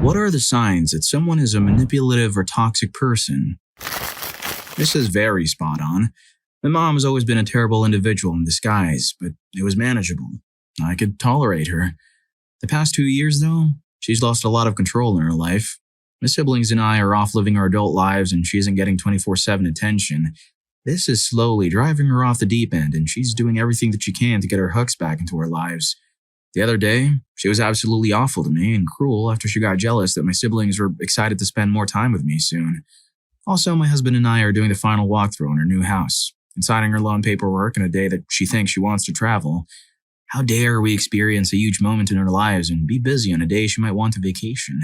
What are the signs that someone is a manipulative or toxic person? This is very spot on. My mom has always been a terrible individual in disguise, but it was manageable. I could tolerate her. The past 2 years, though, she's lost a lot of control in her life. My siblings and I are off living our adult lives and she isn't getting 24/7 attention. This is slowly driving her off the deep end and she's doing everything that she can to get her hooks back into our lives. The other day, she was absolutely awful to me and cruel after she got jealous that my siblings were excited to spend more time with me soon. Also, my husband and I are doing the final walkthrough on her new house and signing her loan paperwork on a day that she thinks she wants to travel. How dare we experience a huge moment in our lives and be busy on a day she might want to vacation?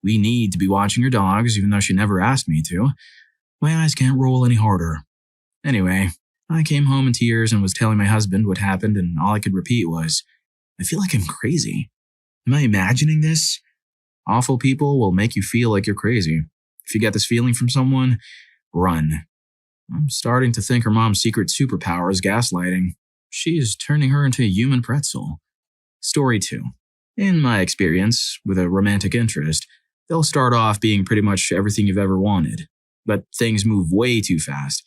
We need to be watching her dogs, even though she never asked me to. My eyes can't roll any harder. Anyway, I came home in tears and was telling my husband what happened, and all I could repeat was, I feel like I'm crazy. Am I imagining this? Awful people will make you feel like you're crazy. If you get this feeling from someone, run. I'm starting to think her mom's secret superpower is gaslighting. She is turning her into a human pretzel. Story 2. In my experience, with a romantic interest, they'll start off being pretty much everything you've ever wanted. But things move way too fast.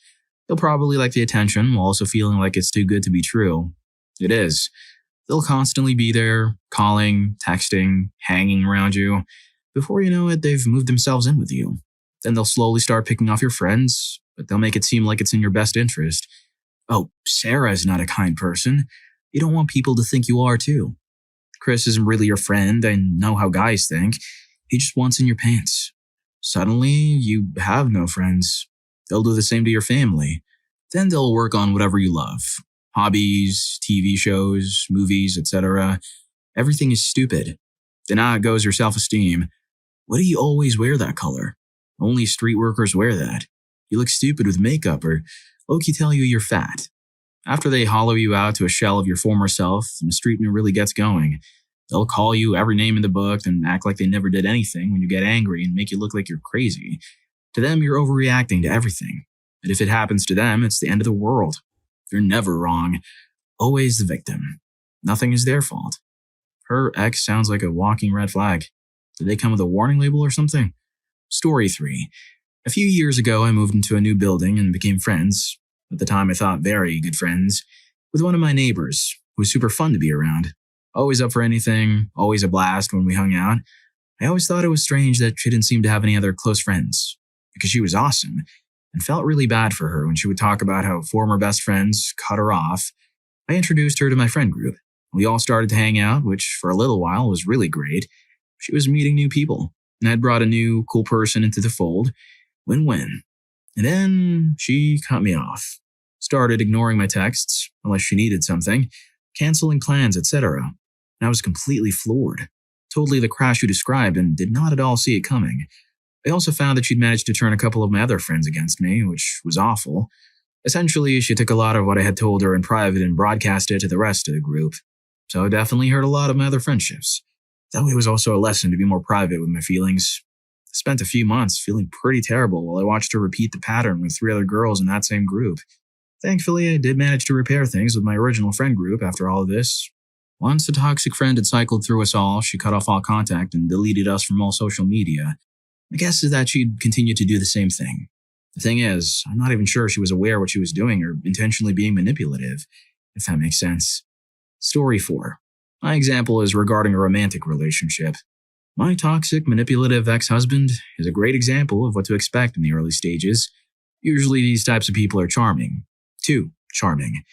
They'll probably like the attention while also feeling like it's too good to be true. It is. They'll constantly be there, calling, texting, hanging around you. Before you know it, they've moved themselves in with you. Then they'll slowly start picking off your friends, but they'll make it seem like it's in your best interest. Oh, Sarah is not a kind person. You don't want people to think you are too. Chris isn't really your friend. I know how guys think. He just wants in your pants. Suddenly, you have no friends. They'll do the same to your family. Then they'll work on whatever you love. Hobbies, TV shows, movies, etc. Everything is stupid. Then out goes your self-esteem. Why do you always wear that color? Only street workers wear that. You look stupid with makeup, or low-key tell you you're fat. After they hollow you out to a shell of your former self, the mistreatment really gets going. They'll call you every name in the book and act like they never did anything when you get angry and make you look like you're crazy. To them, you're overreacting to everything. And if it happens to them, it's the end of the world. They're never wrong. Always the victim. Nothing is their fault. Her ex sounds like a walking red flag. Did they come with a warning label or something? Story 3. A few years ago, I moved into a new building and became friends. At the time, I thought very good friends. With one of my neighbors, who was super fun to be around. Always up for anything, always a blast when we hung out. I always thought it was strange that she didn't seem to have any other close friends. Because she was awesome. And felt really bad for her when she would talk about how former best friends cut her off. I introduced her to my friend group. We all started to hang out, which for a little while was really great. She was meeting new people, and I'd brought a new, cool person into the fold. Win-win. And then she cut me off. Started ignoring my texts, unless she needed something, canceling plans, etc. And I was completely floored. Totally the crash you described and did not at all see it coming. I also found that she'd managed to turn a couple of my other friends against me, which was awful. Essentially, she took a lot of what I had told her in private and broadcast it to the rest of the group. So I definitely hurt a lot of my other friendships. That way it was also a lesson to be more private with my feelings. I spent a few months feeling pretty terrible while I watched her repeat the pattern with 3 other girls in that same group. Thankfully, I did manage to repair things with my original friend group after all of this. Once a toxic friend had cycled through us all, she cut off all contact and deleted us from all social media. My guess is that she'd continue to do the same thing. The thing is, I'm not even sure she was aware what she was doing or intentionally being manipulative, if that makes sense. Story 4. My example is regarding a romantic relationship. My toxic, manipulative ex-husband is a great example of what to expect in the early stages. Usually these types of people are charming. Too charming.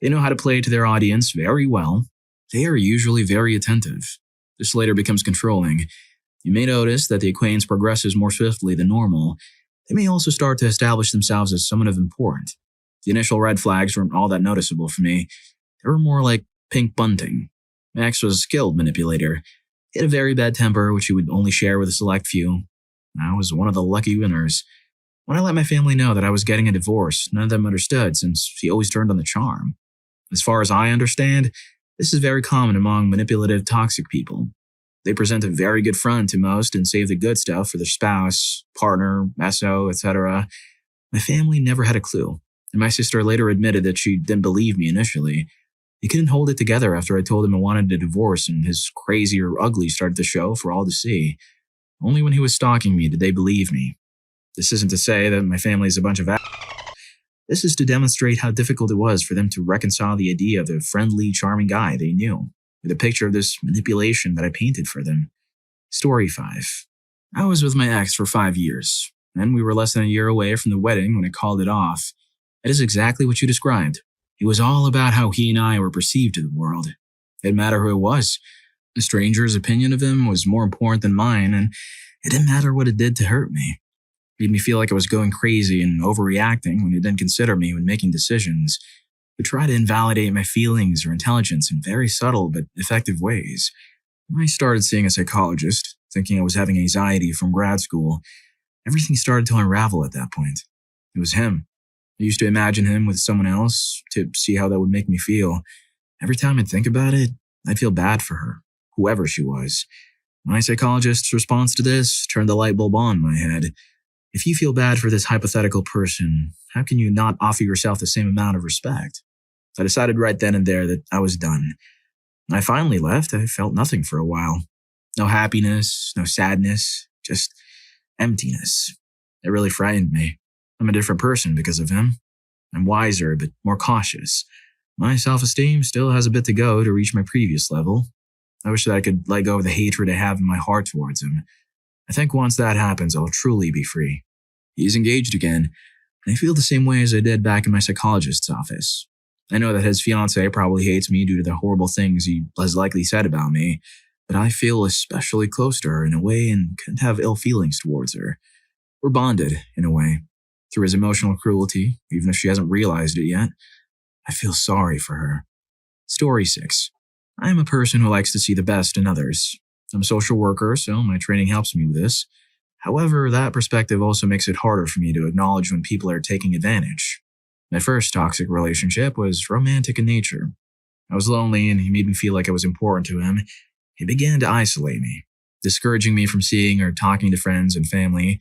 They know how to play to their audience very well. They are usually very attentive. This later becomes controlling. You may notice that the acquaintance progresses more swiftly than normal. They may also start to establish themselves as someone of importance. The initial red flags weren't all that noticeable for me. They were more like pink bunting. Max was a skilled manipulator. He had a very bad temper, which he would only share with a select few. I was one of the lucky winners. When I let my family know that I was getting a divorce, none of them understood since he always turned on the charm. As far as I understand, this is very common among manipulative, toxic people. They present a very good front to most and save the good stuff for their spouse, partner, SO, etc. My family never had a clue, and my sister later admitted that she didn't believe me initially. He couldn't hold it together after I told him I wanted a divorce and his crazy or ugly started to show for all to see. Only when he was stalking me did they believe me. This isn't to say that my family is a bunch of This is to demonstrate how difficult it was for them to reconcile the idea of the friendly, charming guy they knew with a picture of this manipulation that I painted for them. Story 5. I was with my ex for 5 years, and we were less than a year away from the wedding when I called it off. It is exactly what you described. It was all about how he and I were perceived to the world. It didn't matter who it was. A stranger's opinion of him was more important than mine, and it didn't matter what it did to hurt me. It made me feel like I was going crazy and overreacting when it didn't consider me when making decisions. It would try to invalidate my feelings or intelligence in very subtle but effective ways. When I started seeing a psychologist, thinking I was having anxiety from grad school, everything started to unravel at that point. It was him. I used to imagine him with someone else to see how that would make me feel. Every time I'd think about it, I'd feel bad for her, whoever she was. My psychologist's response to this turned the light bulb on in my head. If you feel bad for this hypothetical person, how can you not offer yourself the same amount of respect? I decided right then and there that I was done. When I finally left, I felt nothing for a while. No happiness, no sadness, just emptiness. It really frightened me. I'm a different person because of him. I'm wiser, but more cautious. My self-esteem still has a bit to go to reach my previous level. I wish that I could let go of the hatred I have in my heart towards him. I think once that happens, I'll truly be free. He's engaged again, and I feel the same way as I did back in my psychologist's office. I know that his fiancée probably hates me due to the horrible things he has likely said about me, but I feel especially close to her in a way and couldn't have ill feelings towards her. We're bonded, in a way, through his emotional cruelty, even if she hasn't realized it yet. I feel sorry for her. Story 6. I am a person who likes to see the best in others. I'm a social worker, so my training helps me with this. However, that perspective also makes it harder for me to acknowledge when people are taking advantage. My first toxic relationship was romantic in nature. I was lonely and he made me feel like I was important to him. He began to isolate me, discouraging me from seeing or talking to friends and family.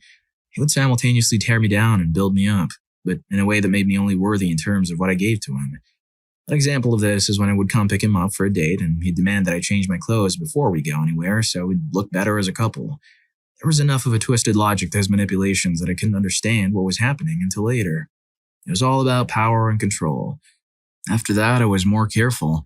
He would simultaneously tear me down and build me up, but in a way that made me only worthy in terms of what I gave to him. An example of this is when I would come pick him up for a date and he'd demand that I change my clothes before we go anywhere so we'd look better as a couple. There was enough of a twisted logic to his manipulations that I couldn't understand what was happening until later. It was all about power and control. After that, I was more careful.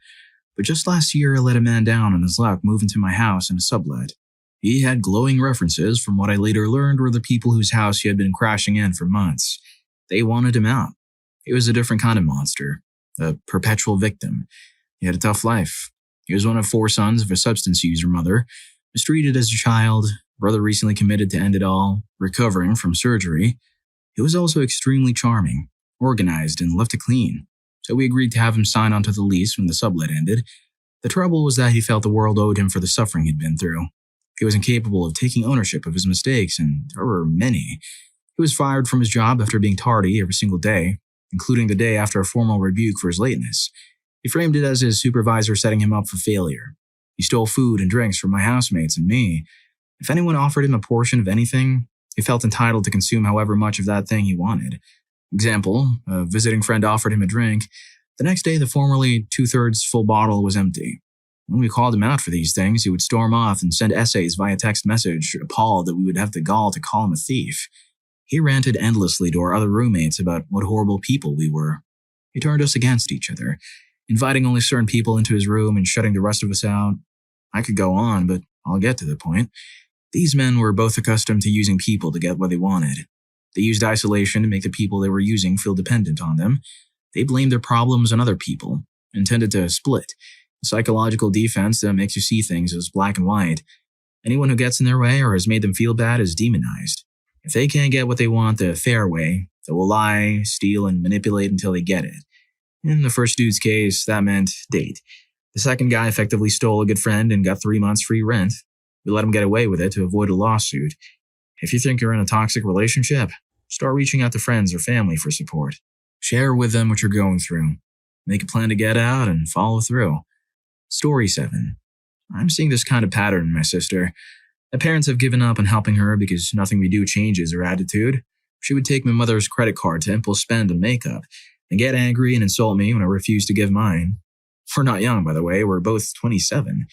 But just last year, I let a man down on his luck move into my house in a sublet. He had glowing references from what I later learned were the people whose house he had been crashing in for months. They wanted him out. He was a different kind of monster, a perpetual victim. He had a tough life. He was one of 4 sons of a substance user mother, mistreated as a child, brother recently committed to end it all, recovering from surgery. He was also extremely charming, organized, and left it clean, so we agreed to have him sign onto the lease when the sublet ended. The trouble was that he felt the world owed him for the suffering he'd been through. He was incapable of taking ownership of his mistakes, and there were many. He was fired from his job after being tardy every single day, including the day after a formal rebuke for his lateness. He framed it as his supervisor setting him up for failure. He stole food and drinks from my housemates and me. If anyone offered him a portion of anything, he felt entitled to consume however much of that thing he wanted. Example, a visiting friend offered him a drink. The next day, the formerly 2/3 full bottle was empty. When we called him out for these things, he would storm off and send essays via text message, appalled that we would have the gall to call him a thief. He ranted endlessly to our other roommates about what horrible people we were. He turned us against each other, inviting only certain people into his room and shutting the rest of us out. I could go on, but I'll get to the point. These men were both accustomed to using people to get what they wanted. They used isolation to make the people they were using feel dependent on them. They blamed their problems on other people, intended to split. A psychological defense that makes you see things as black and white. Anyone who gets in their way or has made them feel bad is demonized. If they can't get what they want the fair way, they will lie, steal, and manipulate until they get it. In the first dude's case, that meant date. The second guy effectively stole a good friend and got 3 months free rent. We let him get away with it to avoid a lawsuit. If you think you're in a toxic relationship, start reaching out to friends or family for support. Share with them what you're going through. Make a plan to get out and follow through. Story 7. I'm seeing this kind of pattern in my sister. My parents have given up on helping her because nothing we do changes her attitude. She would take my mother's credit card to impulse spend on makeup and get angry and insult me when I refused to give mine. We're not young, by the way. We're both 27.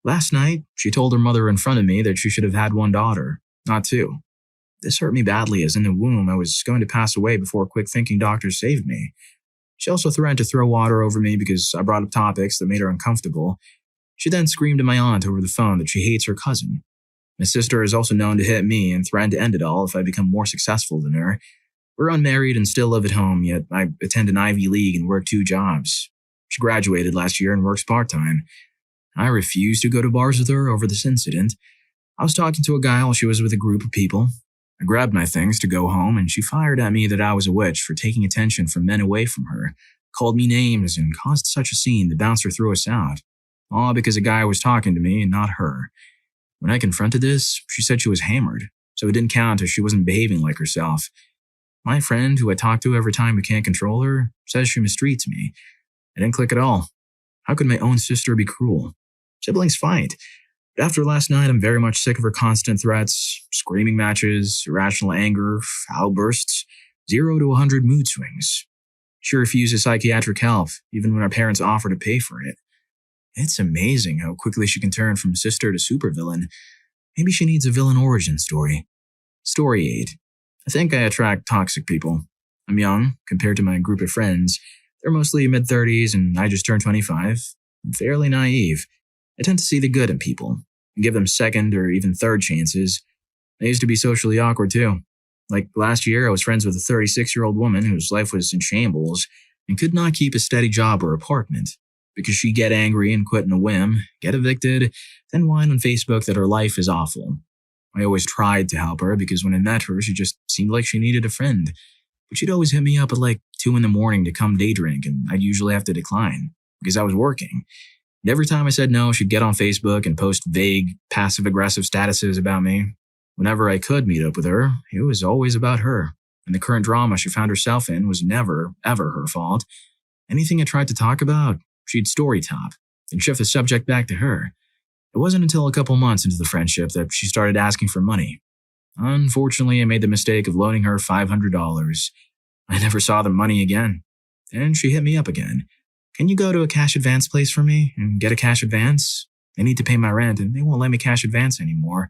Last night, she told her mother in front of me that she should have had one daughter, not two. This hurt me badly as in the womb I was going to pass away before quick-thinking doctors saved me. She also threatened to throw water over me because I brought up topics that made her uncomfortable. She then screamed at my aunt over the phone that she hates her cousin. My sister is also known to hit me and threaten to end it all if I become more successful than her. We're unmarried and still live at home, yet I attend an Ivy League and work 2 jobs. She graduated last year and works part-time. I refused to go to bars with her over this incident. I was talking to a guy while she was with a group of people. I grabbed my things to go home, and she fired at me that I was a witch for taking attention from men away from her, called me names, and caused such a scene the bouncer threw us out. All because a guy was talking to me and not her. When I confronted this, she said she was hammered, so it didn't count as she wasn't behaving like herself. My friend, who I talk to every time we can't control her, says she mistreats me. I didn't click at all. How could my own sister be cruel? Siblings fight. But after last night, I'm very much sick of her constant threats, screaming matches, irrational anger, outbursts, 0 to 100 mood swings. She refuses psychiatric help, even when our parents offer to pay for it. It's amazing how quickly she can turn from sister to supervillain. Maybe she needs a villain origin story. Story 8. I think I attract toxic people. I'm young, compared to my group of friends. They're mostly mid-30s and I just turned 25. I'm fairly naive. I tend to see the good in people and give them second or even third chances. I used to be socially awkward too. Like last year, I was friends with a 36-year-old woman whose life was in shambles and could not keep a steady job or apartment because she'd get angry and quit in a whim, get evicted, then whine on Facebook that her life is awful. I always tried to help her because when I met her, she just seemed like she needed a friend. But she'd always hit me up at like 2 a.m. to come day drink, and I'd usually have to decline because I was working. And every time I said no, she'd get on Facebook and post vague, passive-aggressive statuses about me. Whenever I could meet up with her, it was always about her, and the current drama she found herself in was never, ever her fault. Anything I tried to talk about, she'd story top, and shift the subject back to her. It wasn't until a couple months into the friendship that she started asking for money. Unfortunately, I made the mistake of loaning her $500. I never saw the money again. Then she hit me up again. Can you go to a cash advance place for me and get a cash advance? I need to pay my rent and they won't let me cash advance anymore.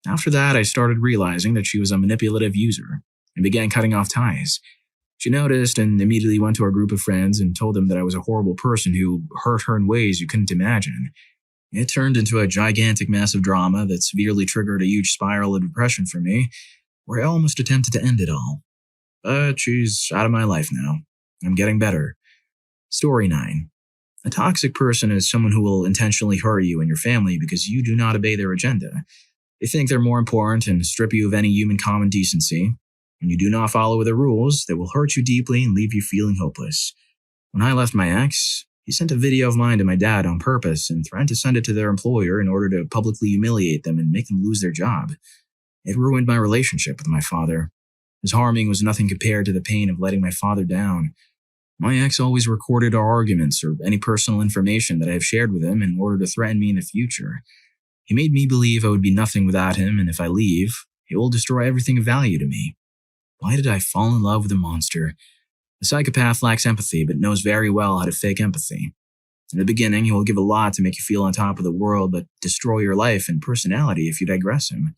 After that, I started realizing that she was a manipulative user and began cutting off ties. She noticed and immediately went to our group of friends and told them that I was a horrible person who hurt her in ways you couldn't imagine. It turned into a gigantic mess of drama that severely triggered a huge spiral of depression for me, where I almost attempted to end it all. But she's out of my life now. I'm getting better. Story 9. A toxic person is someone who will intentionally hurt you and your family because you do not obey their agenda. They think they're more important and strip you of any human common decency. When you do not follow the rules, they will hurt you deeply and leave you feeling hopeless. When I left my ex, he sent a video of mine to my dad on purpose and threatened to send it to their employer in order to publicly humiliate them and make them lose their job. It ruined my relationship with my father. His harming was nothing compared to the pain of letting my father down. My ex always recorded our arguments or any personal information that I have shared with him in order to threaten me in the future. He made me believe I would be nothing without him, and if I leave, he will destroy everything of value to me. Why did I fall in love with a monster? A psychopath lacks empathy, but knows very well how to fake empathy. In the beginning, he will give a lot to make you feel on top of the world, but destroy your life and personality if you digress him.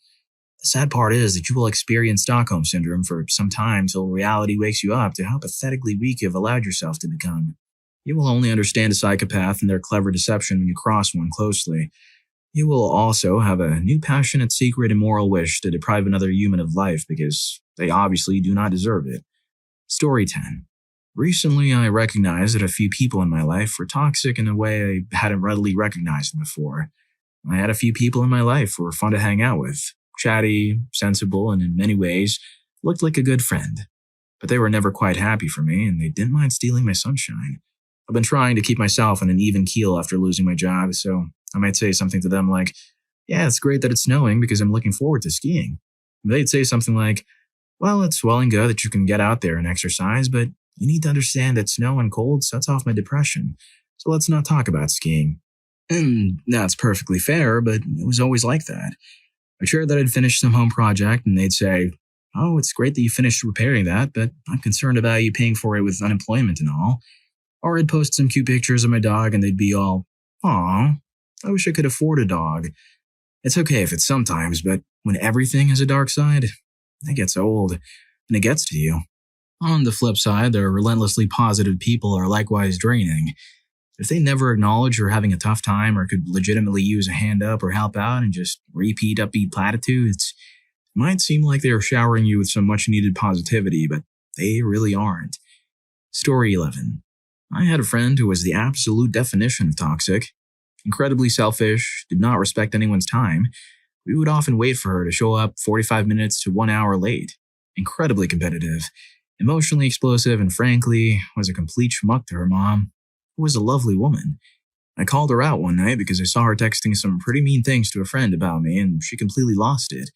The sad part is that you will experience Stockholm Syndrome for some time till reality wakes you up to how pathetically weak you have allowed yourself to become. You will only understand a psychopath and their clever deception when you cross one closely. You will also have a new passionate, secret, immoral wish to deprive another human of life because they obviously do not deserve it. Story 10. Recently, I recognized that a few people in my life were toxic in a way I hadn't readily recognized them before. I had a few people in my life who were fun to hang out with, chatty, sensible, and in many ways, looked like a good friend. But they were never quite happy for me, and they didn't mind stealing my sunshine. I've been trying to keep myself on an even keel after losing my job, so I might say something to them like, yeah, it's great that it's snowing because I'm looking forward to skiing. And they'd say something like, well, it's well and good that you can get out there and exercise, but you need to understand that snow and cold sets off my depression, so let's not talk about skiing. And that's perfectly fair, but it was always like that. I shared that I'd finished some home project, and they'd say, oh, it's great that you finished repairing that, but I'm concerned about you paying for it with unemployment and all. Or I'd post some cute pictures of my dog, and they'd be all, aw, I wish I could afford a dog. It's okay if it's sometimes, but when everything has a dark side, it gets old, and it gets to you. On the flip side, the relentlessly positive people are likewise draining. If they never acknowledge you're having a tough time or could legitimately use a hand up or help out and just repeat upbeat platitudes, it might seem like they are showering you with some much-needed positivity, but they really aren't. Story 11. I had a friend who was the absolute definition of toxic. Incredibly selfish, did not respect anyone's time. We would often wait for her to show up 45 minutes to 1 hour late. Incredibly competitive, emotionally explosive, and frankly, was a complete schmuck to her mom, who was a lovely woman. I called her out one night because I saw her texting some pretty mean things to a friend about me, and she completely lost it.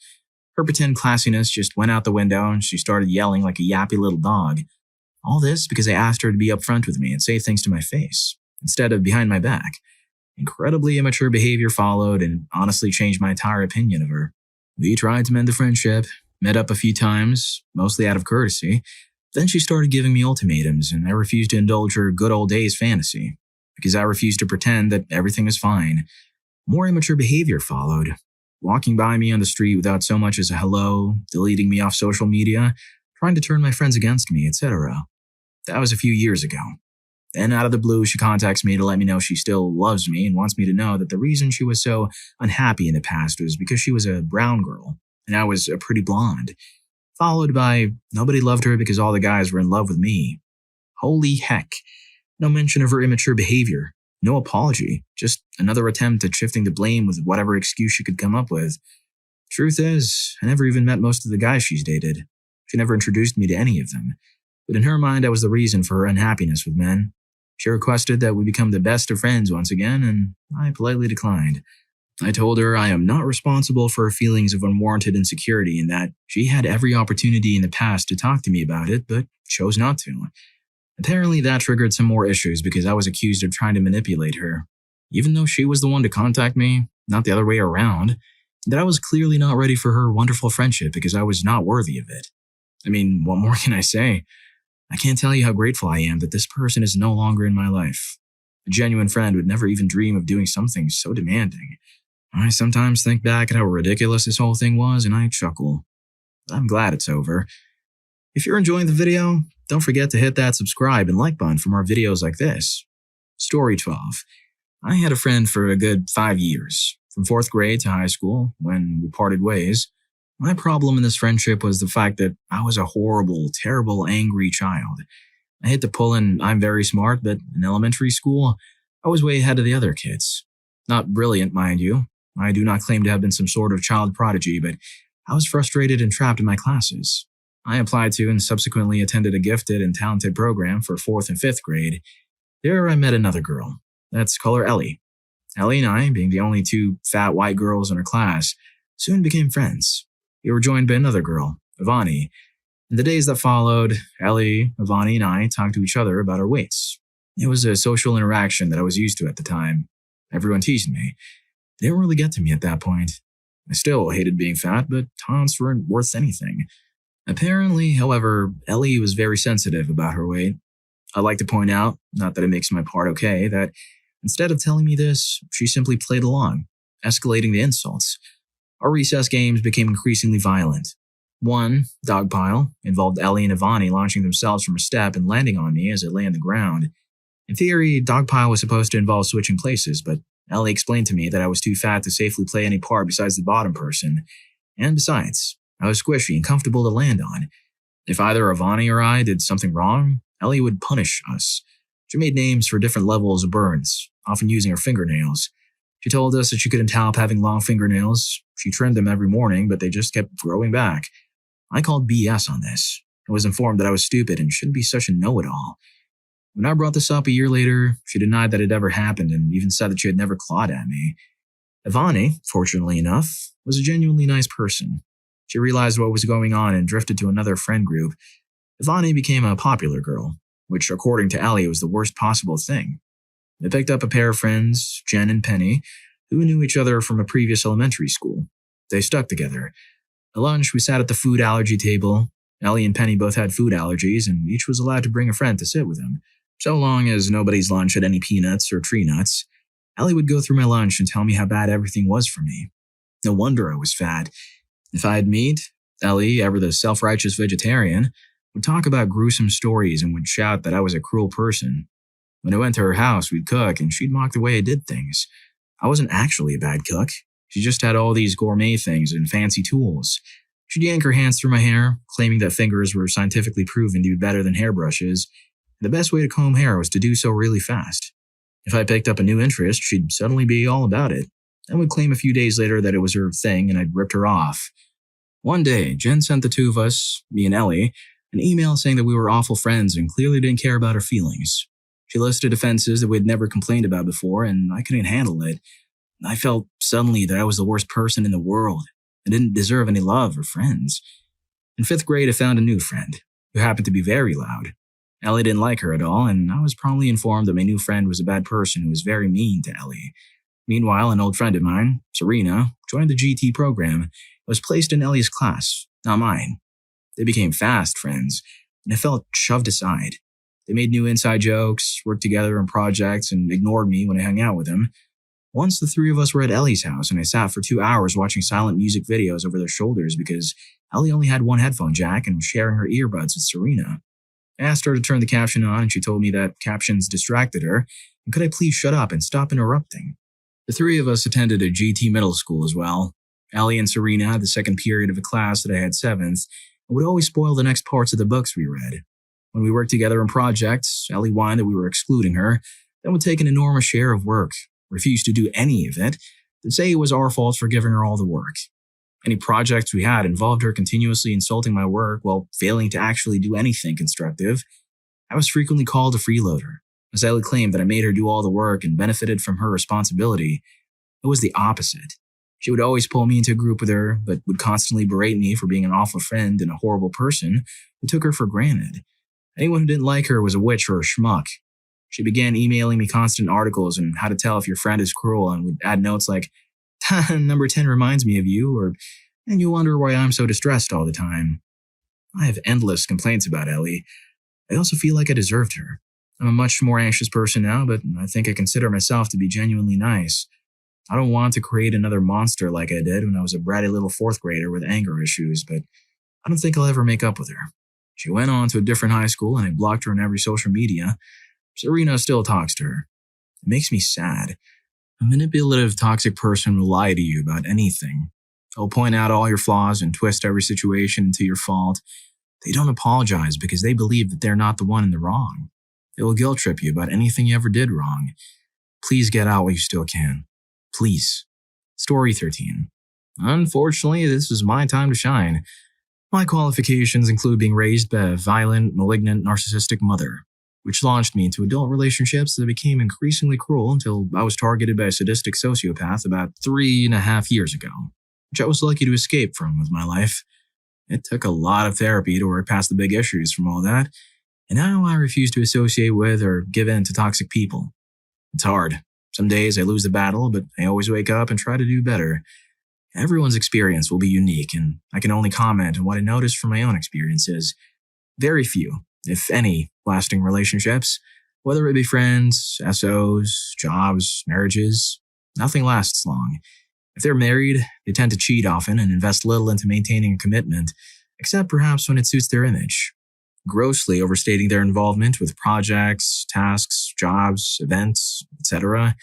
Her pretend classiness just went out the window, and she started yelling like a yappy little dog. All this because I asked her to be upfront with me and say things to my face, instead of behind my back. Incredibly immature behavior followed and honestly changed my entire opinion of her. We tried to mend the friendship, met up a few times, mostly out of courtesy. Then she started giving me ultimatums, and I refused to indulge her good old days fantasy, because I refused to pretend that everything was fine. More immature behavior followed, walking by me on the street without so much as a hello, deleting me off social media, trying to turn my friends against me, etc. That was a few years ago. Then out of the blue, she contacts me to let me know she still loves me and wants me to know that the reason she was so unhappy in the past was because she was a brown girl, and I was a pretty blonde. Followed by, nobody loved her because all the guys were in love with me. Holy heck. No mention of her immature behavior. No apology. Just another attempt at shifting the blame with whatever excuse she could come up with. Truth is, I never even met most of the guys she's dated. She never introduced me to any of them. But in her mind, I was the reason for her unhappiness with men. She requested that we become the best of friends once again, and I politely declined. I told her I am not responsible for her feelings of unwarranted insecurity and that she had every opportunity in the past to talk to me about it, but chose not to. Apparently that triggered some more issues because I was accused of trying to manipulate her, even though she was the one to contact me, not the other way around, that I was clearly not ready for her wonderful friendship because I was not worthy of it. I mean, what more can I say? I can't tell you how grateful I am that this person is no longer in my life. A genuine friend would never even dream of doing something so demanding. I sometimes think back at how ridiculous this whole thing was and I chuckle. I'm glad it's over. If you're enjoying the video, don't forget to hit that subscribe and like button for more videos like this. Story 12. I had a friend for a good 5 years, from 4th grade to high school, when we parted ways. My problem in this friendship was the fact that I was a horrible, terrible, angry child. I hit the pull and I'm very smart, but in elementary school, I was way ahead of the other kids. Not brilliant, mind you. I do not claim to have been some sort of child prodigy, but I was frustrated and trapped in my classes. I applied to and subsequently attended a gifted and talented program for 4th and 5th grade. There I met another girl. Let's call her Ellie. Ellie and I, being the only 2 fat white girls in her class, soon became friends. We were joined by another girl, Ivani. In the days that followed, Ellie, Ivani, and I talked to each other about our weights. It was a social interaction that I was used to at the time. Everyone teased me. They didn't really get to me at that point. I still hated being fat, but taunts weren't worth anything. Apparently, however, Ellie was very sensitive about her weight. I'd like to point out, not that it makes my part okay, that instead of telling me this, she simply played along, escalating the insults. Our recess games became increasingly violent. One, Dogpile, involved Ellie and Ivani launching themselves from a step and landing on me as I lay on the ground. In theory, Dogpile was supposed to involve switching places, but Ellie explained to me that I was too fat to safely play any part besides the bottom person. And besides, I was squishy and comfortable to land on. If either Ivani or I did something wrong, Ellie would punish us. She made names for different levels of burns, often using her fingernails. She told us that she couldn't help having long fingernails. She trimmed them every morning, but they just kept growing back. I called BS on this. I was informed that I was stupid and shouldn't be such a know-it-all. When I brought this up a year later, she denied that it ever happened and even said that she had never clawed at me. Ivani, fortunately enough, was a genuinely nice person. She realized what was going on and drifted to another friend group. Ivani became a popular girl, which according to Ellie was the worst possible thing. They picked up a pair of friends, Jen and Penny, who knew each other from a previous elementary school. They stuck together. At lunch, we sat at the food allergy table. Ellie and Penny both had food allergies, and each was allowed to bring a friend to sit with them, so long as nobody's lunch had any peanuts or tree nuts. Ellie would go through my lunch and tell me how bad everything was for me. No wonder I was fat. If I had meat, Ellie, ever the self-righteous vegetarian, would talk about gruesome stories and would shout that I was a cruel person. When I went to her house, we'd cook, and she'd mock the way I did things. I wasn't actually a bad cook. She just had all these gourmet things and fancy tools. She'd yank her hands through my hair, claiming that fingers were scientifically proven to be better than hairbrushes. The best way to comb hair was to do so really fast. If I picked up a new interest, she'd suddenly be all about it, and would claim a few days later that it was her thing and I'd ripped her off. One day, Jen sent the two of us, me and Ellie, an email saying that we were awful friends and clearly didn't care about our feelings. She listed offenses that we'd never complained about before, and I couldn't handle it. I felt suddenly that I was the worst person in the world. I didn't deserve any love or friends. In 5th grade, I found a new friend, who happened to be very loud. Ellie didn't like her at all, and I was promptly informed that my new friend was a bad person who was very mean to Ellie. Meanwhile, an old friend of mine, Serena, joined the GT program and was placed in Ellie's class, not mine. They became fast friends, and I felt shoved aside. They made new inside jokes, worked together on projects, and ignored me when I hung out with them. Once the three of us were at Ellie's house, and I sat for 2 hours watching silent music videos over their shoulders because Ellie only had one headphone jack and was sharing her earbuds with Serena. I asked her to turn the caption on, and she told me that captions distracted her, and could I please shut up and stop interrupting? The three of us attended a GT middle school as well. Ellie and Serena had the second period of a class that I had 7th, and would always spoil the next parts of the books we read. When we worked together on projects, Ellie whined that we were excluding her, then would take an enormous share of work, refuse to do any of it, then say it was our fault for giving her all the work. Any projects we had involved her continuously insulting my work while failing to actually do anything constructive. I was frequently called a freeloader, as Ellie claimed that I made her do all the work and benefited from her responsibility. It was the opposite. She would always pull me into a group with her, but would constantly berate me for being an awful friend and a horrible person who took her for granted. Anyone who didn't like her was a witch or a schmuck. She began emailing me constant articles on how to tell if your friend is cruel and would add notes like, "Number 10 reminds me of you," or, "and you wonder why I'm so distressed all the time." I have endless complaints about Ellie. I also feel like I deserved her. I'm a much more anxious person now, but I think I consider myself to be genuinely nice. I don't want to create another monster like I did when I was a bratty little 4th grader with anger issues, but I don't think I'll ever make up with her. She went on to a different high school and I blocked her on every social media. Serena still talks to her. It makes me sad. A manipulative, toxic person will lie to you about anything. They'll point out all your flaws and twist every situation into your fault. They don't apologize because they believe that they're not the one in the wrong. They will guilt trip you about anything you ever did wrong. Please get out while you still can. Please. Story 13. Unfortunately, this is my time to shine. My qualifications include being raised by a violent, malignant, narcissistic mother, which launched me into adult relationships that became increasingly cruel until I was targeted by a sadistic sociopath about 3.5 years ago, which I was lucky to escape from with my life. It took a lot of therapy to work past the big issues from all that, and now I refuse to associate with or give in to toxic people. It's hard. Some days I lose the battle, but I always wake up and try to do better. Everyone's experience will be unique, and I can only comment on what I noticed from my own experiences. Very few, if any, lasting relationships, whether it be friends, SOs, jobs, marriages, nothing lasts long. If they're married, they tend to cheat often and invest little into maintaining a commitment, except perhaps when it suits their image, grossly overstating their involvement with projects, tasks, jobs, events, etc.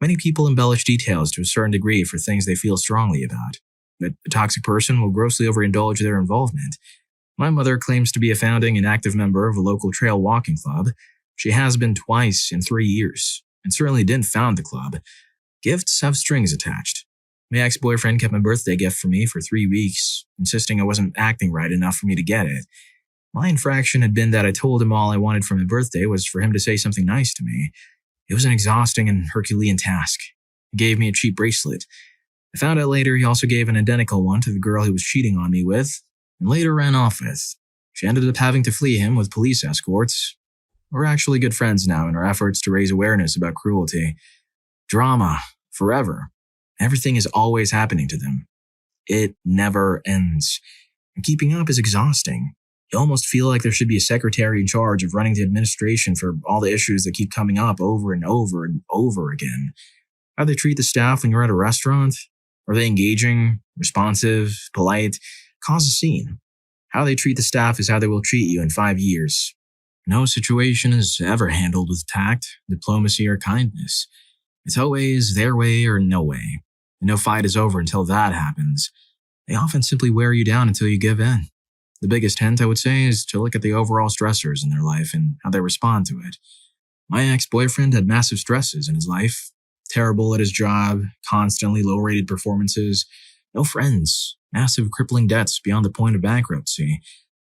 Many people embellish details to a certain degree for things they feel strongly about, but a toxic person will grossly overindulge their involvement. My mother claims to be a founding and active member of a local trail walking club. She has been twice in 3 years, and certainly didn't found the club. Gifts have strings attached. My ex-boyfriend kept my birthday gift for me for 3 weeks, insisting I wasn't acting right enough for me to get it. My infraction had been that I told him all I wanted for my birthday was for him to say something nice to me. It was an exhausting and Herculean task. He gave me a cheap bracelet. I found out later he also gave an identical one to the girl he was cheating on me with, and later ran off with. She ended up having to flee him with police escorts. We're actually good friends now in our efforts to raise awareness about cruelty. Drama. Forever. Everything is always happening to them. It never ends. And keeping up is exhausting. You almost feel like there should be a secretary in charge of running the administration for all the issues that keep coming up over and over and over again. How they treat the staff when you're at a restaurant. Are they engaging, responsive, polite? Cause a scene. How they treat the staff is how they will treat you in 5 years. No situation is ever handled with tact, diplomacy, or kindness. It's always their way or no way. And no fight is over until that happens. They often simply wear you down until you give in. The biggest hint, I would say, is to look at the overall stressors in their life and how they respond to it. My ex-boyfriend had massive stresses in his life. Terrible at his job, constantly low-rated performances, no friends, massive crippling debts beyond the point of bankruptcy,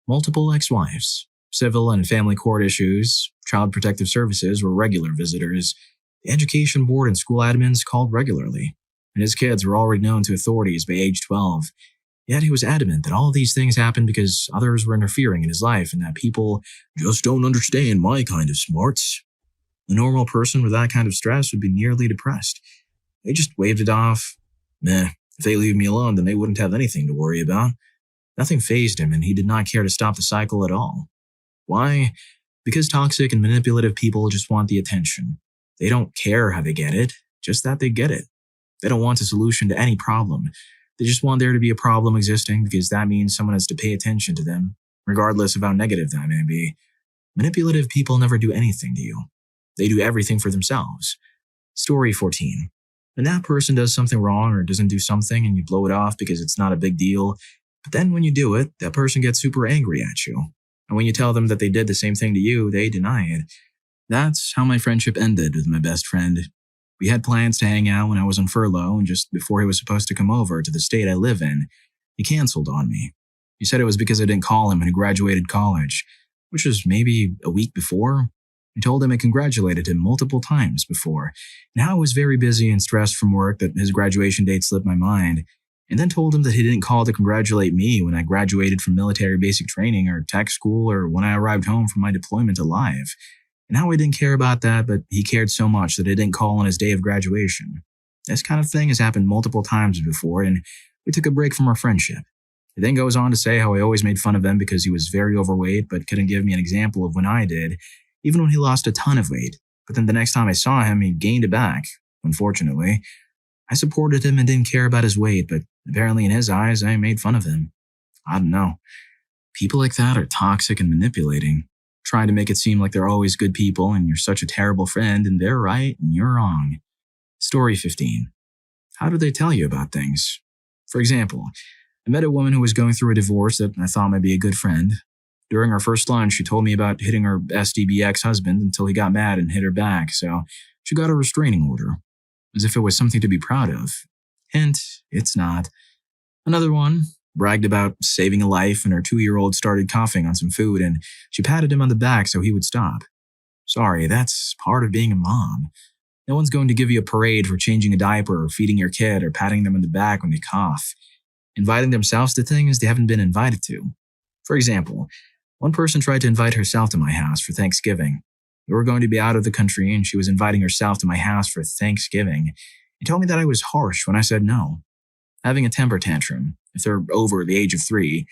multiple ex-wives, civil and family court issues, child protective services were regular visitors, the education board and school admins called regularly, and his kids were already known to authorities by age 12. Yet he was adamant that all of these things happened because others were interfering in his life and that people just don't understand my kind of smarts. A normal person with that kind of stress would be nearly depressed. They just waved it off. Meh, if they leave me alone, then they wouldn't have anything to worry about. Nothing fazed him, and he did not care to stop the cycle at all. Why? Because toxic and manipulative people just want the attention. They don't care how they get it, just that they get it. They don't want a solution to any problem. They just want there to be a problem existing because that means someone has to pay attention to them, regardless of how negative that may be. Manipulative people never do anything to you. They do everything for themselves. Story 14. When that person does something wrong or doesn't do something and you blow it off because it's not a big deal, but then when you do it, that person gets super angry at you. And when you tell them that they did the same thing to you, they deny it. That's how my friendship ended with my best friend. We had plans to hang out when I was on furlough, and just before he was supposed to come over to the state I live in, he canceled on me. He said it was because I didn't call him when he graduated college, which was maybe a week before. I told him I congratulated him multiple times before, and how I was very busy and stressed from work that his graduation date slipped my mind, and then told him that he didn't call to congratulate me when I graduated from military basic training or tech school or when I arrived home from my deployment alive. And how I didn't care about that, but he cared so much that I didn't call on his day of graduation. This kind of thing has happened multiple times before, and we took a break from our friendship. He then goes on to say how I always made fun of him because he was very overweight but couldn't give me an example of when I did, even when he lost a ton of weight. But then the next time I saw him, he gained it back, unfortunately. I supported him and didn't care about his weight, but apparently in his eyes, I made fun of him. I don't know. People like that are toxic and manipulating, trying to make it seem like they're always good people and you're such a terrible friend and they're right and you're wrong. Story 15. How do they tell you about things? For example, I met a woman who was going through a divorce that I thought might be a good friend. During our first lunch, she told me about hitting her STB ex-husband until he got mad and hit her back, so she got a restraining order, as if it was something to be proud of. Hint, it's not. Another one bragged about saving a life when her 2-year-old started coughing on some food and she patted him on the back so he would stop. Sorry, that's part of being a mom. No one's going to give you a parade for changing a diaper or feeding your kid or patting them on the back when they cough. Inviting themselves to things they haven't been invited to. For example, one person tried to invite herself to my house for Thanksgiving. We were going to be out of the country and she was inviting herself to my house for Thanksgiving. He told me that I was harsh when I said no. Having a temper tantrum, if they're over the age of 3,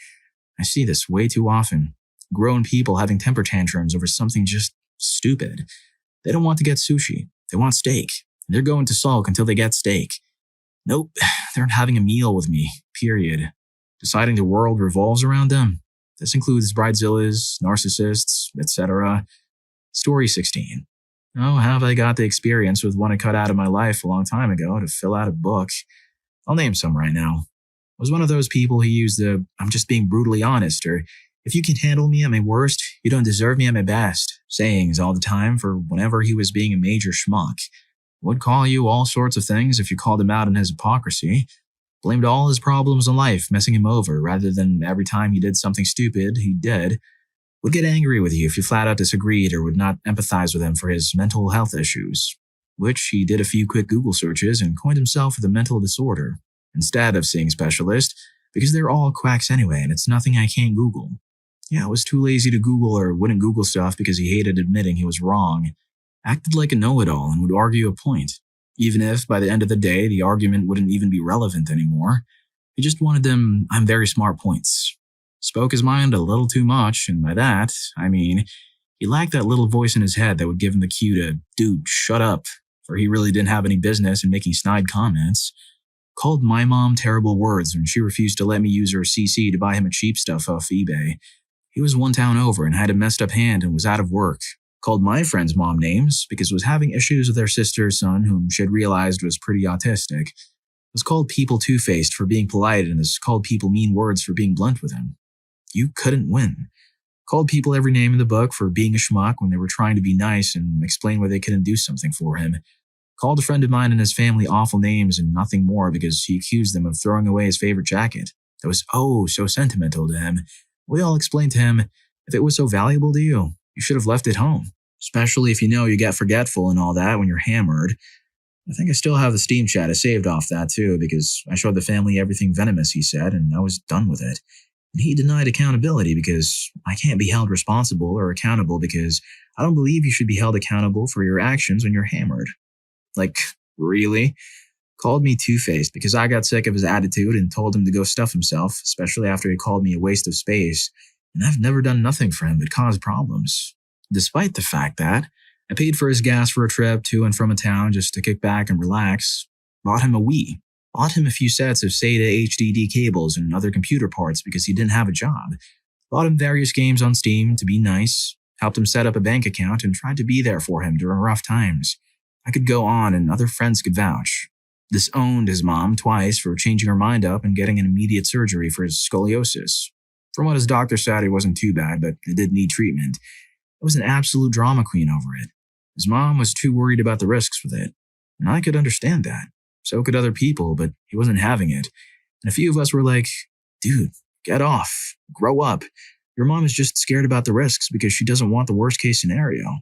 I see this way too often. Grown people having temper tantrums over something just stupid. They don't want to get sushi. They want steak. And they're going to sulk until they get steak. Nope, they're not having a meal with me, period. Deciding the world revolves around them. This includes bridezillas, narcissists, etc. Story 16. Oh, have I got the experience with one I cut out of my life a long time ago to fill out a book. I'll name some right now. I was one of those people who used the "I'm just being brutally honest" or "if you can handle me at my worst, you don't deserve me at my best" sayings all the time for whenever he was being a major schmuck. Would call you all sorts of things if you called him out on his hypocrisy. Blamed all his problems in life messing him over rather than every time he did something stupid he did. Would get angry with you if you flat out disagreed or would not empathize with him for his mental health issues, which he did a few quick Google searches and coined himself with a mental disorder, instead of seeing specialist, because they're all quacks anyway and it's nothing I can't Google. Yeah, I was too lazy to Google or wouldn't Google stuff because he hated admitting he was wrong. Acted like a know-it-all and would argue a point, even if by the end of the day the argument wouldn't even be relevant anymore. He just wanted them "I'm very smart" points. Spoke his mind a little too much, and by that, I mean, he lacked that little voice in his head that would give him the cue to "dude, shut up" or he really didn't have any business in making snide comments. Called my mom terrible words when she refused to let me use her CC to buy him a cheap stuff off eBay. He was one town over and had a messed up hand and was out of work. Called my friend's mom names because was having issues with their sister's son whom she had realized was pretty autistic. Was called people two-faced for being polite and has called people mean words for being blunt with him. You couldn't win. Called people every name in the book for being a schmuck when they were trying to be nice and explain why they couldn't do something for him. Called a friend of mine and his family awful names and nothing more because he accused them of throwing away his favorite jacket. That was so sentimental to him. We all explained to him, if it was so valuable to you, you should have left it home. Especially if you know you get forgetful and all that when you're hammered. I think I still have the Steam chat I saved off that too because I showed the family everything venomous he said and I was done with it. And he denied accountability because I can't be held responsible or accountable because I don't believe you should be held accountable for your actions when you're hammered. Like, really? Called me two-faced because I got sick of his attitude and told him to go stuff himself, especially after he called me a waste of space. And I've never done nothing for him but cause problems. Despite the fact that I paid for his gas for a trip to and from a town just to kick back and relax, bought him a Wii, bought him a few sets of SATA HDD cables and other computer parts because he didn't have a job, bought him various games on Steam to be nice, helped him set up a bank account and tried to be there for him during rough times. I could go on and other friends could vouch. Disowned his mom twice for changing her mind up and getting an immediate surgery for his scoliosis. From what his doctor said, it wasn't too bad, but it did need treatment. I was an absolute drama queen over it. His mom was too worried about the risks with it, and I could understand that. So could other people, but he wasn't having it. And a few of us were like, dude, get off, grow up. Your mom is just scared about the risks because she doesn't want the worst case scenario.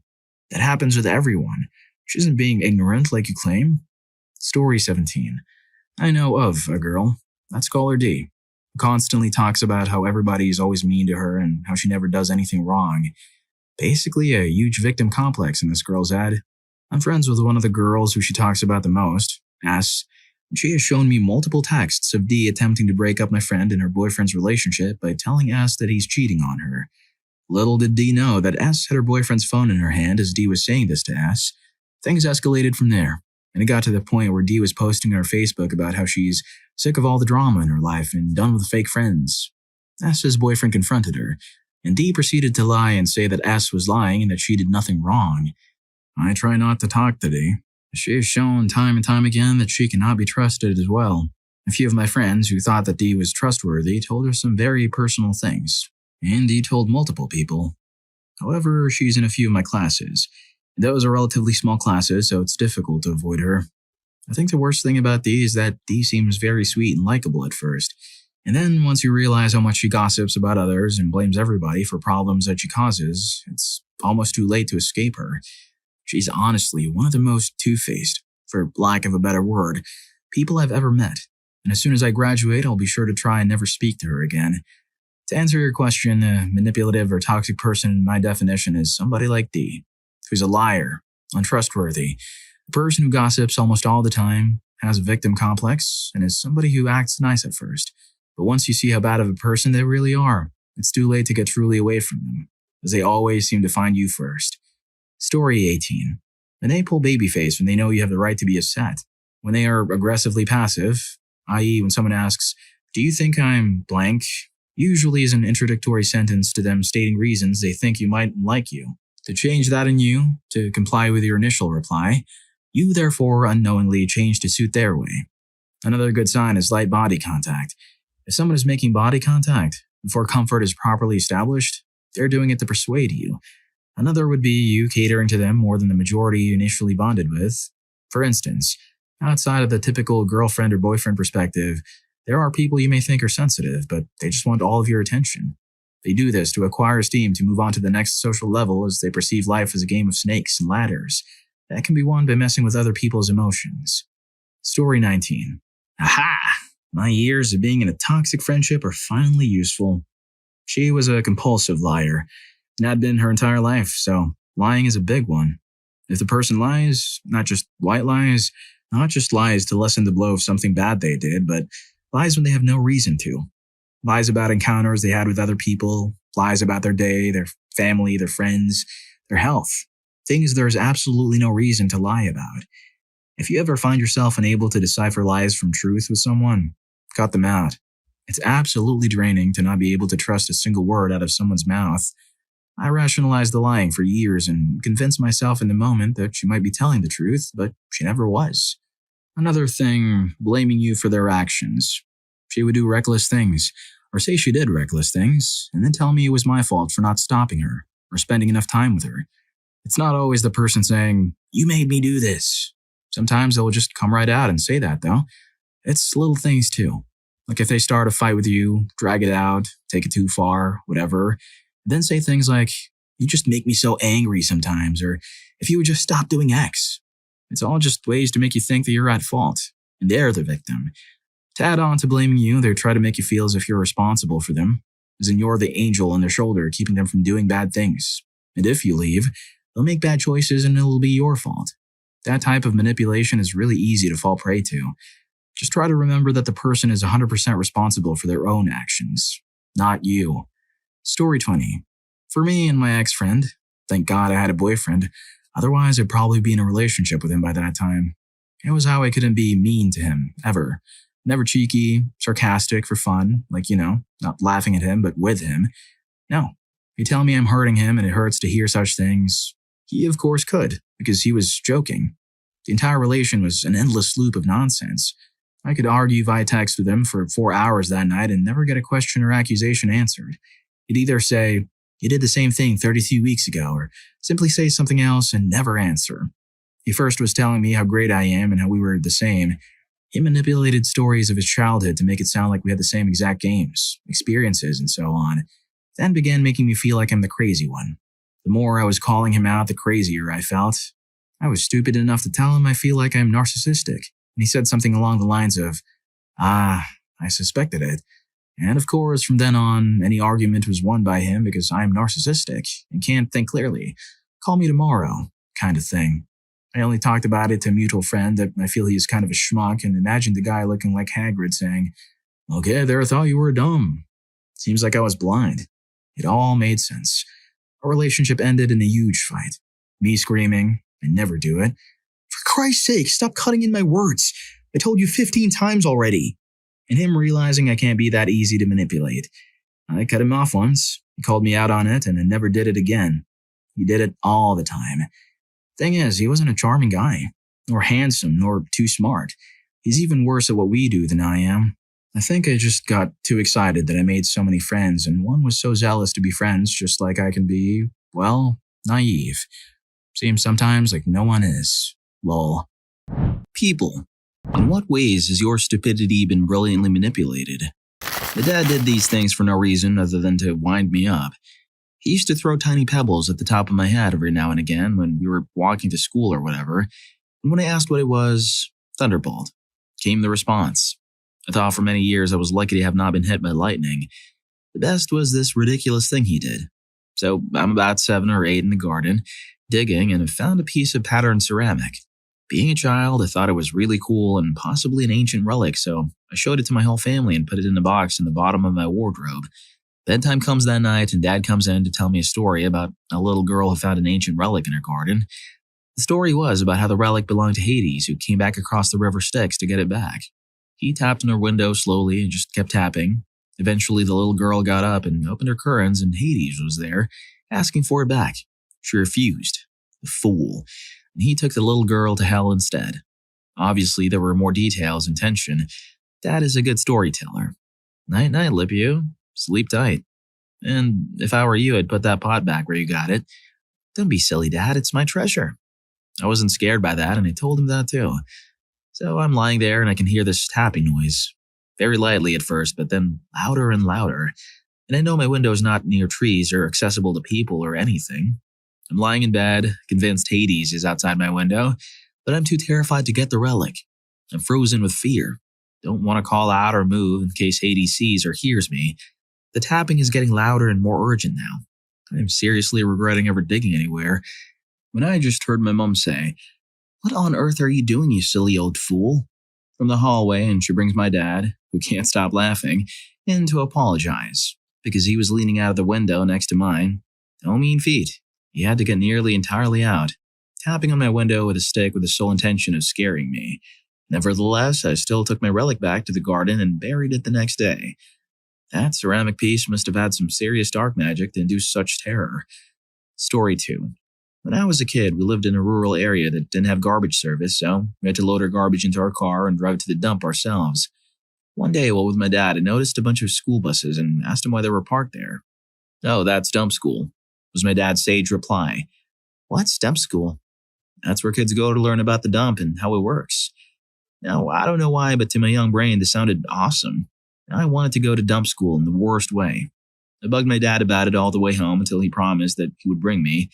That happens with everyone. She isn't being ignorant like you claim. Story 17. I know of a girl, that's Caller D, who constantly talks about how everybody is always mean to her and how she never does anything wrong. Basically a huge victim complex in this girl's head. I'm friends with one of the girls who she talks about the most, S, and she has shown me multiple texts of D attempting to break up my friend and her boyfriend's relationship by telling S that he's cheating on her. Little did D know that S had her boyfriend's phone in her hand as D was saying this to S. Things escalated from there, and it got to the point where D was posting on her Facebook about how she's sick of all the drama in her life and done with fake friends. S's boyfriend confronted her, and D proceeded to lie and say that S was lying and that she did nothing wrong. I try not to talk to D. She has shown time and time again that she cannot be trusted as well. A few of my friends who thought that D was trustworthy told her some very personal things, and D told multiple people. However, she's in a few of my classes. Those are relatively small classes, so it's difficult to avoid her. I think the worst thing about D is that D seems very sweet and likable at first. And then once you realize how much she gossips about others and blames everybody for problems that she causes, it's almost too late to escape her. She's honestly one of the most two-faced, for lack of a better word, people I've ever met. And as soon as I graduate, I'll be sure to try and never speak to her again. To answer your question, a manipulative or toxic person in my definition is somebody like D, who's a liar, untrustworthy, a person who gossips almost all the time, has a victim complex, and is somebody who acts nice at first. But once you see how bad of a person they really are, it's too late to get truly away from them, as they always seem to find you first. Story 18. When they pull babyface when they know you have the right to be upset. When they are aggressively passive, i.e. when someone asks, do you think I'm blank? Usually is an introductory sentence to them stating reasons they think you might like you. To change that in you, to comply with your initial reply, you therefore unknowingly change to suit their way. Another good sign is light body contact. If someone is making body contact before comfort is properly established, they're doing it to persuade you. Another would be you catering to them more than the majority you initially bonded with. For instance, outside of the typical girlfriend or boyfriend perspective, there are people you may think are sensitive, but they just want all of your attention. They do this to acquire esteem to move on to the next social level as they perceive life as a game of snakes and ladders. That can be won by messing with other people's emotions. Story 19. Aha! My years of being in a toxic friendship are finally useful. She was a compulsive liar, and had been her entire life, so lying is a big one. If the person lies, not just white lies, not just lies to lessen the blow of something bad they did, but lies when they have no reason to. Lies about encounters they had with other people, lies about their day, their family, their friends, their health. Things there's absolutely no reason to lie about. If you ever find yourself unable to decipher lies from truth with someone, cut them out. It's absolutely draining to not be able to trust a single word out of someone's mouth. I rationalized the lying for years and convinced myself in the moment that she might be telling the truth, but she never was. Another thing, blaming you for their actions. She would do reckless things, or say she did reckless things, and then tell me it was my fault for not stopping her or spending enough time with her. It's not always the person saying, "You made me do this." Sometimes they'll just come right out and say that, though. It's little things, too. Like if they start a fight with you, drag it out, take it too far, whatever, then say things like, "You just make me so angry sometimes," or "If you would just stop doing X." It's all just ways to make you think that you're at fault, and they're the victim. To add on to blaming you, they try to make you feel as if you're responsible for them, as in you're the angel on their shoulder keeping them from doing bad things. And if you leave, they'll make bad choices and it'll be your fault. That type of manipulation is really easy to fall prey to. Just try to remember that the person is 100% responsible for their own actions, not you. Story 20. For me and my ex-friend, thank God I had a boyfriend, otherwise I'd probably be in a relationship with him by that time. It was how I couldn't be mean to him, ever. Never cheeky, sarcastic for fun, like, not laughing at him, but with him. No. You tell me I'm hurting him and it hurts to hear such things. He, of course, could, because he was joking. The entire relation was an endless loop of nonsense. I could argue via text with him for 4 hours that night and never get a question or accusation answered. He'd either say, "You did the same thing 32 weeks ago," or simply say something else and never answer. He first was telling me how great I am and how we were the same. He manipulated stories of his childhood to make it sound like we had the same exact games, experiences, and so on, then began making me feel like I'm the crazy one. The more I was calling him out, the crazier I felt. I was stupid enough to tell him I feel like I'm narcissistic, and he said something along the lines of, I suspected it. And of course, from then on, any argument was won by him because I'm narcissistic and can't think clearly. Call me tomorrow, kind of thing. I only talked about it to a mutual friend that I feel he is kind of a schmuck and imagined the guy looking like Hagrid saying, "Okay, there, I thought you were dumb." Seems like I was blind. It all made sense. Our relationship ended in a huge fight. Me screaming, "I never do it. For Christ's sake, stop cutting in my words. I told you 15 times already." And him realizing I can't be that easy to manipulate. I cut him off once. He called me out on it and I never did it again. He did it all the time. Thing is, he wasn't a charming guy, nor handsome, nor too smart. He's even worse at what we do than I am. I think I just got too excited that I made so many friends, and one was so zealous to be friends just like I can be, well, naive. Seems sometimes like no one is. Lol. People. In what ways has your stupidity been brilliantly manipulated? My dad did these things for no reason other than to wind me up. He used to throw tiny pebbles at the top of my head every now and again when we were walking to school or whatever, and when I asked what it was, thunderbolt, came the response. I thought for many years I was lucky to have not been hit by lightning. The best was this ridiculous thing he did. So I'm about 7 or 8 in the garden, digging, and I found a piece of patterned ceramic. Being a child, I thought it was really cool and possibly an ancient relic, so I showed it to my whole family and put it in a box in the bottom of my wardrobe. Bedtime comes that night and Dad comes in to tell me a story about a little girl who found an ancient relic in her garden. The story was about how the relic belonged to Hades, who came back across the river Styx to get it back. He tapped on her window slowly and just kept tapping. Eventually the little girl got up and opened her curtains and Hades was there, asking for it back. She refused. The fool. And he took the little girl to hell instead. Obviously there were more details and tension. Dad is a good storyteller. Night-night, Lipio. Sleep tight. And if I were you, I'd put that pot back where you got it. Don't be silly, Dad. It's my treasure. I wasn't scared by that, and I told him that too. So I'm lying there, and I can hear this tapping noise. Very lightly at first, but then louder and louder. And I know my window's not near trees or accessible to people or anything. I'm lying in bed, convinced Hades is outside my window, but I'm too terrified to get the relic. I'm frozen with fear. Don't want to call out or move in case Hades sees or hears me. The tapping is getting louder and more urgent now. I'm seriously regretting ever digging anywhere, when I just heard my mom say, "What on earth are you doing, you silly old fool?" from the hallway, and she brings my dad, who can't stop laughing, in to apologize, because he was leaning out of the window next to mine. No mean feat. He had to get nearly entirely out. tapping on my window with a stick with the sole intention of scaring me. Nevertheless, I still took my relic back to the garden and buried it the next day. That ceramic piece must have had some serious dark magic to induce such terror. Story 2. When I was a kid, we lived in a rural area that didn't have garbage service, so we had to load our garbage into our car and drive to the dump ourselves. One day, while with my dad, I noticed a bunch of school buses and asked him why they were parked there. "Oh, that's dump school," was my dad's sage reply. "What's dump school?" "That's where kids go to learn about the dump and how it works." Now, I don't know why, but to my young brain, this sounded awesome. I wanted to go to dump school in the worst way. I bugged my dad about it all the way home until he promised that he would bring me.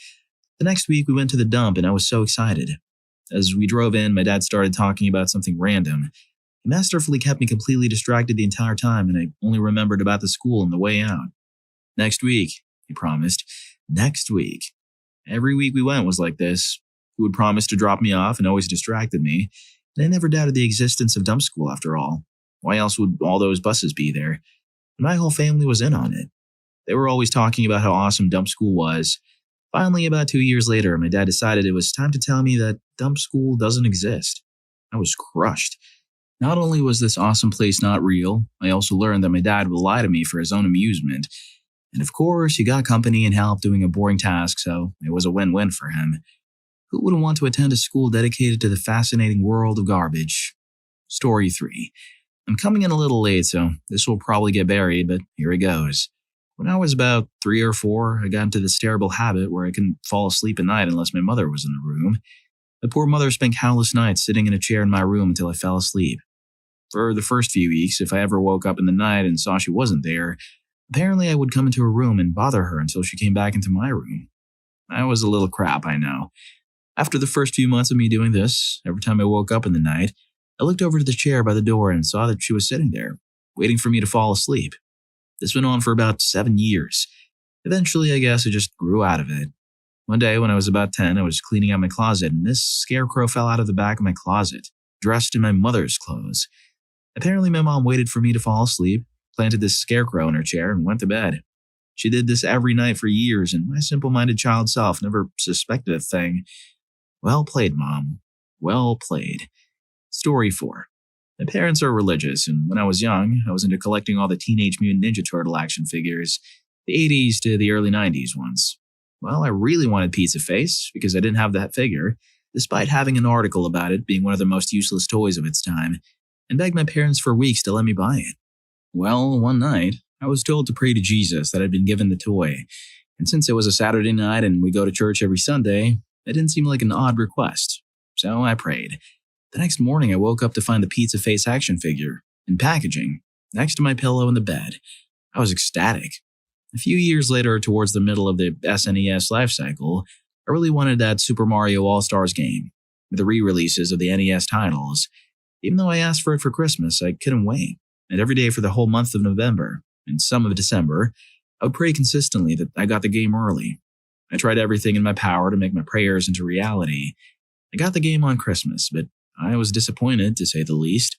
The next week, we went to the dump, and I was so excited. As we drove in, my dad started talking about something random. He masterfully kept me completely distracted the entire time, and I only remembered about the school on the way out. "Next week," he promised. Next week. Every week we went was like this. He would promise to drop me off and always distracted me, and I never doubted the existence of dump school after all. Why else would all those buses be there? My whole family was in on it. They were always talking about how awesome dump school was. Finally, about 2 years later, my dad decided it was time to tell me that dump school doesn't exist. I was crushed. Not only was this awesome place not real, I also learned that my dad would lie to me for his own amusement. And of course, he got company and help doing a boring task, so it was a win-win for him. Who wouldn't want to attend a school dedicated to the fascinating world of garbage? Story 3. I'm coming in a little late, so this will probably get buried, but here it goes. When I was about 3 or 4, I got into this terrible habit where I couldn't fall asleep at night unless my mother was in the room. My poor mother spent countless nights sitting in a chair in my room until I fell asleep. For the first few weeks, if I ever woke up in the night and saw she wasn't there, apparently I would come into her room and bother her until she came back into my room. I was a little crap, I know. After the first few months of me doing this, every time I woke up in the night, I looked over to the chair by the door and saw that she was sitting there, waiting for me to fall asleep. This went on for about 7 years. Eventually, I guess I just grew out of it. One day, when I was about 10, I was cleaning out my closet, and this scarecrow fell out of the back of my closet, dressed in my mother's clothes. Apparently, my mom waited for me to fall asleep, planted this scarecrow in her chair, and went to bed. She did this every night for years, and my simple-minded child self never suspected a thing. Well played, Mom. Well played. Story 4. My parents are religious, and when I was young, I was into collecting all the Teenage Mutant Ninja Turtle action figures, the 80s to the early 90s ones. Well, I really wanted Pizza Face because I didn't have that figure, despite having an article about it being one of the most useless toys of its time, and begged my parents for weeks to let me buy it. Well, one night, I was told to pray to Jesus that I'd been given the toy, and since it was a Saturday night and we go to church every Sunday, it didn't seem like an odd request, so I prayed. The next morning, I woke up to find the Pizza Face action figure, in packaging, next to my pillow in the bed. I was ecstatic. A few years later, towards the middle of the SNES life cycle, I really wanted that Super Mario All-Stars game, with the re-releases of the NES titles. Even though I asked for it for Christmas, I couldn't wait, and every day for the whole month of November, and some of December, I would pray consistently that I got the game early. I tried everything in my power to make my prayers into reality. I got the game on Christmas, but I was disappointed, to say the least.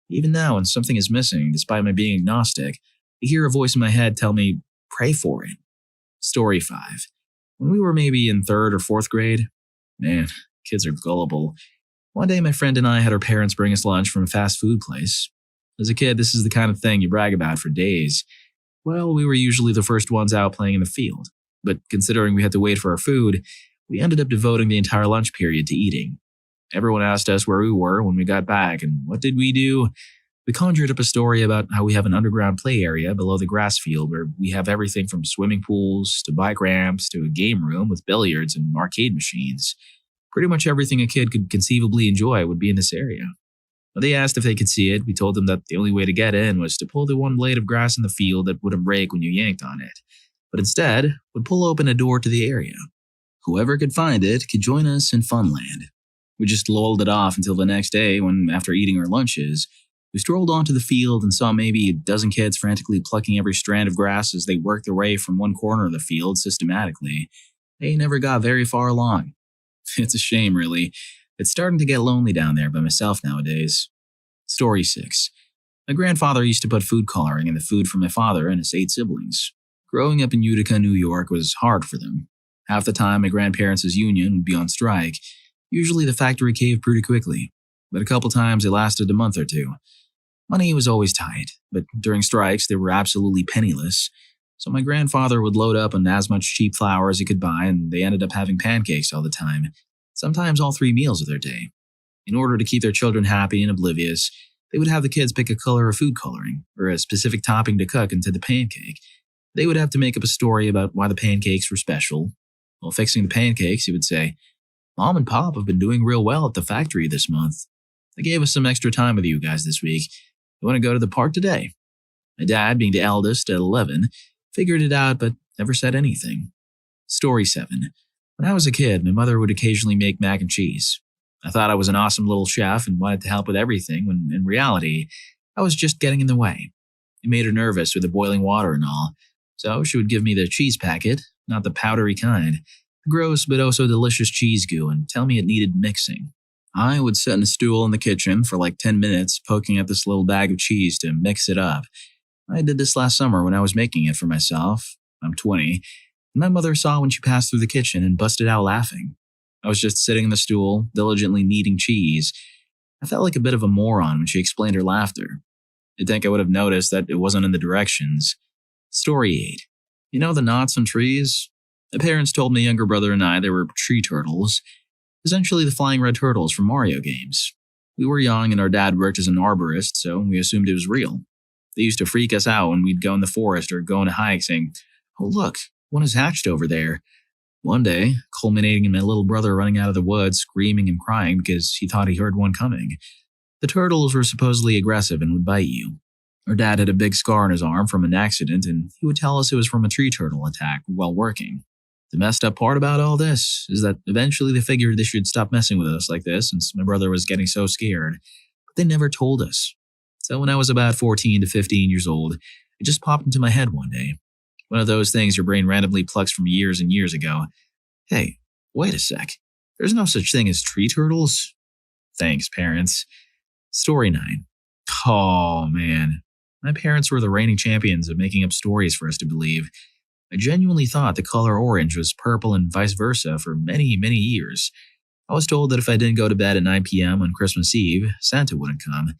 Even now, when something is missing, despite my being agnostic, I hear a voice in my head tell me, pray for it. Story 5. When we were maybe in 3rd or 4th grade, man, kids are gullible. One day, my friend and I had our parents bring us lunch from a fast food place. As a kid, this is the kind of thing you brag about for days. Well, we were usually the first ones out playing in the field, but considering we had to wait for our food, we ended up devoting the entire lunch period to eating. Everyone asked us where we were when we got back, and what did we do? We conjured up a story about how we have an underground play area below the grass field where we have everything from swimming pools to bike ramps to a game room with billiards and arcade machines. Pretty much everything a kid could conceivably enjoy would be in this area. When they asked if they could see it, we told them that the only way to get in was to pull the one blade of grass in the field that wouldn't break when you yanked on it, but instead would pull open a door to the area. Whoever could find it could join us in Funland. We just lulled it off until the next day when, after eating our lunches, we strolled onto the field and saw maybe a dozen kids frantically plucking every strand of grass as they worked their way from one corner of the field systematically. They never got very far along. It's a shame, really. It's starting to get lonely down there by myself nowadays. Story 6. My grandfather used to put food coloring in the food for my father and his 8 siblings. Growing up in Utica, New York was hard for them. Half the time, my grandparents' union would be on strike. Usually the factory caved pretty quickly, but a couple times it lasted a month or two. Money was always tight, but during strikes they were absolutely penniless. So my grandfather would load up on as much cheap flour as he could buy, and they ended up having pancakes all the time, sometimes all 3 meals of their day. In order to keep their children happy and oblivious, they would have the kids pick a color of food coloring, or a specific topping to cook into the pancake. They would have to make up a story about why the pancakes were special. While fixing the pancakes, he would say, "Mom and Pop have been doing real well at the factory this month. They gave us some extra time with you guys this week. You want to go to the park today?" My dad, being the eldest at 11, figured it out but never said anything. Story 7. When I was a kid, my mother would occasionally make mac and cheese. I thought I was an awesome little chef and wanted to help with everything when, in reality, I was just getting in the way. It made her nervous with the boiling water and all, so she would give me the cheese packet, not the powdery kind, the gross but oh so delicious cheese goo, and tell me it needed mixing. I would sit on a stool in the kitchen for like 10 minutes poking at this little bag of cheese to mix it up. I did this last summer when I was making it for myself. I'm 20, and my mother saw when she passed through the kitchen and busted out laughing. I was just sitting on the stool, diligently kneading cheese. I felt like a bit of a moron when she explained her laughter. You'd think I would have noticed that it wasn't in the directions. Story 8. You know the knots on trees? My parents told my younger brother and I they were tree turtles, essentially the flying red turtles from Mario games. We were young and our dad worked as an arborist, so we assumed it was real. They used to freak us out when we'd go in the forest or go on a hike saying, "Oh look, one is hatched over there." One day, culminating in my little brother running out of the woods screaming and crying because he thought he heard one coming. The turtles were supposedly aggressive and would bite you. Our dad had a big scar on his arm from an accident, and he would tell us it was from a tree turtle attack while working. The messed up part about all this is that eventually they figured they should stop messing with us like this since my brother was getting so scared, but they never told us. So when I was about 14 to 15 years old, it just popped into my head one day. One of those things your brain randomly plucks from years and years ago. Hey, wait a sec. There's no such thing as tree turtles? Thanks, parents. Story 9. Oh, man. My parents were the reigning champions of making up stories for us to believe. I genuinely thought the color orange was purple and vice versa for many, many years. I was told that if I didn't go to bed at 9 p.m. on Christmas Eve, Santa wouldn't come.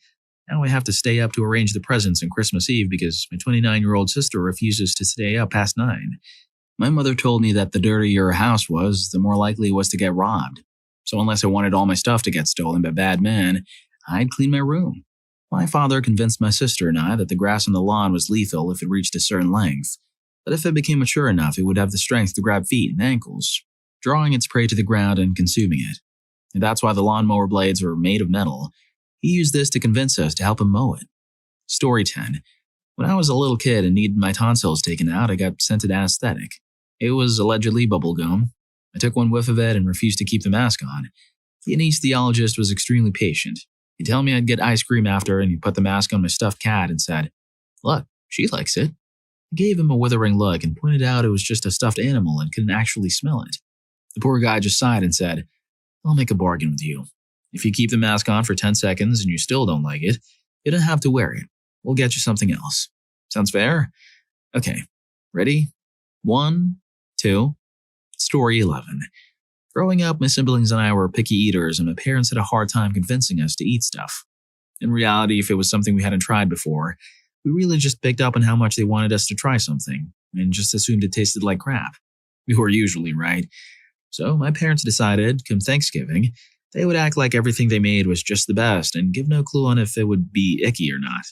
Now I have to stay up to arrange the presents on Christmas Eve because my 29-year-old sister refuses to stay up past 9. My mother told me that the dirtier a house was, the more likely it was to get robbed. So unless I wanted all my stuff to get stolen by bad men, I'd clean my room. My father convinced my sister and I that the grass on the lawn was lethal if it reached a certain length, but if it became mature enough, it would have the strength to grab feet and ankles, drawing its prey to the ground and consuming it. And that's why the lawnmower blades were made of metal. He used this to convince us to help him mow it. Story 10. When I was a little kid and needed my tonsils taken out, I got sent an anesthetic. It was allegedly bubblegum. I took one whiff of it and refused to keep the mask on. The anesthesiologist was extremely patient. He'd tell me I'd get ice cream after, and he'd put the mask on my stuffed cat and said, "Look, she likes it." I gave him a withering look and pointed out it was just a stuffed animal and couldn't actually smell it. The poor guy just sighed and said, "I'll make a bargain with you. If you keep the mask on for 10 seconds and you still don't like it, you don't have to wear it. We'll get you something else. Sounds fair?" Okay, ready? 1, 2. Story 11. Growing up, my siblings and I were picky eaters, and my parents had a hard time convincing us to eat stuff. In reality, if it was something we hadn't tried before, we really just picked up on how much they wanted us to try something, and just assumed it tasted like crap. We were usually right. So my parents decided, come Thanksgiving, they would act like everything they made was just the best and give no clue on if it would be icky or not.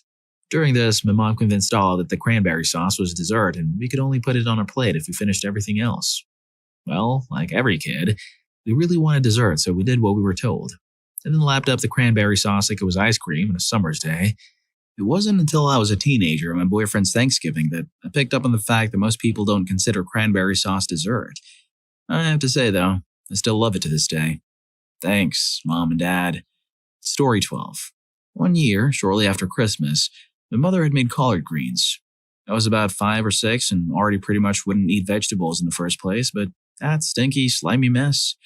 During this, my mom convinced all that the cranberry sauce was dessert and we could only put it on our plate if we finished everything else. Well, like every kid, we really wanted dessert, so we did what we were told, and then lapped up the cranberry sauce like it was ice cream on a summer's day. It wasn't until I was a teenager on my boyfriend's Thanksgiving that I picked up on the fact that most people don't consider cranberry sauce dessert. I have to say, though, I still love it to this day. Thanks, Mom and Dad. Story 12. One year, shortly after Christmas, my mother had made collard greens. I was about 5 or 6 and already pretty much wouldn't eat vegetables in the first place, but that stinky, slimy mess.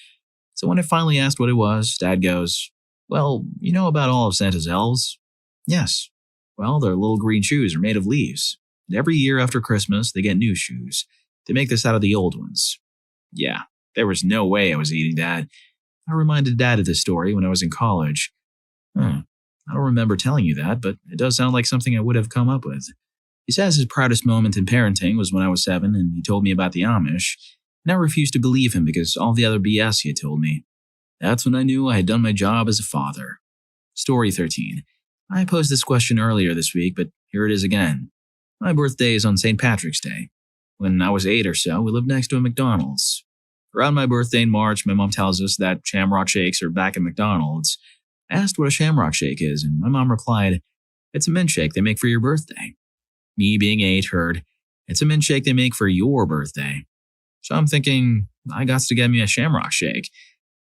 So when I finally asked what it was, Dad goes, "Well, you know about all of Santa's elves?" "Yes." "Well, their little green shoes are made of leaves. And every year after Christmas, they get new shoes. They make this out of the old ones." Yeah, there was no way I was eating that. I reminded Dad of this story when I was in college. I don't remember telling you that, but it does sound like something I would have come up with. He says his proudest moment in parenting was when I was 7 and he told me about the Amish, and I refused to believe him because all the other BS he had told me. That's when I knew I had done my job as a father. Story 13. I posed this question earlier this week, but here it is again. My birthday is on St. Patrick's Day. When I was 8 or so, we lived next to a McDonald's. Around my birthday in March, my mom tells us that Shamrock Shakes are back at McDonald's. I asked what a Shamrock Shake is, and my mom replied, "It's a mint shake they make for your birthday." Me, being 8, heard, "It's a mint shake they make for your birthday." So I'm thinking, I got to get me a Shamrock Shake.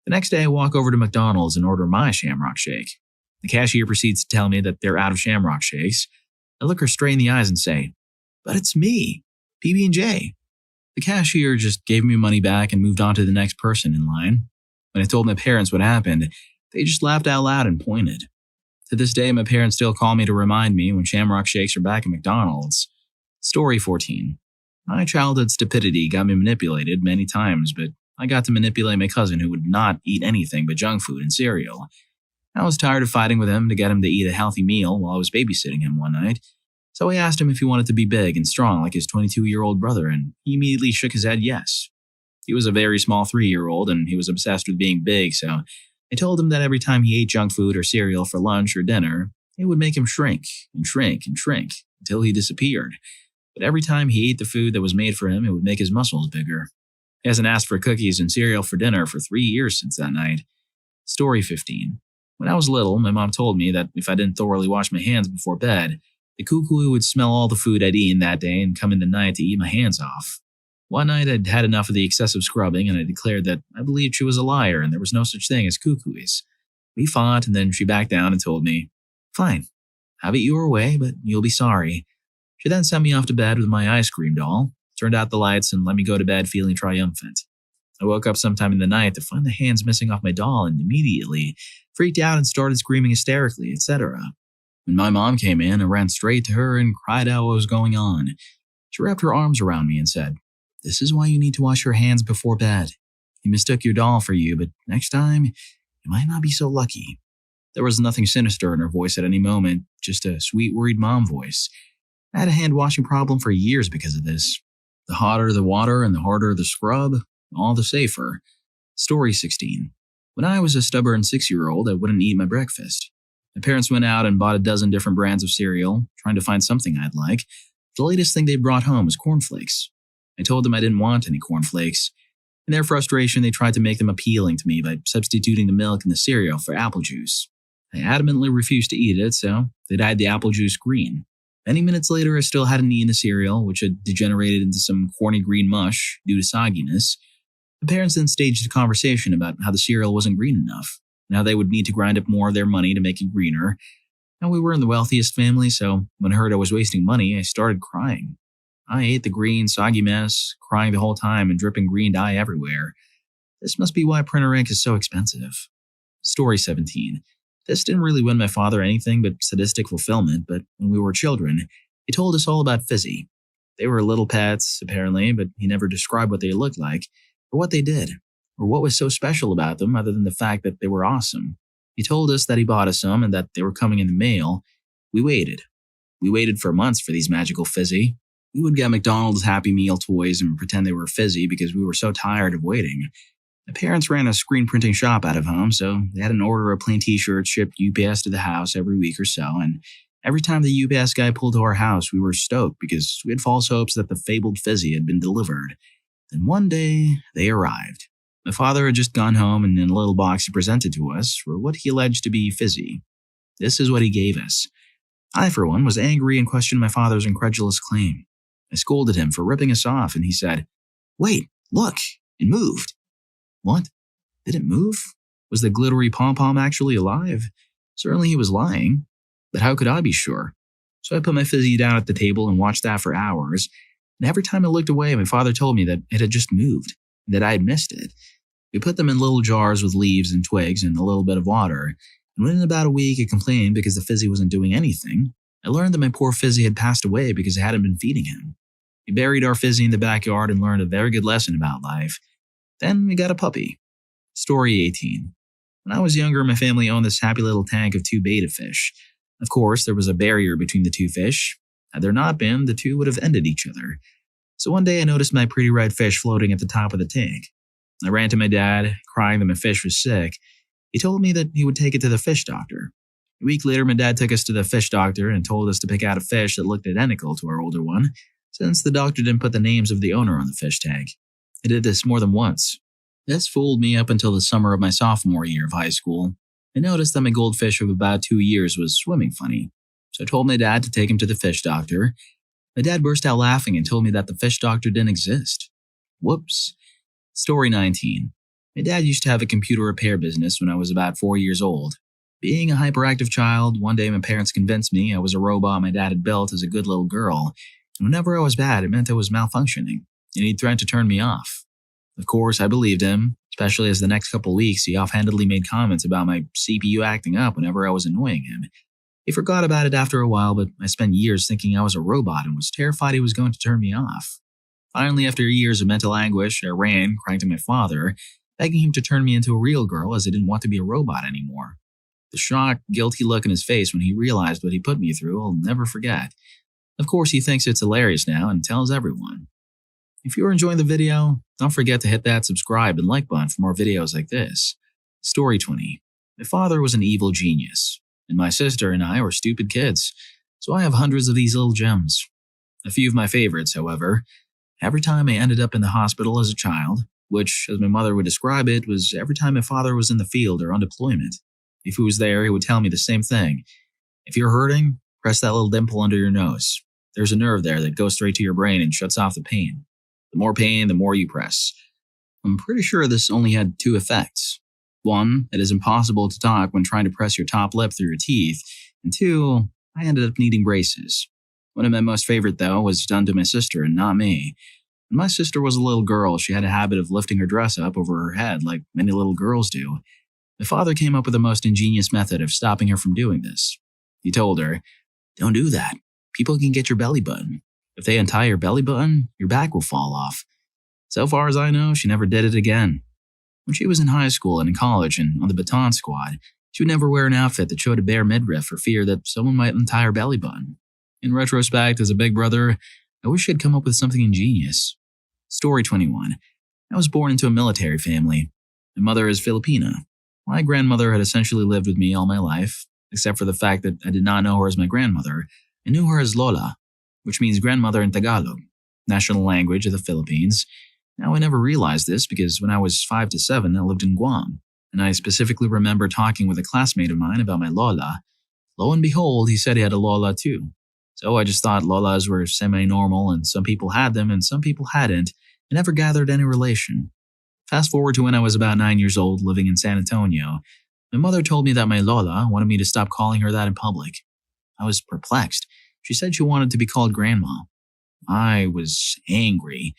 The next day, I walk over to McDonald's and order my Shamrock Shake. The cashier proceeds to tell me that they're out of Shamrock Shakes. I look her straight in the eyes and say, "But it's me, PB&J." The cashier just gave me money back and moved on to the next person in line. When I told my parents what happened, they just laughed out loud and pointed. To this day, my parents still call me to remind me when Shamrock Shakes are back at McDonald's. Story 14. My childhood stupidity got me manipulated many times, but I got to manipulate my cousin who would not eat anything but junk food and cereal. I was tired of fighting with him to get him to eat a healthy meal while I was babysitting him one night. So I asked him if he wanted to be big and strong like his 22-year-old brother, and he immediately shook his head yes. He was a very small 3-year-old, and he was obsessed with being big, so I told him that every time he ate junk food or cereal for lunch or dinner, it would make him shrink and shrink and shrink until he disappeared. But every time he ate the food that was made for him, it would make his muscles bigger. He hasn't asked for cookies and cereal for dinner for 3 years since that night. Story 15. When I was little, my mom told me that if I didn't thoroughly wash my hands before bed, the cuckoo would smell all the food I'd eaten that day and come in the night to eat my hands off. One night I'd had enough of the excessive scrubbing and I declared that I believed she was a liar and there was no such thing as cuckoos. We fought and then she backed down and told me, "Fine, have it your way, but you'll be sorry." She then sent me off to bed with my ice cream doll, turned out the lights, and let me go to bed feeling triumphant. I woke up sometime in the night to find the hands missing off my doll and immediately freaked out and started screaming hysterically, etc. When my mom came in, I ran straight to her and cried out what was going on. She wrapped her arms around me and said, "This is why you need to wash your hands before bed. He mistook your doll for you, but next time, you might not be so lucky." There was nothing sinister in her voice at any moment, just a sweet, worried mom voice. I had a hand-washing problem for years because of this. The hotter the water and the harder the scrub, all the safer. Story 16. When I was a stubborn 6-year-old, I wouldn't eat my breakfast. My parents went out and bought a dozen different brands of cereal, trying to find something I'd like. The latest thing they brought home was cornflakes. I told them I didn't want any cornflakes. In their frustration, they tried to make them appealing to me by substituting the milk in the cereal for apple juice. I adamantly refused to eat it, so they dyed the apple juice green. Many minutes later, I still hadn't eaten the cereal, which had degenerated into some corny green mush due to sogginess. The parents then staged a conversation about how the cereal wasn't green enough, and how they would need to grind up more of their money to make it greener. Now, we were in the wealthiest family, so when I heard I was wasting money, I started crying. I ate the green, soggy mess, crying the whole time and dripping green dye everywhere. This must be why printer ink is so expensive. Story 17. This didn't really win my father anything but sadistic fulfillment, but when we were children, he told us all about Fizzy. They were little pets, apparently, but he never described what they looked like, or what they did, or what was so special about them other than the fact that they were awesome. He told us that he bought us some and that they were coming in the mail. We waited. We waited for months for these magical Fizzy. We would get McDonald's Happy Meal toys and pretend they were Fizzy because we were so tired of waiting. My parents ran a screen printing shop out of home, so they had an order of plain t-shirts shipped UPS to the house every week or so, and every time the UPS guy pulled to our house, we were stoked because we had false hopes that the fabled Fizzy had been delivered. Then one day, they arrived. My father had just gone home, and in a little box he presented to us were what he alleged to be Fizzy. This is what he gave us. I, for one, was angry and questioned my father's incredulous claim. I scolded him for ripping us off, and he said, "Wait, look, it moved." What? Did it move? Was the glittery pom-pom actually alive? Certainly he was lying, but how could I be sure? So I put my Fizzy down at the table and watched that for hours, and every time I looked away, my father told me that it had just moved, and that I had missed it. We put them in little jars with leaves and twigs and a little bit of water, and when in about a week I complained because the Fizzy wasn't doing anything, I learned that my poor Fizzy had passed away because I hadn't been feeding him. We buried our Fizzy in the backyard and learned a very good lesson about life. Then we got a puppy. Story 18. When I was younger, my family owned this happy little tank of 2 betta fish. Of course, there was a barrier between the 2 fish. Had there not been, the 2 would have ended each other. So one day I noticed my pretty red fish floating at the top of the tank. I ran to my dad, crying that my fish was sick. He told me that he would take it to the fish doctor. A week later, my dad took us to the fish doctor and told us to pick out a fish that looked identical to our older one, since the doctor didn't put the names of the owner on the fish tag. He did this more than once. This fooled me up until the summer of my sophomore year of high school. I noticed that my goldfish of about 2 years was swimming funny, so I told my dad to take him to the fish doctor. My dad burst out laughing and told me that the fish doctor didn't exist. Whoops. Story 19. My dad used to have a computer repair business when I was about 4 years old. Being a hyperactive child, one day my parents convinced me I was a robot my dad had built as a good little girl, and whenever I was bad, it meant I was malfunctioning, and he'd threatened to turn me off. Of course, I believed him, especially as the next couple weeks he offhandedly made comments about my CPU acting up whenever I was annoying him. He forgot about it after a while, but I spent years thinking I was a robot and was terrified he was going to turn me off. Finally, after years of mental anguish, I ran, crying to my father, begging him to turn me into a real girl as I didn't want to be a robot anymore. The shocked, guilty look in his face when he realized what he put me through I'll never forget. Of course, he thinks it's hilarious now and tells everyone. If you're enjoying the video, don't forget to hit that subscribe and like button for more videos like this. Story 20. My father was an evil genius, and my sister and I were stupid kids, so I have hundreds of these little gems. A few of my favorites, however. Every time I ended up in the hospital as a child, which, as my mother would describe it, was every time my father was in the field or on deployment. If he was there, he would tell me the same thing. If you're hurting, press that little dimple under your nose. There's a nerve there that goes straight to your brain and shuts off the pain. The more pain, the more you press. I'm pretty sure this only had 2 effects. 1, it is impossible to talk when trying to press your top lip through your teeth. And 2, I ended up needing braces. One of my most favorite, though, was done to my sister and not me. When my sister was a little girl, she had a habit of lifting her dress up over her head like many little girls do. My father came up with the most ingenious method of stopping her from doing this. He told her, "Don't do that. People can get your belly button. If they untie your belly button, your back will fall off." So far as I know, she never did it again. When she was in high school and in college and on the baton squad, she would never wear an outfit that showed a bare midriff for fear that someone might untie her belly button. In retrospect, as a big brother, I wish she had come up with something ingenious. Story 21. I was born into a military family. My mother is Filipina. My grandmother had essentially lived with me all my life, except for the fact that I did not know her as my grandmother. I knew her as Lola, which means grandmother in Tagalog, national language of the Philippines. Now, I never realized this because when I was 5 to 7, I lived in Guam, and I specifically remember talking with a classmate of mine about my Lola. Lo and behold, he said he had a Lola too. So I just thought Lolas were semi-normal and some people had them and some people hadn't, and never gathered any relation. Fast forward to when I was about 9 years old living in San Antonio. My mother told me that my Lola wanted me to stop calling her that in public. I was perplexed. She said she wanted to be called Grandma. I was angry.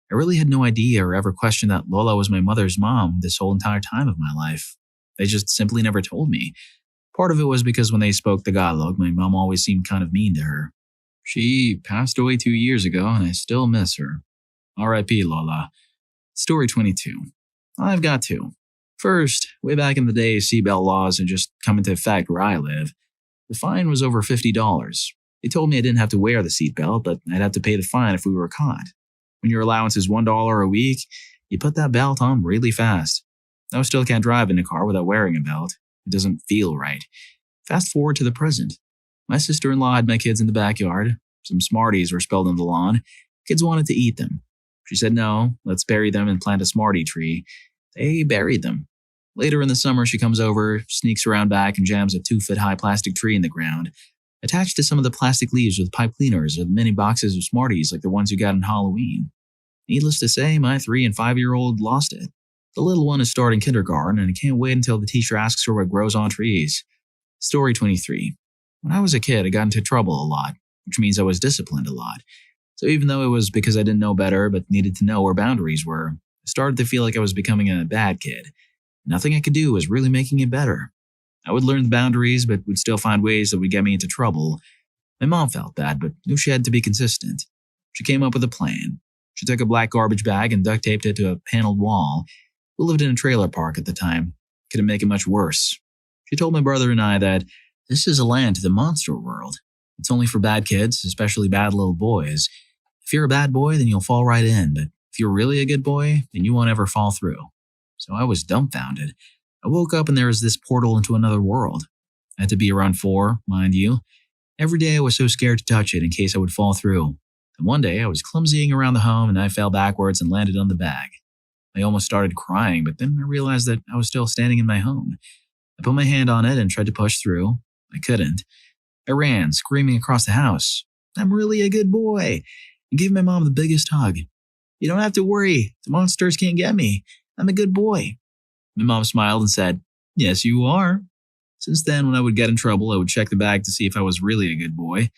I really had no idea or ever questioned that Lola was my mother's mom this whole entire time of my life. They just simply never told me. Part of it was because when they spoke Tagalog, my mom always seemed kind of mean to her. She passed away 2 years ago and I still miss her. R.I.P. Lola. Story 22. I've got 2. First, way back in the day, seatbelt laws had just come into effect where I live. The fine was over $50. They told me I didn't have to wear the seatbelt, but I'd have to pay the fine if we were caught. When your allowance is $1 a week, you put that belt on really fast. I still can't drive in a car without wearing a belt. It doesn't feel right. Fast forward to the present. My sister-in-law had my kids in the backyard. Some Smarties were spilled on the lawn. Kids wanted to eat them. She said, "No, let's bury them and plant a Smartie tree." They buried them. Later in the summer, she comes over, sneaks around back, and jams a 2-foot-high plastic tree in the ground, attached to some of the plastic leaves with pipe cleaners or the mini boxes of Smarties like the ones you got on Halloween. Needless to say, my 3- and 5-year-old lost it. The little one is starting kindergarten, and I can't wait until the teacher asks her what grows on trees. Story 23. When I was a kid, I got into trouble a lot, which means I was disciplined a lot. So even though it was because I didn't know better but needed to know where boundaries were, I started to feel like I was becoming a bad kid. Nothing I could do was really making it better. I would learn the boundaries but would still find ways that would get me into trouble. My mom felt bad but knew she had to be consistent. She came up with a plan. She took a black garbage bag and duct taped it to a paneled wall. We lived in a trailer park at the time. Couldn't make it much worse. She told my brother and I that this is a land to the monster world. It's only for bad kids, especially bad little boys. If you're a bad boy, then you'll fall right in, but if you're really a good boy, then you won't ever fall through. So I was dumbfounded. I woke up and there was this portal into another world. I had to be around 4, mind you. Every day I was so scared to touch it in case I would fall through. And one day I was clumsying around the home and I fell backwards and landed on the bag. I almost started crying, but then I realized that I was still standing in my home. I put my hand on it and tried to push through. I couldn't. I ran, screaming across the house. I'm really a good boy. And gave my mom the biggest hug. You don't have to worry. The monsters can't get me. I'm a good boy. My mom smiled and said, Yes, you are. Since then, when I would get in trouble, I would check the bag to see if I was really a good boy.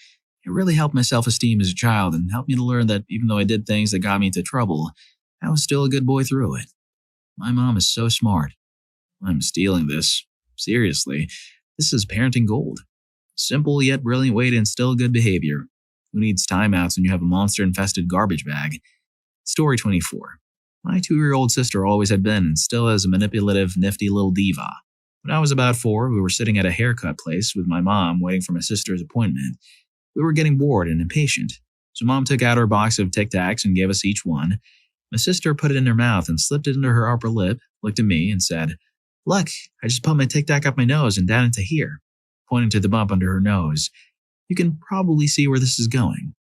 It really helped my self-esteem as a child and helped me to learn that even though I did things that got me into trouble, I was still a good boy through it. My mom is so smart. I'm stealing this. Seriously, this is parenting gold. Simple yet brilliant way to instill good behavior. Who needs timeouts when you have a monster-infested garbage bag? Story 24. My 2-year-old sister always had been and still is a manipulative, nifty little diva. When I was about 4, we were sitting at a haircut place with my mom waiting for my sister's appointment. We were getting bored and impatient, so Mom took out her box of Tic Tacs and gave us each one. My sister put it in her mouth and slipped it under her upper lip, looked at me, and said, Look, I just put my Tic Tac up my nose and down into here, pointing to the bump under her nose. You can probably see where this is going.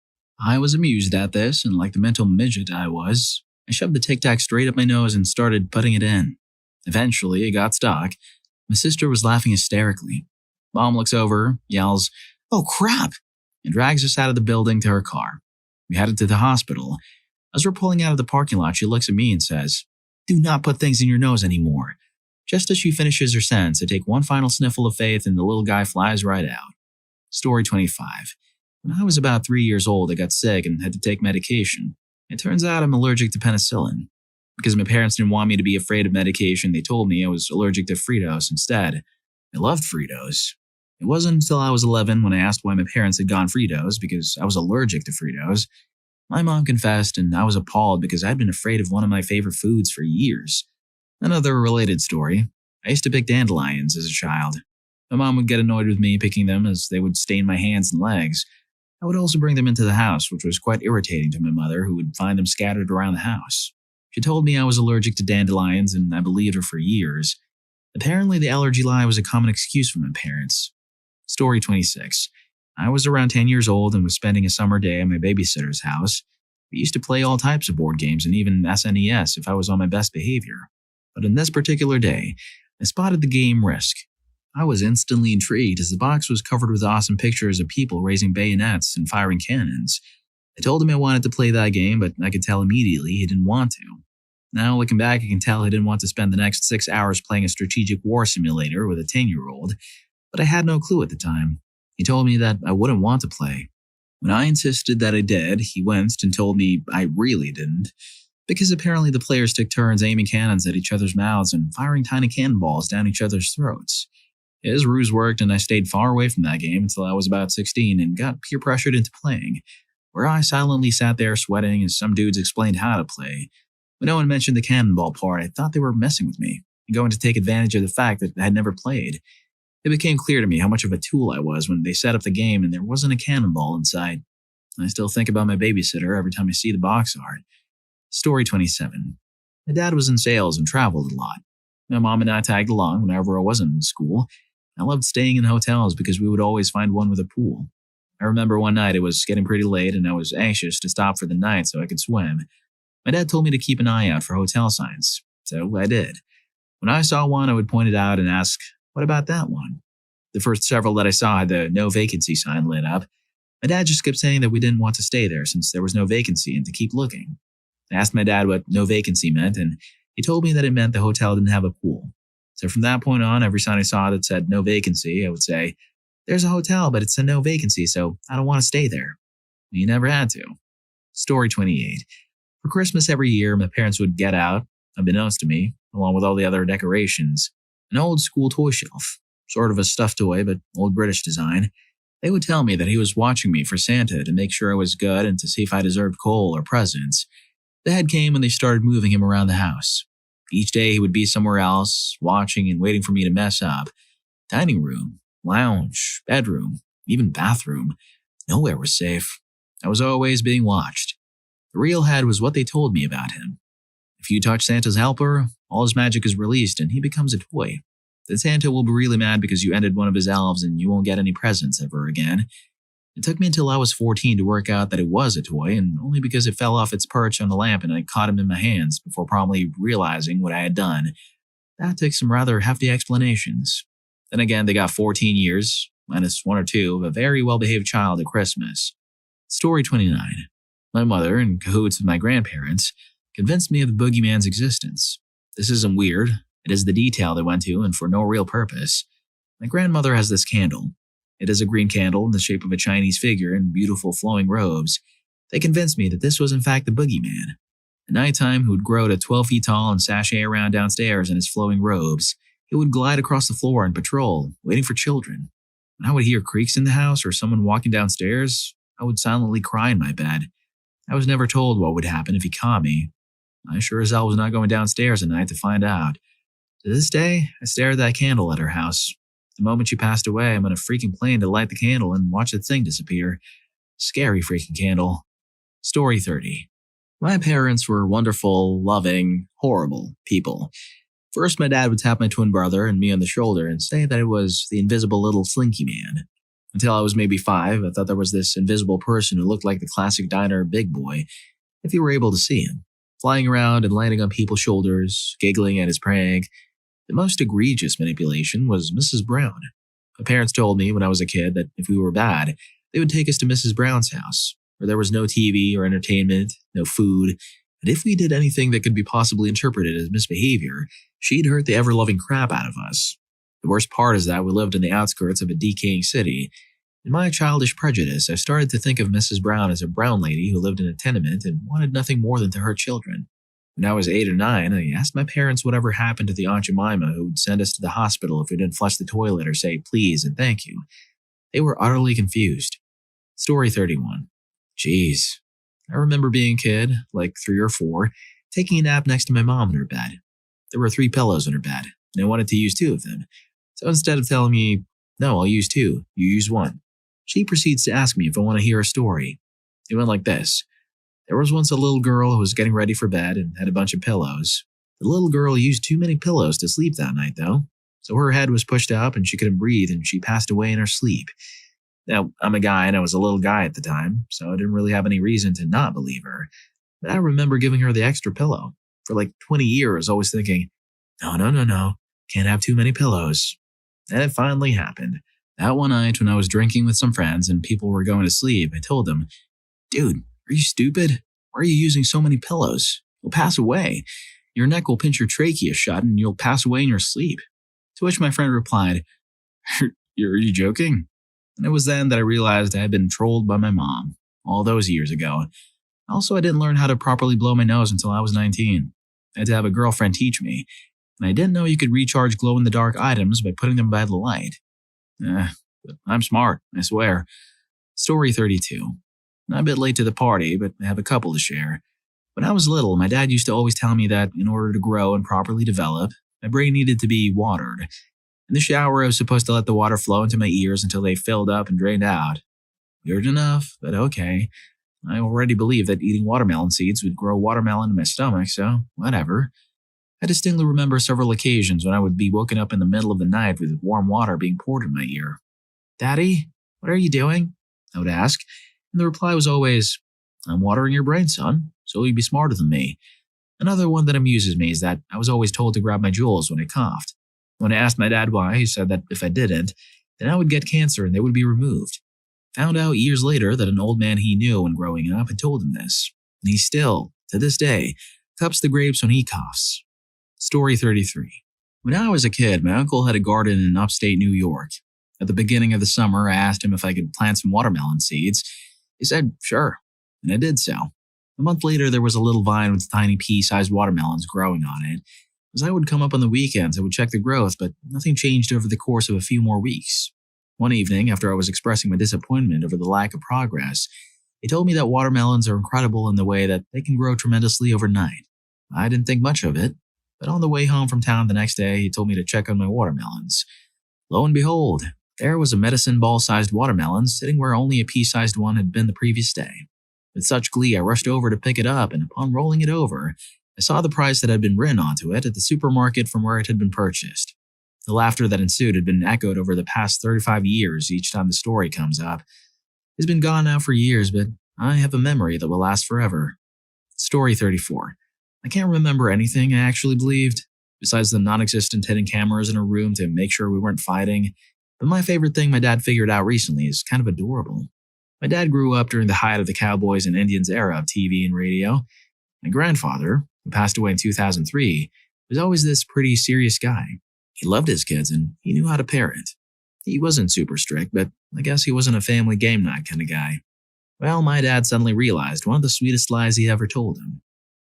I was amused at this, and like the mental midget I was, I shoved the Tic Tac straight up my nose and started putting it in. Eventually, it got stuck. My sister was laughing hysterically. Mom looks over, yells, Oh crap! And drags us out of the building to her car. We headed to the hospital. As we're pulling out of the parking lot, she looks at me and says, Do not put things in your nose anymore. Just as she finishes her sentence, I take one final sniffle of faith and the little guy flies right out. Story 25. When I was about 3 years old, I got sick and had to take medication. It turns out I'm allergic to penicillin. Because my parents didn't want me to be afraid of medication, they told me I was allergic to Fritos instead. I loved Fritos. It wasn't until I was 11 when I asked why my parents had gone Fritos because I was allergic to Fritos. My mom confessed and I was appalled because I'd been afraid of one of my favorite foods for years. Another related story. I used to pick dandelions as a child. My mom would get annoyed with me picking them as they would stain my hands and legs. I would also bring them into the house, which was quite irritating to my mother, who would find them scattered around the house. She told me I was allergic to dandelions, and I believed her for years. Apparently, the allergy lie was a common excuse for my parents. Story 26. I was around 10 years old and was spending a summer day at my babysitter's house. We used to play all types of board games and even SNES if I was on my best behavior. But on this particular day, I spotted the game Risk. I was instantly intrigued as the box was covered with awesome pictures of people raising bayonets and firing cannons. I told him I wanted to play that game, but I could tell immediately he didn't want to. Now, looking back, I can tell he didn't want to spend the next 6 hours playing a strategic war simulator with a 10-year-old, but I had no clue at the time. He told me that I wouldn't want to play. When I insisted that I did, he winced and told me I really didn't, because apparently the players took turns aiming cannons at each other's mouths and firing tiny cannonballs down each other's throats. His ruse worked and I stayed far away from that game until I was about 16 and got peer pressured into playing, where I silently sat there sweating as some dudes explained how to play. When no one mentioned the cannonball part, I thought they were messing with me and going to take advantage of the fact that I had never played. It became clear to me how much of a tool I was when they set up the game and there wasn't a cannonball inside. I still think about my babysitter every time I see the box art. Story 27. My dad was in sales and traveled a lot. My mom and I tagged along whenever I wasn't in school. I loved staying in hotels because we would always find one with a pool. I remember one night it was getting pretty late and I was anxious to stop for the night so I could swim. My dad told me to keep an eye out for hotel signs, so I did. When I saw one, I would point it out and ask, What about that one? The first several that I saw had the no vacancy sign lit up. My dad just kept saying that we didn't want to stay there since there was no vacancy and to keep looking. I asked my dad what no vacancy meant, and he told me that it meant the hotel didn't have a pool. So from that point on, every sign I saw that said no vacancy, I would say, There's a hotel, but it's a no vacancy, so I don't want to stay there. And you never had to. Story 28. For Christmas every year, my parents would get out, unbeknownst to me, along with all the other decorations, an old school toy shelf, sort of a stuffed toy, but old British design. They would tell me that he was watching me for Santa to make sure I was good and to see if I deserved coal or presents. The head came when they started moving him around the house. Each day he would be somewhere else, watching and waiting for me to mess up. Dining room, lounge, bedroom, even bathroom. Nowhere was safe. I was always being watched. The real head was what they told me about him. If you touch Santa's helper, all his magic is released and he becomes a toy. Then Santa will be really mad because you ended one of his elves and you won't get any presents ever again. It took me until I was 14 to work out that it was a toy, and only because it fell off its perch on the lamp and I caught him in my hands before promptly realizing what I had done. That took some rather hefty explanations. Then again, they got 14 years, minus 1 or 2, of a very well-behaved child at Christmas. Story 29. My mother, in cahoots with my grandparents, convinced me of the boogeyman's existence. This isn't weird. It is the detail they went to, and for no real purpose. My grandmother has this candle. It is a green candle in the shape of a Chinese figure in beautiful flowing robes. They convinced me that this was in fact the boogeyman. At nighttime, he would grow to 12 feet tall and sashay around downstairs in his flowing robes. He would glide across the floor and patrol, waiting for children. When I would hear creaks in the house or someone walking downstairs, I would silently cry in my bed. I was never told what would happen if he caught me. I sure as hell was not going downstairs at night to find out. To this day, I stare at that candle at her house. The moment she passed away, I'm on a freaking plane to light the candle and watch the thing disappear. Scary freaking candle. Story 30. My parents were wonderful, loving, horrible people. First, my dad would tap my twin brother and me on the shoulder and say that it was the invisible little slinky man. Until I was maybe 5, I thought there was this invisible person who looked like the classic diner big boy, if you were able to see him, flying around and landing on people's shoulders, giggling at his prank. The most egregious manipulation was Mrs. Brown. My parents told me when I was a kid that if we were bad, they would take us to Mrs. Brown's house, where there was no TV or entertainment, no food, and if we did anything that could be possibly interpreted as misbehavior, she'd hurt the ever-loving crap out of us. The worst part is that we lived in the outskirts of a decaying city. In my childish prejudice, I started to think of Mrs. Brown as a brown lady who lived in a tenement and wanted nothing more than to hurt children. When I was 8 or 9, I asked my parents whatever happened to the Aunt Jemima who would send us to the hospital if we didn't flush the toilet or say please and thank you. They were utterly confused. Story 31. Jeez. I remember being a kid, like 3 or 4, taking a nap next to my mom in her bed. There were 3 pillows in her bed, and I wanted to use 2 of them. So instead of telling me, no, I'll use 2, you use 1, she proceeds to ask me if I want to hear a story. It went like this. There was once a little girl who was getting ready for bed and had a bunch of pillows. The little girl used too many pillows to sleep that night, though. So her head was pushed up and she couldn't breathe and she passed away in her sleep. Now, I'm a guy and I was a little guy at the time, so I didn't really have any reason to not believe her. But I remember giving her the extra pillow. For like 20 years, always thinking, no, can't have too many pillows. And it finally happened. That one night when I was drinking with some friends and people were going to sleep, I told them, dude, are you stupid? Why are you using so many pillows? You'll pass away. Your neck will pinch your trachea shut and you'll pass away in your sleep. To which my friend replied, are you joking? And it was then that I realized I had been trolled by my mom, all those years ago. Also, I didn't learn how to properly blow my nose until I was 19. I had to have a girlfriend teach me, and I didn't know you could recharge glow-in-the-dark items by putting them by the light. I'm smart, I swear. Story 32. I'm a bit late to the party, but I have a couple to share. When I was little, my dad used to always tell me that in order to grow and properly develop, my brain needed to be watered. In the shower, I was supposed to let the water flow into my ears until they filled up and drained out. Weird enough, but okay. I already believed that eating watermelon seeds would grow watermelon in my stomach, so whatever. I distinctly remember several occasions when I would be woken up in the middle of the night with warm water being poured in my ear. Daddy, what are you doing? I would ask, and the reply was always, I'm watering your brain, son, so you'd be smarter than me. Another one that amuses me is that I was always told to grab my jewels when I coughed. When I asked my dad why, he said that if I didn't, then I would get cancer and they would be removed. Found out years later that an old man he knew when growing up had told him this, and he still, to this day, cups the grapes when he coughs. Story 33. When I was a kid, my uncle had a garden in upstate New York. At the beginning of the summer, I asked him if I could plant some watermelon seeds. He said, sure, and I did so. A month later, there was a little vine with tiny pea-sized watermelons growing on it. As I would come up on the weekends, I would check the growth, but nothing changed over the course of a few more weeks. One evening, after I was expressing my disappointment over the lack of progress, He told me that watermelons are incredible in the way that they can grow tremendously overnight. I didn't think much of it, but on the way home from town the next day, he told me to check on my watermelons. Lo and behold, there was a medicine ball-sized watermelon sitting where only a pea-sized one had been the previous day. With such glee, I rushed over to pick it up, and upon rolling it over, I saw the price that had been written onto it at the supermarket from where it had been purchased. The laughter that ensued had been echoed over the past 35 years each time the story comes up. It's been gone now for years, but I have a memory that will last forever. Story 34. I can't remember anything I actually believed, besides the non-existent hidden cameras in our room to make sure we weren't fighting. But my favorite thing my dad figured out recently is kind of adorable. My dad grew up during the height of the Cowboys and Indians era of TV and radio. My grandfather, who passed away in 2003, was always this pretty serious guy. He loved his kids and he knew how to parent. He wasn't super strict, but I guess he wasn't a family game night kind of guy. Well, my dad suddenly realized one of the sweetest lies he ever told him.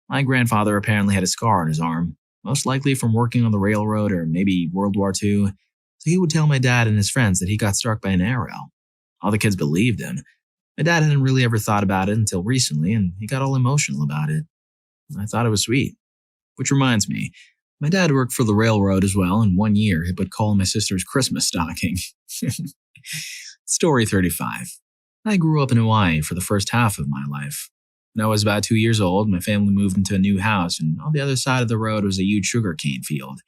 My grandfather apparently had a scar on his arm, most likely from working on the railroad or maybe World War II, so he would tell my dad and his friends that he got struck by an arrow. All the kids believed him. My dad hadn't really ever thought about it until recently, and he got all emotional about it. I thought it was sweet. Which reminds me, my dad worked for the railroad as well, and one year he put coal in my sister's Christmas stocking. Story 35. I grew up in Hawaii for the first half of my life. When I was about 2 years old, my family moved into a new house, and on the other side of the road was a huge sugarcane field.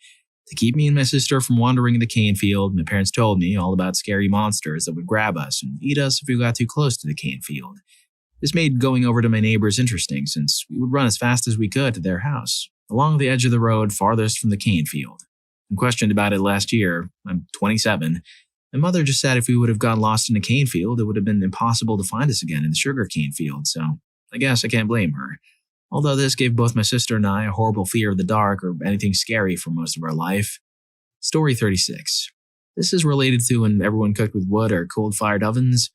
To keep me and my sister from wandering in the cane field, my parents told me all about scary monsters that would grab us and eat us if we got too close to the cane field. This made going over to my neighbors interesting since we would run as fast as we could to their house, along the edge of the road farthest from the cane field. I questioned about it last year. I'm 27. My mother just said if we would have gotten lost in the cane field, it would have been impossible to find us again in the sugar cane field, so I guess I can't blame her. Although this gave both my sister and I a horrible fear of the dark or anything scary for most of our life. Story 36. This is related to when everyone cooked with wood or coal-fired ovens,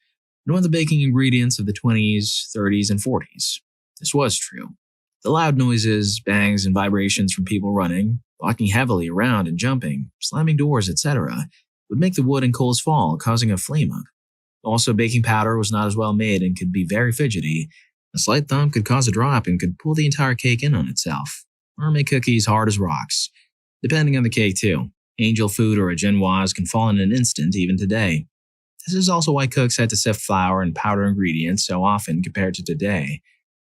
and one of the baking ingredients of the 20s, 30s, and 40s. This was true. The loud noises, bangs, and vibrations from people running, walking heavily around and jumping, slamming doors, etc., would make the wood and coals fall, causing a flame-up. Also, baking powder was not as well made and could be very fidgety. A slight thump could cause a drop and could pull the entire cake in on itself, or make cookies hard as rocks. Depending on the cake, too. Angel food or a genoise can fall in an instant even today. This is also why cooks had to sift flour and powder ingredients so often compared to today.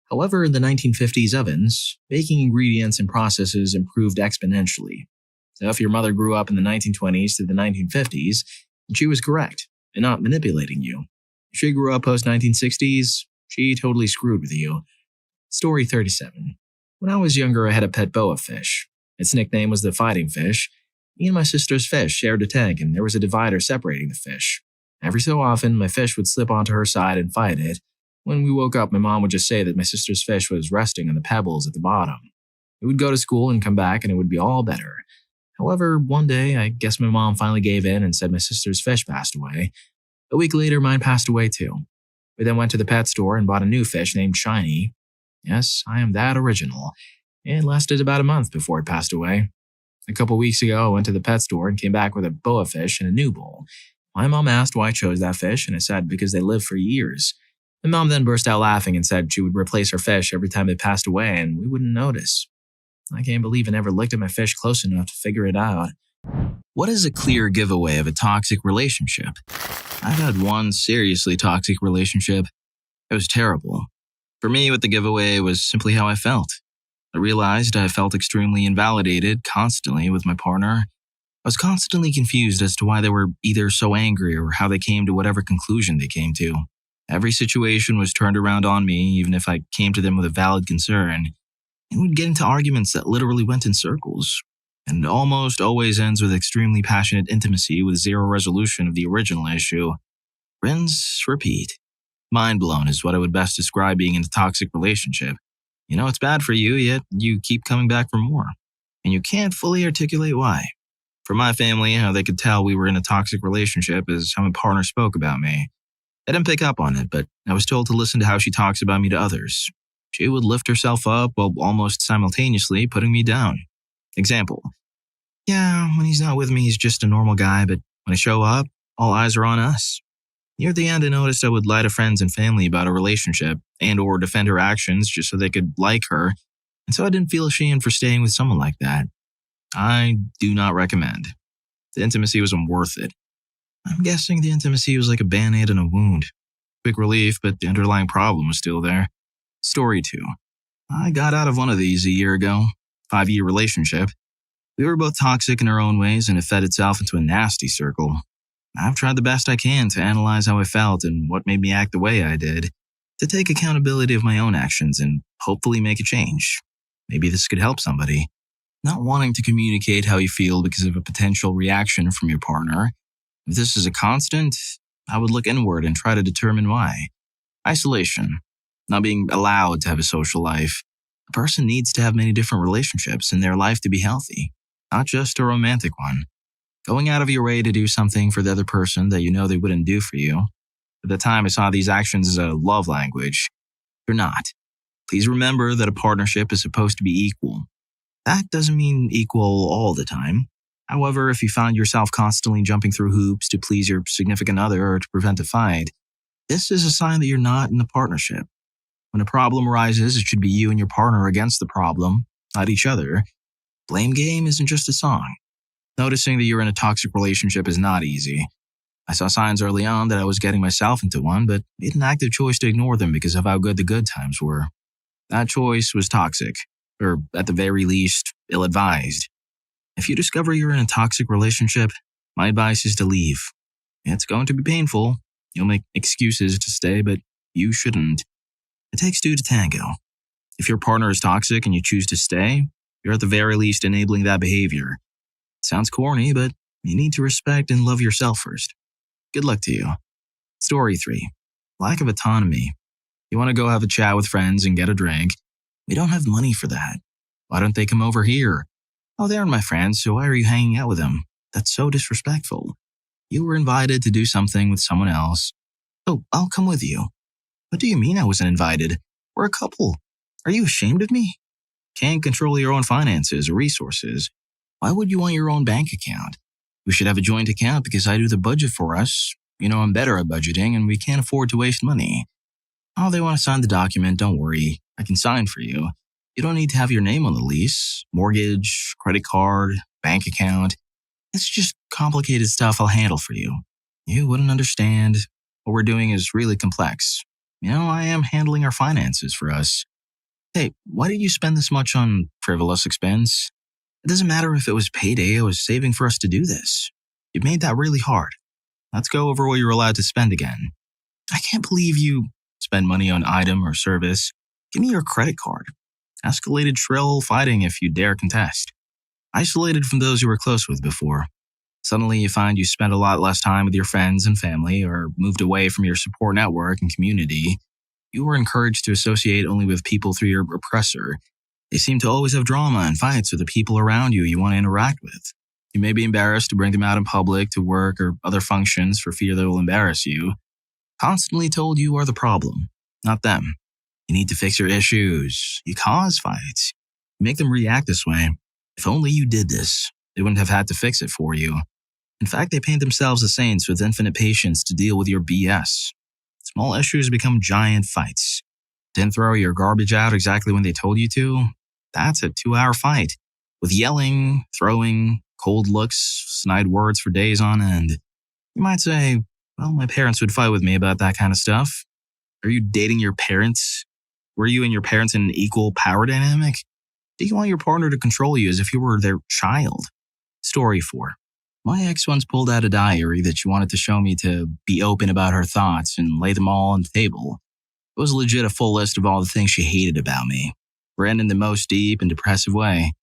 However, in the 1950s ovens, baking ingredients and processes improved exponentially. So if your mother grew up in the 1920s to the 1950s, she was correct in not manipulating you. If she grew up post-1960s, she totally screwed with you. Story 37. When I was younger, I had a pet boa fish. Its nickname was the fighting fish. Me and my sister's fish shared a tank, and there was a divider separating the fish. Every so often, my fish would slip onto her side and fight it. When we woke up, my mom would just say that my sister's fish was resting on the pebbles at the bottom. It would go to school and come back, and it would be all better. However, one day, I guess my mom finally gave in and said my sister's fish passed away. A week later, mine passed away too. We then went to the pet store and bought a new fish named Shiny. Yes, I am that original. It lasted about a month before it passed away. A couple weeks ago, I went to the pet store and came back with a boa fish in a new bowl. My mom asked why I chose that fish, and I said because they lived for years. My mom then burst out laughing and said she would replace her fish every time they passed away and we wouldn't notice. I can't believe I never looked at my fish close enough to figure it out. What is a clear giveaway of a toxic relationship? I've had one seriously toxic relationship. It was terrible. For me, what the giveaway was simply how I felt. I realized I felt extremely invalidated constantly with my partner. I was constantly confused as to why they were either so angry or how they came to whatever conclusion they came to. Every situation was turned around on me, even if I came to them with a valid concern. And we'd get into arguments that literally went in circles. And almost always ends with extremely passionate intimacy with zero resolution of the original issue. Rinse, repeat. Mind blown is what I would best describe being in a toxic relationship. You know it's bad for you, yet you keep coming back for more. And you can't fully articulate why. For my family, how they could tell we were in a toxic relationship is how my partner spoke about me. I didn't pick up on it, but I was told to listen to how she talks about me to others. She would lift herself up while almost simultaneously putting me down. Example. Yeah, when he's not with me, he's just a normal guy, but when I show up, all eyes are on us. Near the end, I noticed I would lie to friends and family about a relationship and or defend her actions just so they could like her, and so I didn't feel ashamed for staying with someone like that. I do not recommend. The intimacy wasn't worth it. I'm guessing the intimacy was like a band-aid on a wound. Quick relief, but the underlying problem was still there. Story 2. I got out of one of these a year ago. 5-year relationship. We were both toxic in our own ways, and it fed itself into a nasty circle. I've tried the best I can to analyze how I felt and what made me act the way I did, to take accountability of my own actions and hopefully make a change. Maybe this could help somebody. Not wanting to communicate how you feel because of a potential reaction from your partner. If this is a constant, I would look inward and try to determine why. Isolation. Not being allowed to have a social life. A person needs to have many different relationships in their life to be healthy, not just a romantic one. Going out of your way to do something for the other person that you know they wouldn't do for you. At the time, I saw these actions as a love language. They're not. Please remember that a partnership is supposed to be equal. That doesn't mean equal all the time. However, if you find yourself constantly jumping through hoops to please your significant other or to prevent a fight, this is a sign that you're not in a partnership. When a problem arises, it should be you and your partner against the problem, not each other. Blame game isn't just a song. Noticing that you're in a toxic relationship is not easy. I saw signs early on that I was getting myself into one, but made an active choice to ignore them because of how good the good times were. That choice was toxic, or at the very least, ill-advised. If you discover you're in a toxic relationship, my advice is to leave. It's going to be painful. You'll make excuses to stay, but you shouldn't. It takes two to tango. If your partner is toxic and you choose to stay, you're at the very least enabling that behavior. Sounds corny, but you need to respect and love yourself first. Good luck to you. Story 3. Lack of autonomy. You want to go have a chat with friends and get a drink. We don't have money for that. Why don't they come over here? Oh, they aren't my friends, so why are you hanging out with them? That's so disrespectful. You were invited to do something with someone else. Oh, I'll come with you. What do you mean I wasn't invited? We're a couple. Are you ashamed of me? Can't control your own finances or resources. Why would you want your own bank account? We should have a joint account because I do the budget for us. You know I'm better at budgeting and we can't afford to waste money. Oh, they want to sign the document, don't worry. I can sign for you. You don't need to have your name on the lease, mortgage, credit card, bank account. It's just complicated stuff I'll handle for you. You wouldn't understand. What we're doing is really complex. You know, I am handling our finances for us. Hey, why did you spend this much on frivolous expense? It doesn't matter if it was payday, I was saving for us to do this. You made that really hard. Let's go over what you're allowed to spend again. I can't believe you spend money on item or service. Give me your credit card. Escalated shrill fighting if you dare contest. Isolated from those you were close with before. Suddenly you find you spend a lot less time with your friends and family or moved away from your support network and community. You were encouraged to associate only with people through your oppressor. They seem to always have drama and fights with the people around you want to interact with. You may be embarrassed to bring them out in public to work or other functions for fear they will embarrass you. Constantly told you are the problem, not them. You need to fix your issues. You cause fights. You make them react this way. If only you did this, they wouldn't have had to fix it for you. In fact, they paint themselves as saints with infinite patience to deal with your BS. Small issues become giant fights. Didn't throw your garbage out exactly when they told you to? That's a 2-hour fight. With yelling, throwing, cold looks, snide words for days on end. You might say, well, my parents would fight with me about that kind of stuff. Are you dating your parents? Were you and your parents in an equal power dynamic? Do you want your partner to control you as if you were their child? Story 4. My ex once pulled out a diary that she wanted to show me to be open about her thoughts and lay them all on the table. It was legit a full list of all the things she hated about me, written in the most deep and depressive way.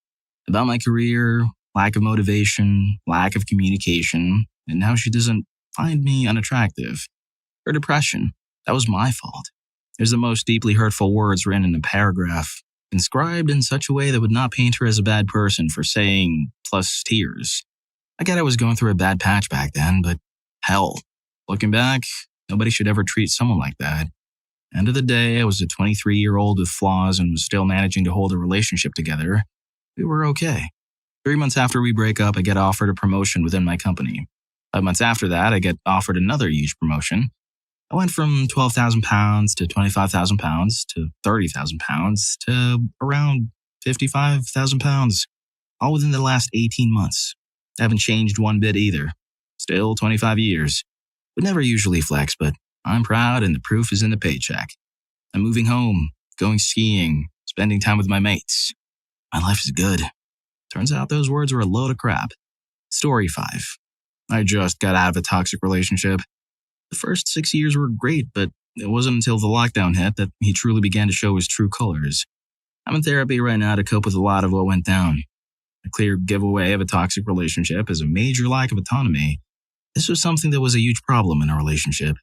About my career, lack of motivation, lack of communication, and how she doesn't find me unattractive. Her depression, that was my fault. There's the most deeply hurtful words written in a paragraph, inscribed in such a way that would not paint her as a bad person for saying, plus tears. I get I was going through a bad patch back then, but hell, looking back, nobody should ever treat someone like that. End of the day, I was a 23-year-old with flaws and was still managing to hold a relationship together. We were okay. 3 months after we break up, I get offered a promotion within my company. 5 months after that, I get offered another huge promotion. I went from 12,000 pounds to 25,000 pounds to 30,000 pounds to around 55,000 pounds, all within the last 18 months. I haven't changed one bit either. Still 25 years. Would never usually flex, but I'm proud and the proof is in the paycheck. I'm moving home, going skiing, spending time with my mates. My life is good. Turns out those words were a load of crap. Story 5. I just got out of a toxic relationship. The first 6 years were great, but it wasn't until the lockdown hit that he truly began to show his true colors. I'm in therapy right now to cope with a lot of what went down. A clear giveaway of a toxic relationship is a major lack of autonomy. This was something that was a huge problem in our relationship.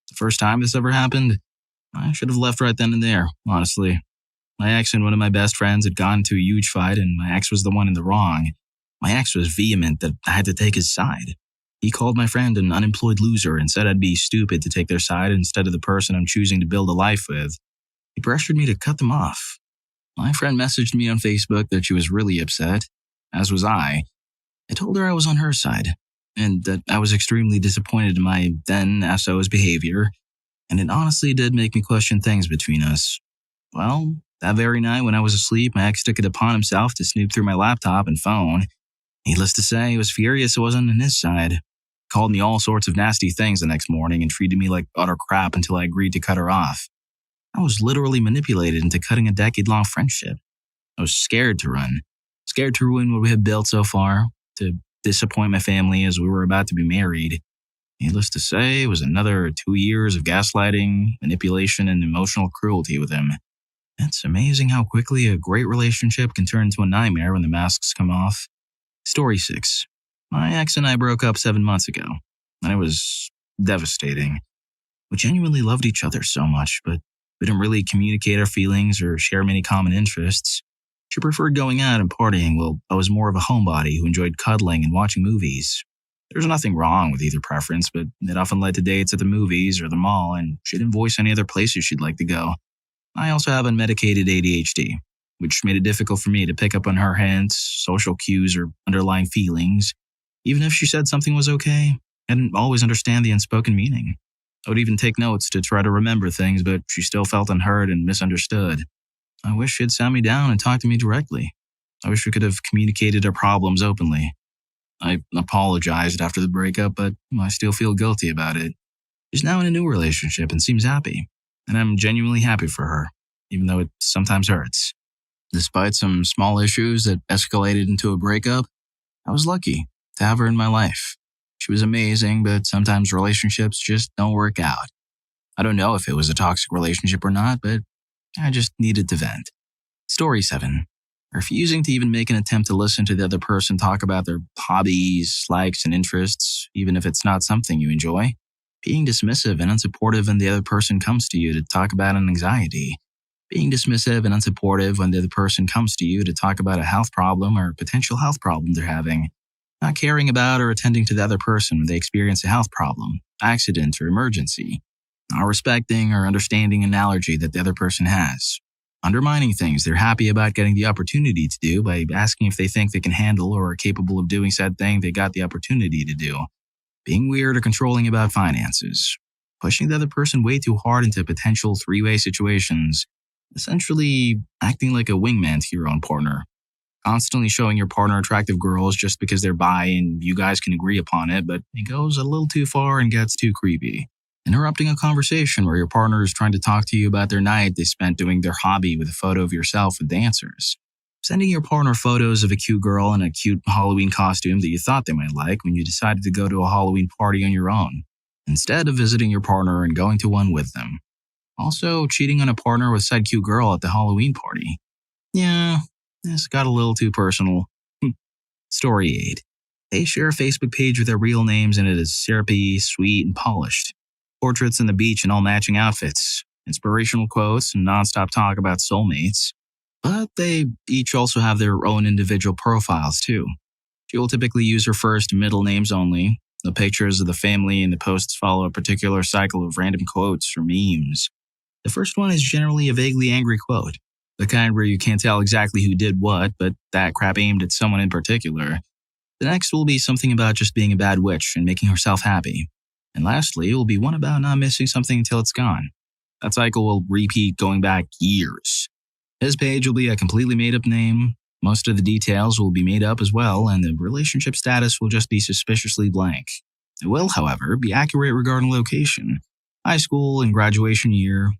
The first time this ever happened, I should have left right then and there, honestly. My ex and one of my best friends had gone into a huge fight, and my ex was the one in the wrong. My ex was vehement that I had to take his side. He called my friend an unemployed loser and said I'd be stupid to take their side instead of the person I'm choosing to build a life with. He pressured me to cut them off. My friend messaged me on Facebook that she was really upset, as was I. I told her I was on her side, and that I was extremely disappointed in my then SO's behavior, and it honestly did make me question things between us. Well, that very night when I was asleep, my ex took it upon himself to snoop through my laptop and phone. Needless to say, he was furious it wasn't on his side. Called me all sorts of nasty things the next morning and treated me like utter crap until I agreed to cut her off. I was literally manipulated into cutting a decade-long friendship. I was scared to run. Scared to ruin what we had built so far, to disappoint my family as we were about to be married. Needless to say, it was another 2 years of gaslighting, manipulation, and emotional cruelty with him. It's amazing how quickly a great relationship can turn into a nightmare when the masks come off. Story 6. My ex and I broke up 7 months ago, and it was devastating. We genuinely loved each other so much, but we didn't really communicate our feelings or share many common interests. She preferred going out and partying, while I was more of a homebody who enjoyed cuddling and watching movies. There's nothing wrong with either preference, but it often led to dates at the movies or the mall, and she didn't voice any other places she'd like to go. I also have unmedicated ADHD, which made it difficult for me to pick up on her hints, social cues, or underlying feelings. Even if she said something was okay, I didn't always understand the unspoken meaning. I would even take notes to try to remember things, but she still felt unheard and misunderstood. I wish she'd sat me down and talked to me directly. I wish we could have communicated our problems openly. I apologized after the breakup, but I still feel guilty about it. She's now in a new relationship and seems happy, and I'm genuinely happy for her, even though it sometimes hurts. Despite some small issues that escalated into a breakup, I was lucky to have her in my life. She was amazing, but sometimes relationships just don't work out. I don't know if it was a toxic relationship or not, but I just needed to vent. Story 7. Refusing to even make an attempt to listen to the other person talk about their hobbies, likes, and interests, even if it's not something you enjoy. Being dismissive and unsupportive when the other person comes to you to talk about an anxiety. Being dismissive and unsupportive when the other person comes to you to talk about a health problem or potential health problem they're having. Not caring about or attending to the other person when they experience a health problem, accident, or emergency. Not respecting or understanding an allergy that the other person has. Undermining things they're happy about getting the opportunity to do by asking if they think they can handle or are capable of doing said thing they got the opportunity to do. Being weird or controlling about finances. Pushing the other person way too hard into potential three-way situations. Essentially acting like a wingman to your own partner. Constantly showing your partner attractive girls just because they're bi and you guys can agree upon it, but it goes a little too far and gets too creepy. Interrupting a conversation where your partner is trying to talk to you about their night they spent doing their hobby with a photo of yourself with dancers. Sending your partner photos of a cute girl in a cute Halloween costume that you thought they might like when you decided to go to a Halloween party on your own, instead of visiting your partner and going to one with them. Also, cheating on a partner with said cute girl at the Halloween party. Yeah, this got a little too personal. Story 8. They share a Facebook page with their real names and it is syrupy, sweet, and polished. Portraits on the beach in all matching outfits. Inspirational quotes and nonstop talk about soulmates. But they each also have their own individual profiles too. She will typically use her first and middle names only. The pictures of the family and the posts follow a particular cycle of random quotes or memes. The first one is generally a vaguely angry quote. The kind where you can't tell exactly who did what, but that crap aimed at someone in particular. The next will be something about just being a bad witch and making herself happy. And lastly, it will be one about not missing something until it's gone. That cycle will repeat going back years. His page will be a completely made-up name. Most of the details will be made up as well, and the relationship status will just be suspiciously blank. It will, however, be accurate regarding location, high school, and graduation year.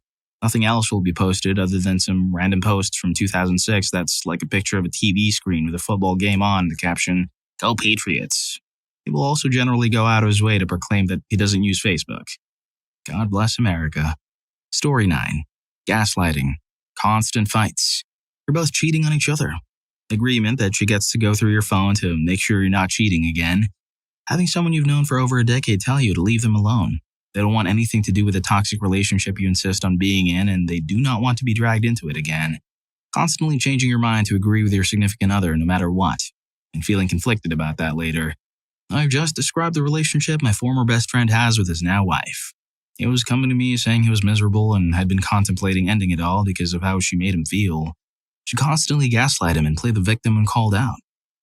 Nothing else will be posted other than some random posts from 2006 that's like a picture of a TV screen with a football game on the caption, "Go Patriots." He will also generally go out of his way to proclaim that he doesn't use Facebook. God bless America. Story 9. Gaslighting. Constant fights. You're both cheating on each other. Agreement that she gets to go through your phone to make sure you're not cheating again. Having someone you've known for over a decade tell you to leave them alone. They don't want anything to do with the toxic relationship you insist on being in, and they do not want to be dragged into it again. Constantly changing your mind to agree with your significant other no matter what, and feeling conflicted about that later. I've just described the relationship my former best friend has with his now wife. He was coming to me saying he was miserable and had been contemplating ending it all because of how she made him feel. She constantly gaslighted him and played the victim when called out.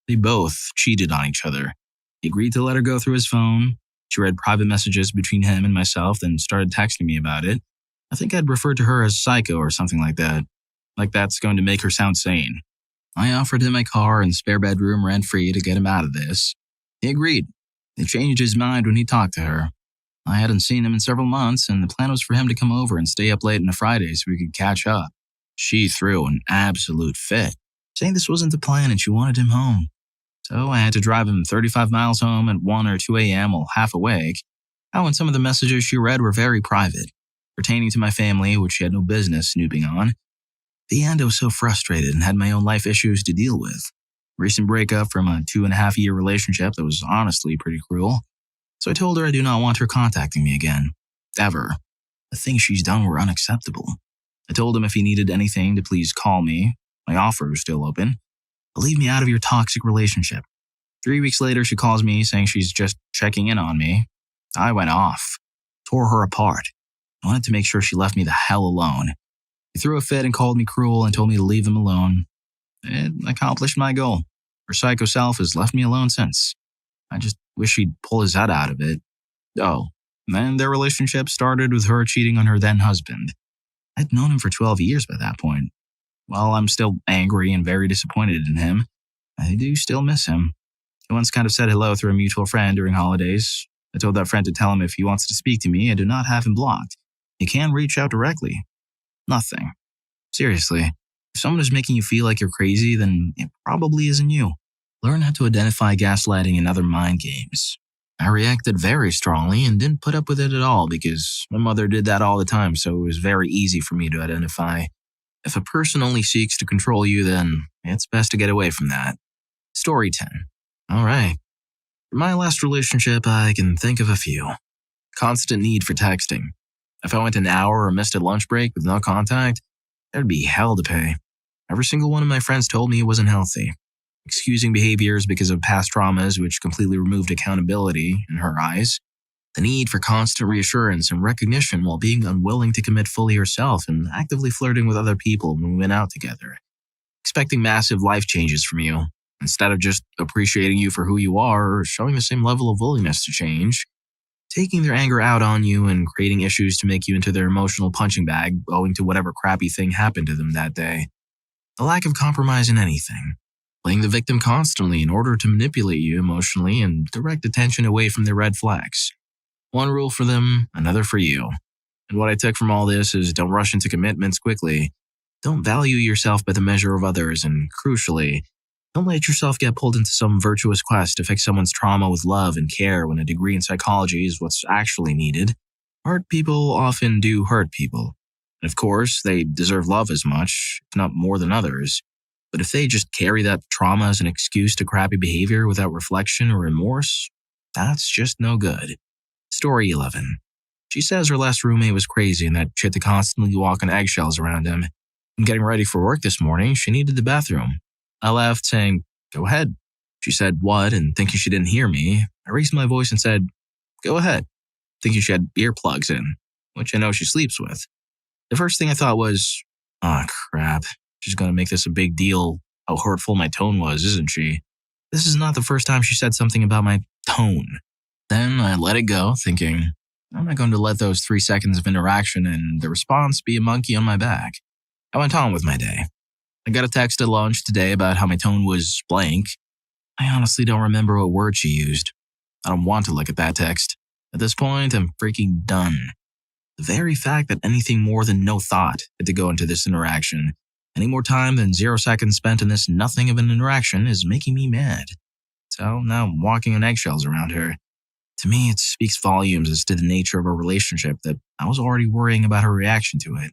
They both cheated on each other. He agreed to let her go through his phone. She read private messages between him and myself, then started texting me about it. I think I'd referred to her as psycho or something like that. Like that's going to make her sound sane. I offered him my car and spare bedroom rent-free to get him out of this. He agreed. He changed his mind when he talked to her. I hadn't seen him in several months, and the plan was for him to come over and stay up late on a Friday so we could catch up. She threw an absolute fit, saying this wasn't the plan and she wanted him home. So I had to drive him 35 miles home at 1 or 2 a.m. while half awake. And some of the messages she read were very private, pertaining to my family, which she had no business snooping on. At the end, I was so frustrated and had my own life issues to deal with. Recent breakup from a 2.5-year relationship that was honestly pretty cruel. So I told her I do not want her contacting me again. Ever. The things she's done were unacceptable. I told him if he needed anything to please call me. My offer was still open. But leave me out of your toxic relationship. 3 weeks later, she calls me saying she's just checking in on me. I went off. Tore her apart. I wanted to make sure she left me the hell alone. He threw a fit and called me cruel and told me to leave him alone. It accomplished my goal. Her psycho self has left me alone since. I just wish he'd pull his head out of it. Oh, and then their relationship started with her cheating on her then-husband. I'd known him for 12 years by that point. While I'm still angry and very disappointed in him, I do still miss him. He once kind of said hello through a mutual friend during holidays. I told that friend to tell him if he wants to speak to me, I do not have him blocked. He can reach out directly. Nothing. Seriously, if someone is making you feel like you're crazy, then it probably isn't you. Learn how to identify gaslighting and other mind games. I reacted very strongly and didn't put up with it at all because my mother did that all the time, so it was very easy for me to identify. If a person only seeks to control you, then it's best to get away from that. Story 10. All right. For my last relationship, I can think of a few. Constant need for texting. If I went an hour or missed a lunch break with no contact, there'd be hell to pay. Every single one of my friends told me it wasn't healthy. Excusing behaviors because of past traumas, which completely removed accountability in her eyes. The need for constant reassurance and recognition while being unwilling to commit fully herself and actively flirting with other people when we went out together. Expecting massive life changes from you, instead of just appreciating you for who you are or showing the same level of willingness to change. Taking their anger out on you and creating issues to make you into their emotional punching bag owing to whatever crappy thing happened to them that day. The lack of compromise in anything. Playing the victim constantly in order to manipulate you emotionally and direct attention away from their red flags. One rule for them, another for you. And what I took from all this is don't rush into commitments quickly. Don't value yourself by the measure of others, and crucially, don't let yourself get pulled into some virtuous quest to fix someone's trauma with love and care when a degree in psychology is what's actually needed. Hurt people often do hurt people. And of course, they deserve love as much, if not more than others. But if they just carry that trauma as an excuse to crappy behavior without reflection or remorse, that's just no good. Story 11. She says her last roommate was crazy and that she had to constantly walk on eggshells around him. And getting ready for work this morning, she needed the bathroom. I laughed, saying, "Go ahead." She said, "What?" And thinking she didn't hear me, I raised my voice and said, "Go ahead," thinking she had earplugs in, which I know she sleeps with. The first thing I thought was, oh crap, she's going to make this a big deal how hurtful my tone was, isn't she? This is not the first time she said something about my tone. Then I let it go, thinking, I'm not going to let those 3 seconds of interaction and the response be a monkey on my back. I went on with my day. I got a text at lunch today about how my tone was blank. I honestly don't remember what word she used. I don't want to look at that text. At this point, I'm freaking done. The very fact that anything more than no thought had to go into this interaction, any more time than 0 seconds spent in this nothing of an interaction, is making me mad. So now I'm walking on eggshells around her. To me, it speaks volumes as to the nature of a relationship that I was already worrying about her reaction to it.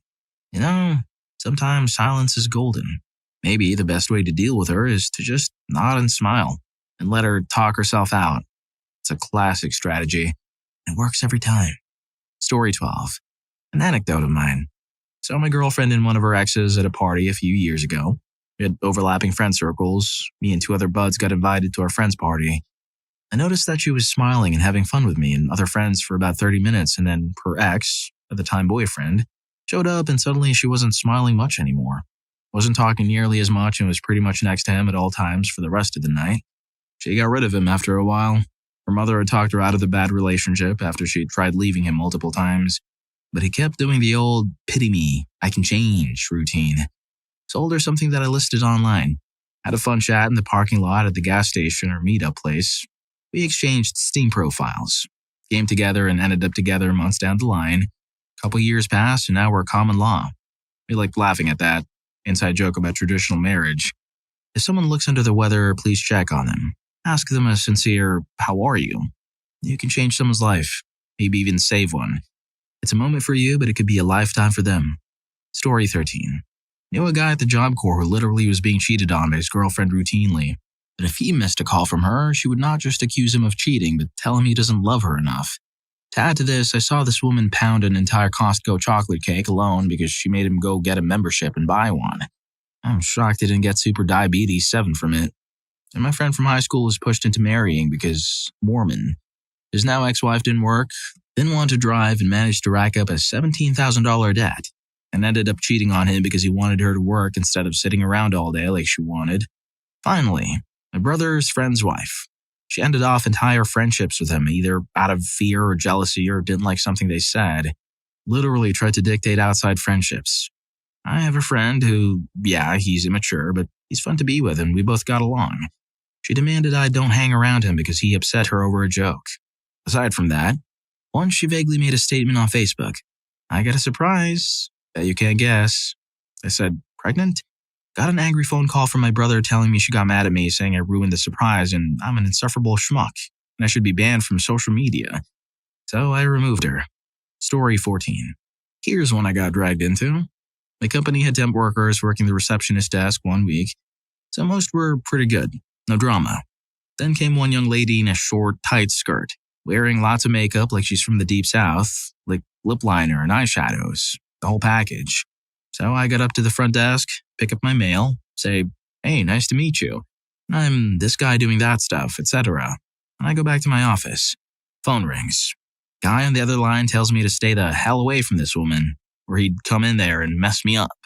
You know, sometimes silence is golden. Maybe the best way to deal with her is to just nod and smile and let her talk herself out. It's a classic strategy. It works every time. Story 12. An anecdote of mine. Saw my girlfriend and one of her exes at a party a few years ago. We had overlapping friend circles. Me and 2 other buds got invited to our friend's party. I noticed that she was smiling and having fun with me and other friends for about 30 minutes, and then her ex, at the time boyfriend, showed up and suddenly she wasn't smiling much anymore. Wasn't talking nearly as much and was pretty much next to him at all times for the rest of the night. She got rid of him after a while. Her mother had talked her out of the bad relationship after she'd tried leaving him multiple times, but he kept doing the old pity me, I can change routine. Sold her something that I listed online. Had a fun chat in the parking lot at the gas station or meetup place. We exchanged Steam profiles, came together and ended up together months down the line. A couple years passed and now we're common law. We like laughing at that inside joke about traditional marriage. If someone looks under the weather, please check on them. Ask them a sincere, how are you? You can change someone's life, maybe even save one. It's a moment for you, but it could be a lifetime for them. Story 13. Knew a guy at the Job Corps who literally was being cheated on by his girlfriend routinely. But if he missed a call from her, she would not just accuse him of cheating, but tell him he doesn't love her enough. To add to this, I saw this woman pound an entire Costco chocolate cake alone because she made him go get a membership and buy one. I'm shocked he didn't get super diabetes 7 from it. And my friend from high school was pushed into marrying because Mormon. His now ex-wife didn't work, didn't want to drive, and managed to rack up a $17,000 debt, and ended up cheating on him because he wanted her to work instead of sitting around all day like she wanted. Finally, my brother's friend's wife. She ended off entire friendships with him, either out of fear or jealousy or didn't like something they said. Literally tried to dictate outside friendships. I have a friend who, yeah, he's immature, but he's fun to be with and we both got along. She demanded I don't hang around him because he upset her over a joke. Aside from that, once she vaguely made a statement on Facebook. I got a surprise that you can't guess. I said, pregnant? Got an angry phone call from my brother telling me she got mad at me, saying I ruined the surprise and I'm an insufferable schmuck and I should be banned from social media. So I removed her. Story 14. Here's one I got dragged into. My company had temp workers working the receptionist desk 1 week, so most were pretty good, no drama. Then came one young lady in a short, tight skirt, wearing lots of makeup like she's from the deep south, like lip liner and eyeshadows, the whole package. So I got up to the front desk, pick up my mail, say, hey, nice to meet you. I'm this guy doing that stuff, etc. And I go back to my office. Phone rings. Guy on the other line tells me to stay the hell away from this woman, or he'd come in there and mess me up.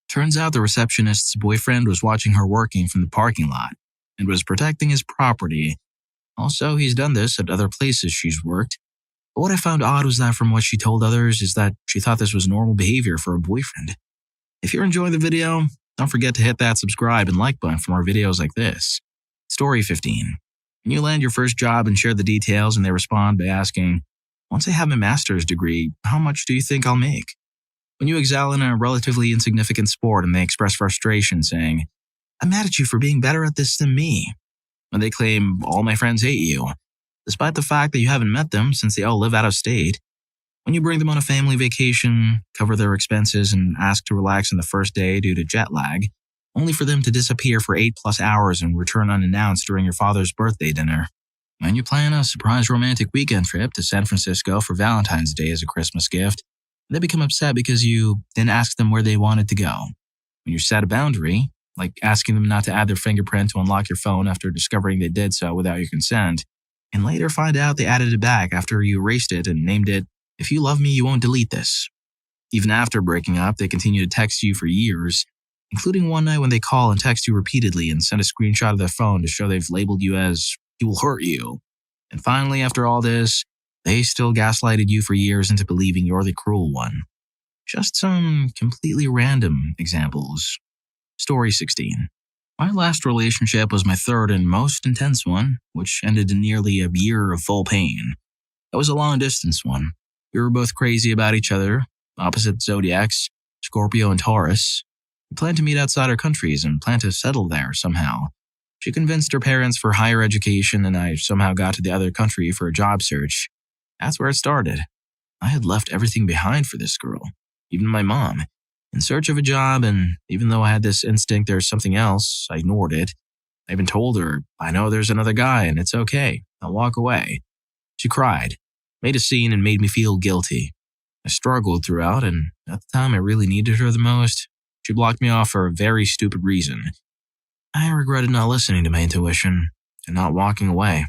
Turns out the receptionist's boyfriend was watching her working from the parking lot and was protecting his property. Also, he's done this at other places she's worked. But what I found odd was that from what she told others is that she thought this was normal behavior for a boyfriend. If you're enjoying the video, don't forget to hit that subscribe and like button for more videos like this. Story 15. When you land your first job and share the details and they respond by asking, once I have my master's degree, how much do you think I'll make? When you excel in a relatively insignificant sport and they express frustration saying, I'm mad at you for being better at this than me. When they claim all my friends hate you, despite the fact that you haven't met them since they all live out of state. When you bring them on a family vacation, cover their expenses, and ask to relax on the first day due to jet lag, only for them to disappear for 8+ hours and return unannounced during your father's birthday dinner. When you plan a surprise romantic weekend trip to San Francisco for Valentine's Day as a Christmas gift, they become upset because you didn't ask them where they wanted to go. When you set a boundary, like asking them not to add their fingerprint to unlock your phone after discovering they did so without your consent, and later find out they added it back after you erased it and named it, if you love me, you won't delete this. Even after breaking up, they continue to text you for years, including one night when they call and text you repeatedly and send a screenshot of their phone to show they've labeled you as, he will hurt you. And finally, after all this, They still gaslighted you for years into believing you're the cruel one. Just some completely random examples. Story 16. My last relationship was my third and most intense one, which ended in nearly a year of full pain. It was a long-distance one. We were both crazy about each other, opposite zodiacs, Scorpio and Taurus. We planned to meet outside our countries and planned to settle there somehow. She convinced her parents for higher education, and I somehow got to the other country for a job search. That's where it started. I had left everything behind for this girl, even my mom, in search of a job, and even though I had this instinct there's something else, I ignored it. I even told her, I know there's another guy and it's okay. I'll walk away. She cried, made a scene, and made me feel guilty. I struggled throughout, and at the time I really needed her the most, she blocked me off for a very stupid reason. I regretted not listening to my intuition and not walking away.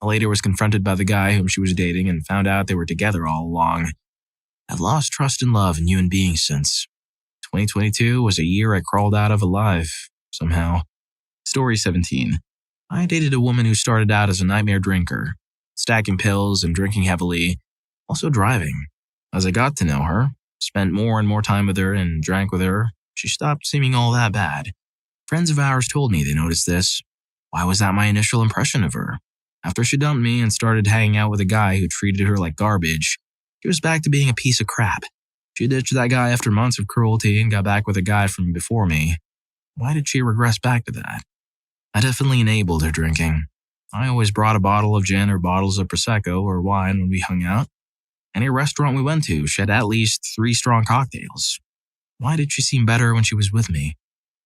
I later was confronted by the guy whom she was dating and found out they were together all along. I've lost trust and love in human beings since. 2022 was a year I crawled out of alive, somehow. Story 17. I dated a woman who started out as a nightmare drinker, stacking pills and drinking heavily, also driving. As I got to know her, spent more and more time with her, and drank with her, she stopped seeming all that bad. Friends of ours told me they noticed this. Why was that my initial impression of her? After she dumped me and started hanging out with a guy who treated her like garbage, she was back to being a piece of crap. She ditched that guy after months of cruelty and got back with a guy from before me. Why did she regress back to that? I definitely enabled her drinking. I always brought a bottle of gin or bottles of Prosecco or wine when we hung out. Any restaurant we went to, she had at least 3 strong cocktails. Why did she seem better when she was with me?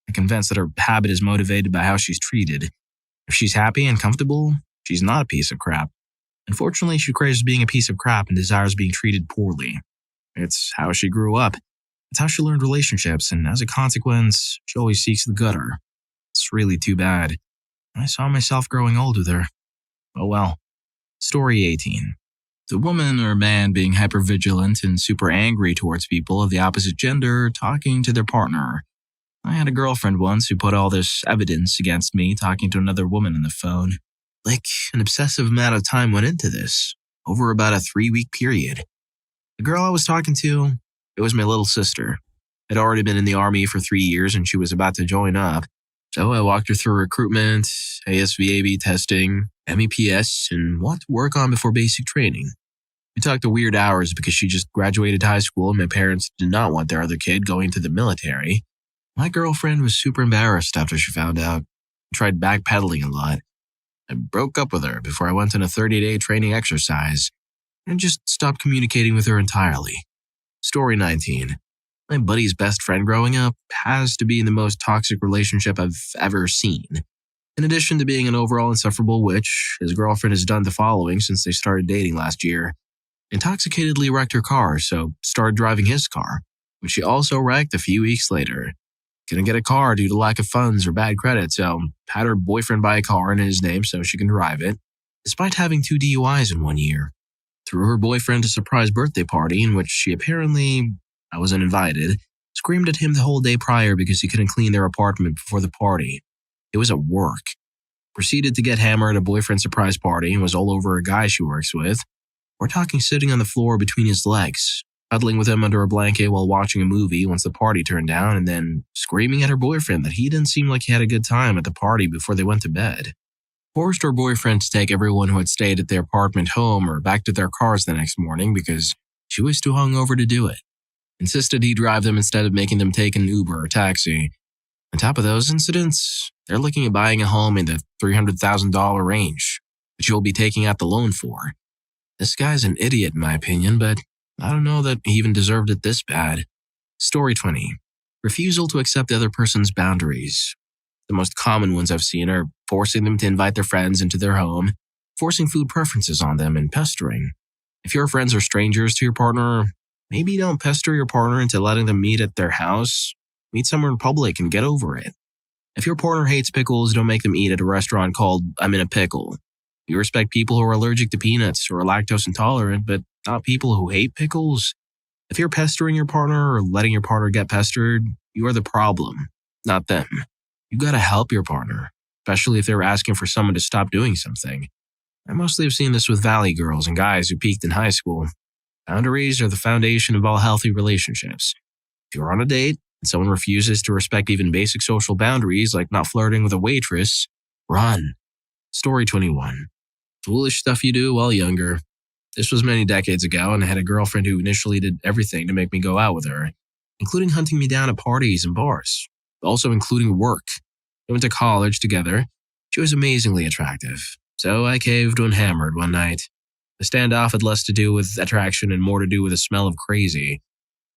I'm convinced that her habit is motivated by how she's treated. If she's happy and comfortable, she's not a piece of crap. Unfortunately, she craves being a piece of crap and desires being treated poorly. It's how she grew up. It's how she learned relationships, and as a consequence, she always seeks the gutter. It's really too bad. I saw myself growing old with her. Oh well. Story 18. The woman or man being hypervigilant and super angry towards people of the opposite gender talking to their partner. I had a girlfriend once who put all this evidence against me talking to another woman on the phone. Like, an obsessive amount of time went into this, over about a 3-week period. The girl I was talking to, it was my little sister. I'd already been in the army for 3 years and she was about to join up. So I walked her through recruitment, ASVAB testing, MEPS, and what to work on before basic training. We talked to weird hours because she just graduated high school and my parents did not want their other kid going to the military. My girlfriend was super embarrassed after she found out. Tried backpedaling a lot. I broke up with her before I went on a 30-day training exercise and just stopped communicating with her entirely. Story 19. My buddy's best friend growing up has to be in the most toxic relationship I've ever seen. In addition to being an overall insufferable witch, his girlfriend has done the following since they started dating last year. Intoxicatedly wrecked her car, so started driving his car, which she also wrecked a few weeks later. Couldn't get a car due to lack of funds or bad credit, so had her boyfriend buy a car in his name so she can drive it, despite having 2 DUIs in 1 year. Threw her boyfriend a surprise birthday party in which she apparently, I wasn't invited, screamed at him the whole day prior because he couldn't clean their apartment before the party. It was at work. Proceeded to get hammered at a boyfriend's surprise party and was all over a guy she works with. We're talking sitting on the floor between his legs, cuddling with him under a blanket while watching a movie once the party turned down, and then screaming at her boyfriend that he didn't seem like he had a good time at the party before they went to bed. Forced her boyfriend to take everyone who had stayed at their apartment home or back to their cars the next morning because she was too hungover to do it. Insisted he drive them instead of making them take an Uber or taxi. On top of those incidents, they're looking at buying a home in the $300,000 range, which you'll be taking out the loan for. This guy's an idiot in my opinion, but I don't know that he even deserved it this bad. Story 20. Refusal to accept the other person's boundaries. The most common ones I've seen are forcing them to invite their friends into their home, forcing food preferences on them, and pestering. If your friends are strangers to your partner, maybe don't pester your partner into letting them meet at their house. Meet somewhere in public and get over it. If your partner hates pickles, don't make them eat at a restaurant called I'm in a Pickle. You respect people who are allergic to peanuts or are lactose intolerant, but not people who hate pickles. If you're pestering your partner or letting your partner get pestered, you are the problem, not them. You gotta help your partner, especially if they're asking for someone to stop doing something. I mostly have seen this with valley girls and guys who peaked in high school. Boundaries are the foundation of all healthy relationships. If you're on a date and someone refuses to respect even basic social boundaries like not flirting with a waitress, run. Story 21. Foolish stuff you do while younger. This was many decades ago, and I had a girlfriend who initially did everything to make me go out with her, including hunting me down at parties and bars, also including work. We went to college together. She was amazingly attractive, so I caved when hammered one night. The standoff had less to do with attraction and more to do with the smell of crazy.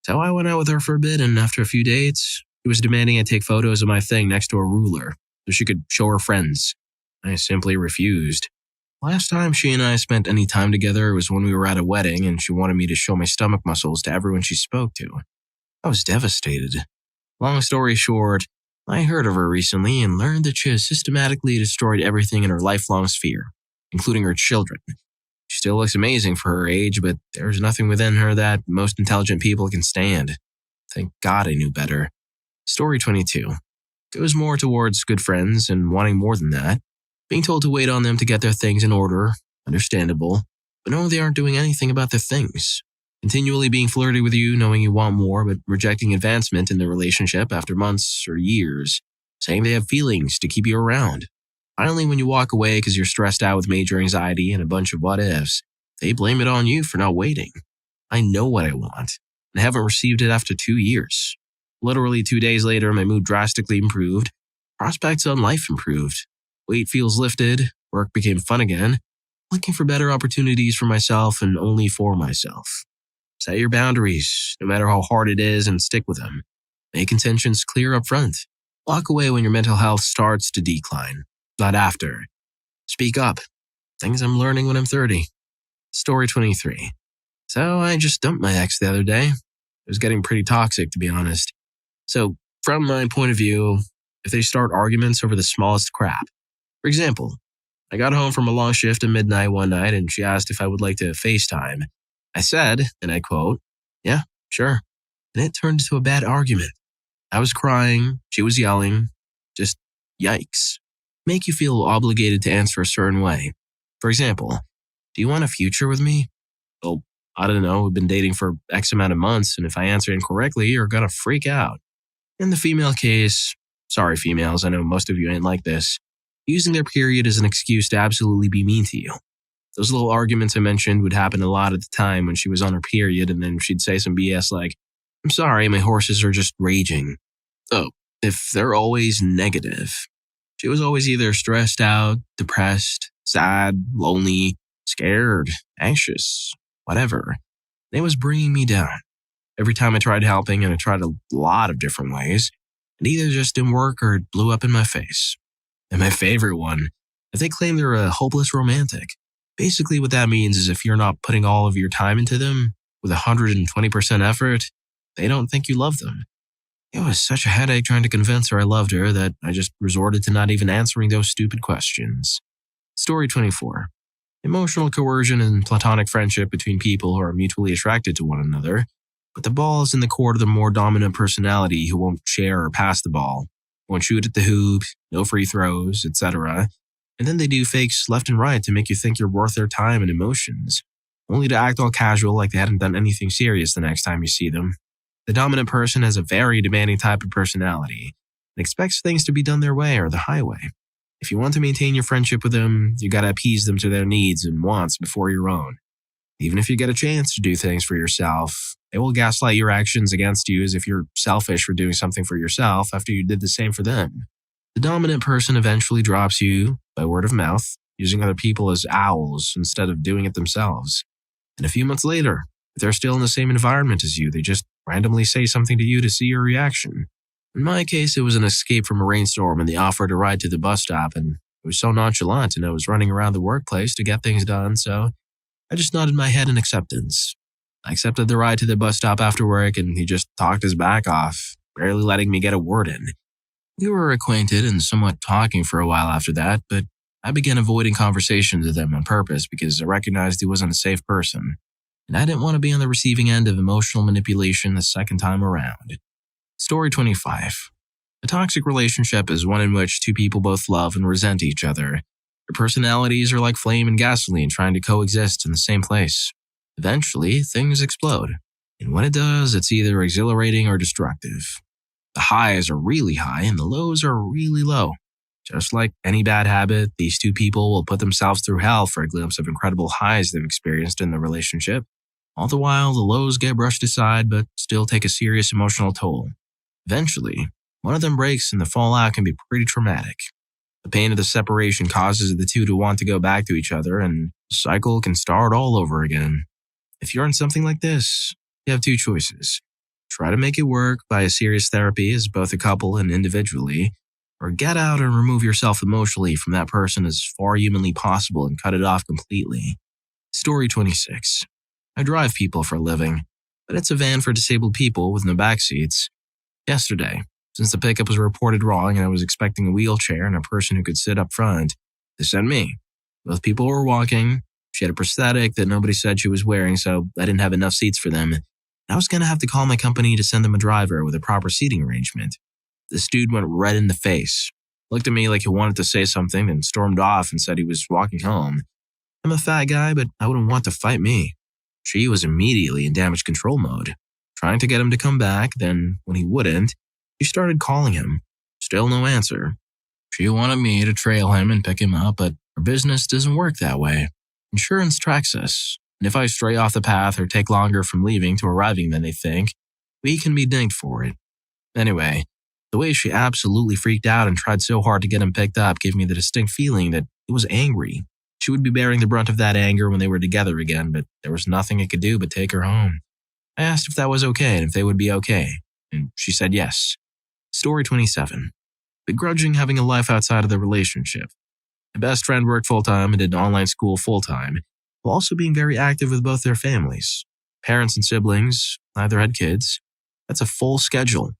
So I went out with her for a bit, and after a few dates, she was demanding I take photos of my thing next to a ruler so she could show her friends. I simply refused. Last time she and I spent any time together was when we were at a wedding and she wanted me to show my stomach muscles to everyone she spoke to. I was devastated. Long story short, I heard of her recently and learned that she has systematically destroyed everything in her lifelong sphere, including her children. She still looks amazing for her age, but there's nothing within her that most intelligent people can stand. Thank God I knew better. Story 22. Goes more towards good friends and wanting more than that. Being told to wait on them to get their things in order, understandable, but no, they aren't doing anything about their things. Continually being flirty with you, knowing you want more, but rejecting advancement in the relationship after months or years, saying they have feelings to keep you around. Finally, when you walk away because you're stressed out with major anxiety and a bunch of what-ifs, they blame it on you for not waiting. I know what I want, and haven't received it after 2 years. Literally 2 days later, my mood drastically improved. Prospects on life improved. Weight feels lifted, work became fun again, looking for better opportunities for myself and only for myself. Set your boundaries, no matter how hard it is, and stick with them. Make intentions clear up front. Walk away when your mental health starts to decline, not after. Speak up. Things I'm learning when I'm 30. Story 23. So I just dumped my ex the other day. It was getting pretty toxic, to be honest. So, from my point of view, if they start arguments over the smallest crap. For example, I got home from a long shift at midnight one night and she asked if I would like to FaceTime. I said, and I quote, "Yeah, sure." And it turned into a bad argument. I was crying, she was yelling. Just yikes. Make you feel obligated to answer a certain way. For example, do you want a future with me? Well, I don't know, we've been dating for X amount of months, and if I answer incorrectly, you're gonna freak out. In the female case, sorry females, I know most of you ain't like this, using their period as an excuse to absolutely be mean to you. Those little arguments I mentioned would happen a lot at the time when she was on her period, and then she'd say some BS like, "I'm sorry, my horses are just raging." So, if they're always negative, she was always either stressed out, depressed, sad, lonely, scared, anxious, whatever. It was bringing me down. Every time I tried helping, and I tried a lot of different ways, it either just didn't work or it blew up in my face. And my favorite one, if they claim they're a hopeless romantic. Basically what that means is if you're not putting all of your time into them with 120% effort, they don't think you love them. It was such a headache trying to convince her I loved her that I just resorted to not even answering those stupid questions. Story 24. Emotional coercion and platonic friendship between people who are mutually attracted to one another, but the ball is in the court of the more dominant personality who won't share or pass the ball, won't shoot at the hoop, no free throws, etc. And then they do fakes left and right to make you think you're worth their time and emotions, only to act all casual like they hadn't done anything serious the next time you see them. The dominant person has a very demanding type of personality and expects things to be done their way or the highway. If you want to maintain your friendship with them, you gotta appease them to their needs and wants before your own. Even if you get a chance to do things for yourself, they will gaslight your actions against you as if you're selfish for doing something for yourself after you did the same for them. The dominant person eventually drops you by word of mouth, using other people as owls instead of doing it themselves. And a few months later, if they're still in the same environment as you, they just randomly say something to you to see your reaction. In my case, it was an escape from a rainstorm and they offered a ride to the bus stop, and it was so nonchalant and I was running around the workplace to get things done, so I just nodded my head in acceptance. I accepted the ride to the bus stop after work and he just talked his back off, barely letting me get a word in. We were acquainted and somewhat talking for a while after that, but I began avoiding conversations with him on purpose because I recognized he wasn't a safe person, and I didn't want to be on the receiving end of emotional manipulation the second time around. Story 25. A toxic relationship is one in which two people both love and resent each other. Their personalities are like flame and gasoline trying to coexist in the same place. Eventually, things explode. And when it does, it's either exhilarating or destructive. The highs are really high and the lows are really low. Just like any bad habit, these two people will put themselves through hell for a glimpse of incredible highs they've experienced in the relationship. All the while, the lows get brushed aside but still take a serious emotional toll. Eventually, one of them breaks and the fallout can be pretty traumatic. The pain of the separation causes the two to want to go back to each other and the cycle can start all over again. If you're in something like this, you have two choices. Try to make it work via serious therapy as both a couple and individually, or get out and remove yourself emotionally from that person as far humanly possible and cut it off completely. Story 26. I drive people for a living, but it's a van for disabled people with no back seats. Yesterday, since the pickup was reported wrong and I was expecting a wheelchair and a person who could sit up front, they sent me. Both people were walking. She had a prosthetic that nobody said she was wearing, so I didn't have enough seats for them. I was going to have to call my company to send them a driver with a proper seating arrangement. This dude went red in the face, looked at me like he wanted to say something, then stormed off and said he was walking home. I'm a fat guy, but I wouldn't want to fight me. She was immediately in damage control mode, trying to get him to come back. Then, when he wouldn't, she started calling him. Still no answer. She wanted me to trail him and pick him up, but her business doesn't work that way. Insurance tracks us, and if I stray off the path or take longer from leaving to arriving than they think, we can be dinged for it. Anyway, the way she absolutely freaked out and tried so hard to get him picked up gave me the distinct feeling that he was angry. She would be bearing the brunt of that anger when they were together again, but there was nothing I could do but take her home. I asked if that was okay and if they would be okay, and she said yes. Story 27. Begrudging having a life outside of the relationship. My best friend worked full-time and did online school full-time, while also being very active with both their families. Parents and siblings, neither had kids. That's a full schedule.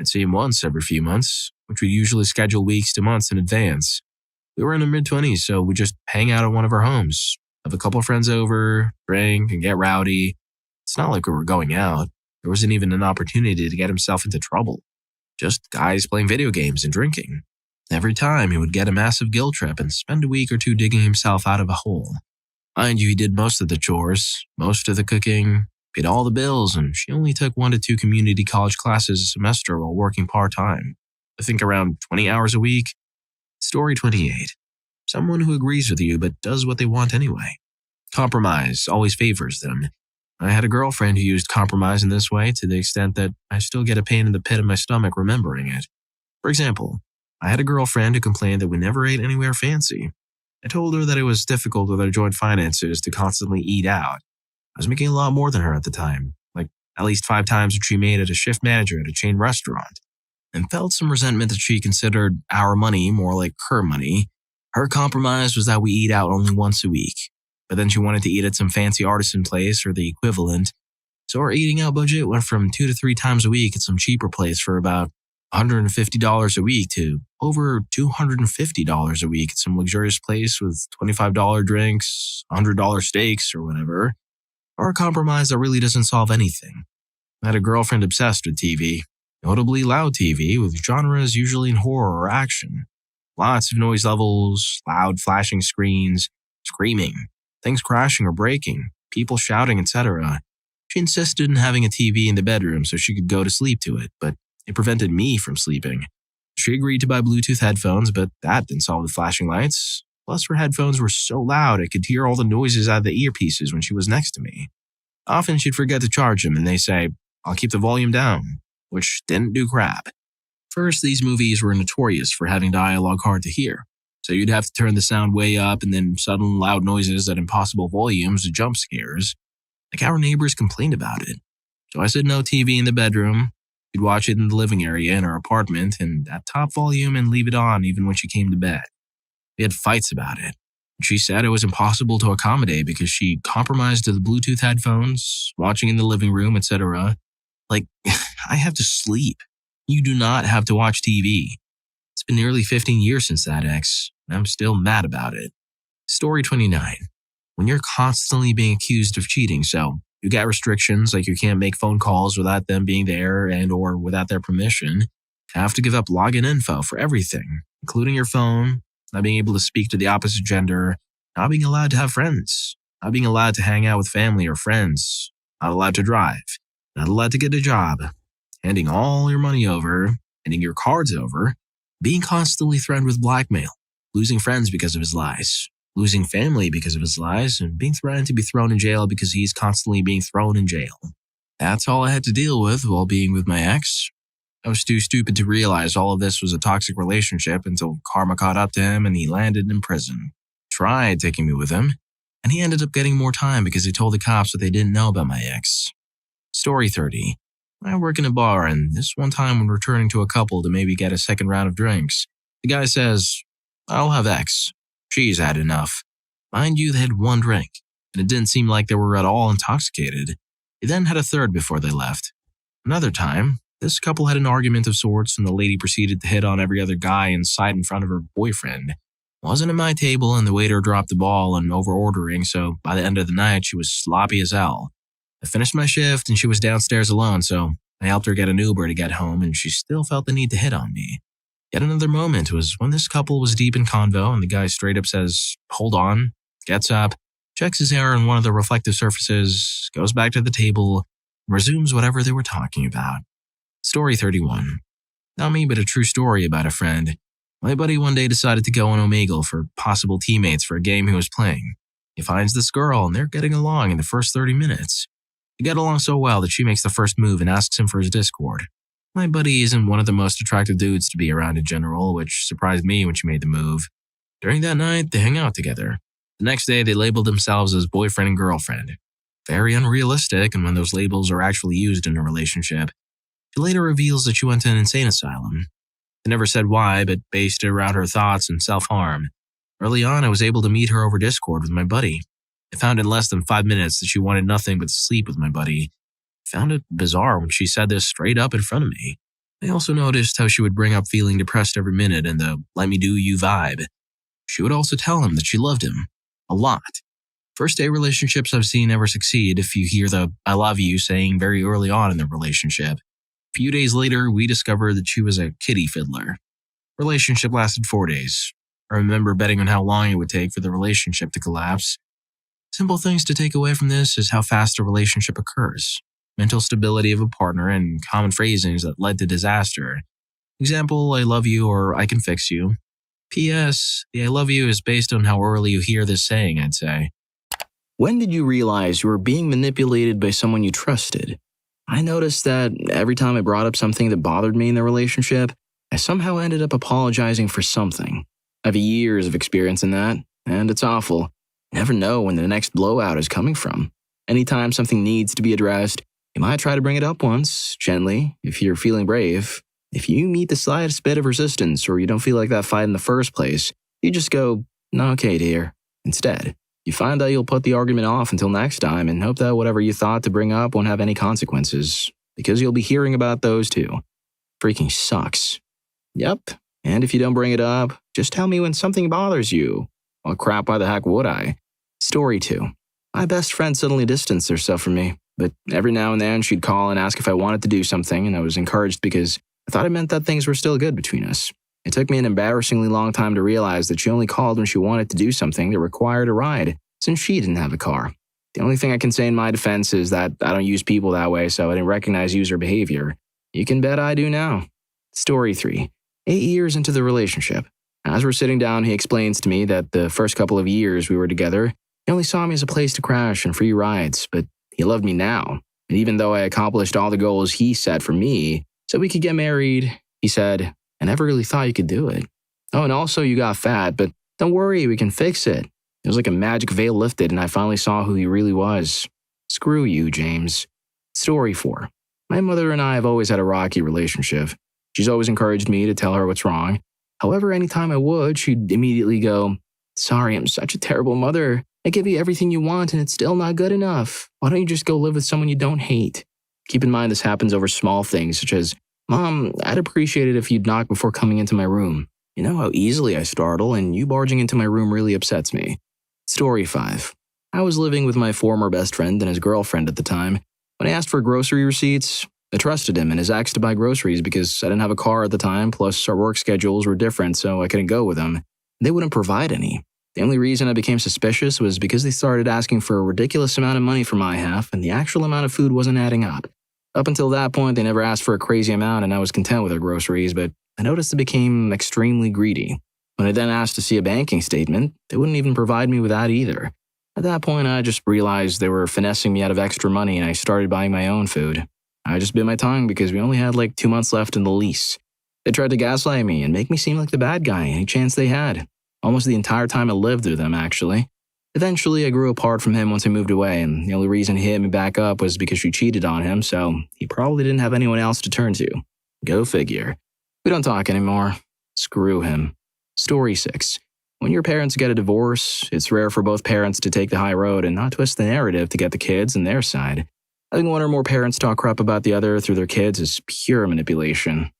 I'd see him once every few months, which we usually schedule weeks to months in advance. We were in our mid-20s, so we just hang out at one of our homes, have a couple of friends over, drink, and get rowdy. It's not like we were going out. There wasn't even an opportunity to get himself into trouble. Just guys playing video games and drinking. Every time he would get a massive guilt trip and spend a week or two digging himself out of a hole. Mind you, he did most of the chores, most of the cooking, paid all the bills, and she only took 1 to 2 community college classes a semester while working part-time. I think around 20 hours a week. Story 28. Someone who agrees with you but does what they want anyway. Compromise always favors them. I had a girlfriend who used compromise in this way to the extent that I still get a pain in the pit of my stomach remembering it. For example, I had a girlfriend who complained that we never ate anywhere fancy. I told her that it was difficult with our joint finances to constantly eat out. I was making a lot more than her at the time, like at least 5 times what she made as a shift manager at a chain restaurant, and felt some resentment that she considered our money more like her money. Her compromise was that we eat out only once a week, but then she wanted to eat at some fancy artisan place or the equivalent, so our eating out budget went from 2 to 3 times a week at some cheaper place for about $150 a week to over $250 a week at some luxurious place with $25 drinks, $100 steaks, or whatever. Or a compromise that really doesn't solve anything. I had a girlfriend obsessed with TV, notably loud TV with genres usually in horror or action. Lots of noise levels, loud flashing screens, screaming, things crashing or breaking, people shouting, etc. She insisted on having a TV in the bedroom so she could go to sleep to it, but it prevented me from sleeping. She agreed to buy Bluetooth headphones, but that didn't solve the flashing lights. Plus, her headphones were so loud I could hear all the noises out of the earpieces when she was next to me. Often she'd forget to charge them and they say, "I'll keep the volume down," which didn't do crap. First, these movies were notorious for having dialogue hard to hear, so you'd have to turn the sound way up and then sudden loud noises at impossible volumes to jump scares. Like our neighbors complained about it. So I said no TV in the bedroom. She'd watch it in the living area in her apartment and at top volume and leave it on even when she came to bed. We had fights about it. She said it was impossible to accommodate because she compromised to the Bluetooth headphones, watching in the living room, etc. Like, I have to sleep. You do not have to watch TV. It's been nearly 15 years since that ex, and I'm still mad about it. Story 29. When you're constantly being accused of cheating, so you get restrictions like you can't make phone calls without them being there and or without their permission, have to give up login info for everything, including your phone, not being able to speak to the opposite gender, not being allowed to have friends, not being allowed to hang out with family or friends, not allowed to drive, not allowed to get a job, handing all your money over, handing your cards over, being constantly threatened with blackmail, losing friends because of his lies, losing family because of his lies, and being threatened to be thrown in jail because he's constantly being thrown in jail. That's all I had to deal with while being with my ex. I was too stupid to realize all of this was a toxic relationship until karma caught up to him and he landed in prison. Tried taking me with him, and he ended up getting more time because he told the cops what they didn't know about my ex. Story 30. I work in a bar, and this one time when returning to a couple to maybe get a second round of drinks, the guy says, "I'll have X. She's had enough." Mind you, they had one drink, and it didn't seem like they were at all intoxicated. They then had a third before they left. Another time, this couple had an argument of sorts, and the lady proceeded to hit on every other guy inside in front of her boyfriend. Wasn't at my table, and the waiter dropped the ball on over-ordering, so by the end of the night, she was sloppy as hell. I finished my shift, and she was downstairs alone, so I helped her get an Uber to get home, and she still felt the need to hit on me. Yet another moment was when this couple was deep in convo, and the guy straight up says, "Hold on," gets up, checks his hair on one of the reflective surfaces, goes back to the table, and resumes whatever they were talking about. Story 31. Not me, but a true story about a friend. My buddy one day decided to go on Omegle for possible teammates for a game he was playing. He finds this girl, and they're getting along in the first 30 minutes. They get along so well that she makes the first move and asks him for his Discord. My buddy isn't one of the most attractive dudes to be around in general, which surprised me when she made the move. During that night, they hang out together. The next day, they labeled themselves as boyfriend and girlfriend. Very unrealistic, and when those labels are actually used in a relationship. She later reveals that she went to an insane asylum. They never said why, but based it around her thoughts and self-harm. Early on, I was able to meet her over Discord with my buddy. I found in less than 5 minutes that she wanted nothing but to sleep with my buddy. I found it bizarre when she said this straight up in front of me. I also noticed how she would bring up feeling depressed every minute and the "let me do you" vibe. She would also tell him that she loved him. A lot. First date relationships I've seen never succeed if you hear the "I love you" saying very early on in the relationship. A few days later, we discovered that she was a kitty fiddler. Relationship lasted 4 days. I remember betting on how long it would take for the relationship to collapse. Simple things to take away from this is how fast a relationship occurs, mental stability of a partner, and common phrasings that led to disaster. Example, "I love you" or "I can fix you." P.S. The "I love you" is based on how early you hear this saying, I'd say. When did you realize you were being manipulated by someone you trusted? I noticed that every time I brought up something that bothered me in the relationship, I somehow ended up apologizing for something. I have years of experience in that, and it's awful. You never know when the next blowout is coming from. Anytime something needs to be addressed, you might try to bring it up once, gently, if you're feeling brave. If you meet the slightest bit of resistance or you don't feel like that fight in the first place, you just go, "No, okay, dear." Instead, you find that you'll put the argument off until next time and hope that whatever you thought to bring up won't have any consequences, because you'll be hearing about those too. Freaking sucks. Yep, and if you don't bring it up, just tell me when something bothers you. Well, crap, why the heck would I? Story 2. My best friend suddenly distanced herself from me, but every now and then she'd call and ask if I wanted to do something, and I was encouraged because I thought it meant that things were still good between us. It took me an embarrassingly long time to realize that she only called when she wanted to do something that required a ride, since she didn't have a car. The only thing I can say in my defense is that I don't use people that way, so I didn't recognize user behavior. You can bet I do now. Story 3. 8 years into the relationship. As we're sitting down, he explains to me that the first couple of years we were together, he only saw me as a place to crash and free rides, but he loved me now. And even though I accomplished all the goals he set for me, so we could get married, he said, "I never really thought you could do it. Oh, and also you got fat, but don't worry, we can fix it." It was like a magic veil lifted, and I finally saw who he really was. Screw you, James. Story 4. My mother and I have always had a rocky relationship. She's always encouraged me to tell her what's wrong. However, anytime I would, she'd immediately go, "Sorry, I'm such a terrible mother. I give you everything you want and it's still not good enough. Why don't you just go live with someone you don't hate?" Keep in mind this happens over small things such as, "Mom, I'd appreciate it if you'd knock before coming into my room. You know how easily I startle, and you barging into my room really upsets me." Story 5. I was living with my former best friend and his girlfriend at the time. When I asked for grocery receipts, I trusted him and his ex to buy groceries because I didn't have a car at the time, plus our work schedules were different, so I couldn't go with him. They wouldn't provide any. The only reason I became suspicious was because they started asking for a ridiculous amount of money for my half, and the actual amount of food wasn't adding up. Up until that point, they never asked for a crazy amount, and I was content with their groceries, but I noticed they became extremely greedy. When I then asked to see a banking statement, they wouldn't even provide me with that either. At that point, I just realized they were finessing me out of extra money, and I started buying my own food. I just bit my tongue because we only had like 2 months left in the lease. They tried to gaslight me and make me seem like the bad guy any chance they had. Almost the entire time I lived with him, actually. Eventually, I grew apart from him once I moved away, and the only reason he hit me back up was because she cheated on him, so he probably didn't have anyone else to turn to. Go figure. We don't talk anymore. Screw him. Story 6. When your parents get a divorce, it's rare for both parents to take the high road and not twist the narrative to get the kids on their side. Having one or more parents talk crap about the other through their kids is pure manipulation.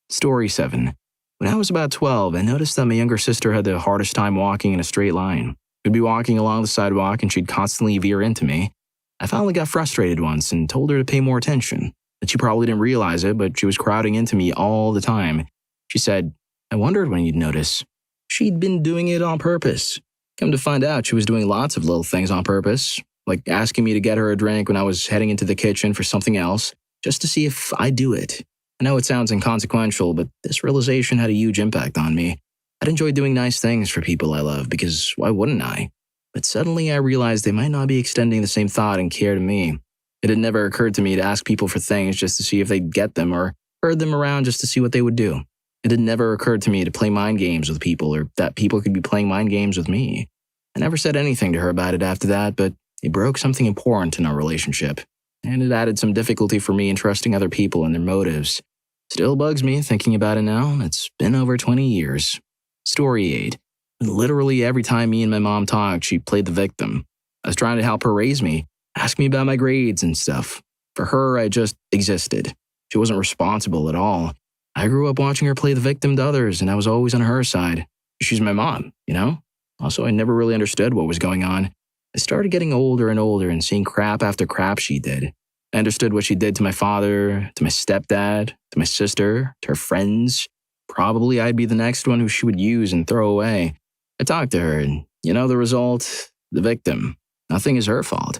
Story 7. When I was about 12, I noticed that my younger sister had the hardest time walking in a straight line. We'd be walking along the sidewalk and she'd constantly veer into me. I finally got frustrated once and told her to pay more attention. That she probably didn't realize it, but she was crowding into me all the time. She said, "I wondered when you'd notice." She'd been doing it on purpose. Come to find out, she was doing lots of little things on purpose, like asking me to get her a drink when I was heading into the kitchen for something else, just to see if I'd do it. I know it sounds inconsequential, but this realization had a huge impact on me. I'd enjoy doing nice things for people I love because why wouldn't I? But suddenly I realized they might not be extending the same thought and care to me. It had never occurred to me to ask people for things just to see if they'd get them or herd them around just to see what they would do. It had never occurred to me to play mind games with people or that people could be playing mind games with me. I never said anything to her about it after that, but it broke something important in our relationship. And it added some difficulty for me in trusting other people and their motives. Still bugs me thinking about it now. It's been over 20 years. Story 8. Literally every time me and my mom talked, she played the victim. I was trying to help her raise me, ask me about my grades and stuff. For her, I just existed. She wasn't responsible at all. I grew up watching her play the victim to others, and I was always on her side. She's my mom, you know? Also, I never really understood what was going on. I started getting older and older and seeing crap after crap she did. I understood what she did to my father, to my stepdad, to my sister, to her friends. Probably I'd be the next one who she would use and throw away. I talked to her, and you know the result? The victim. Nothing is her fault.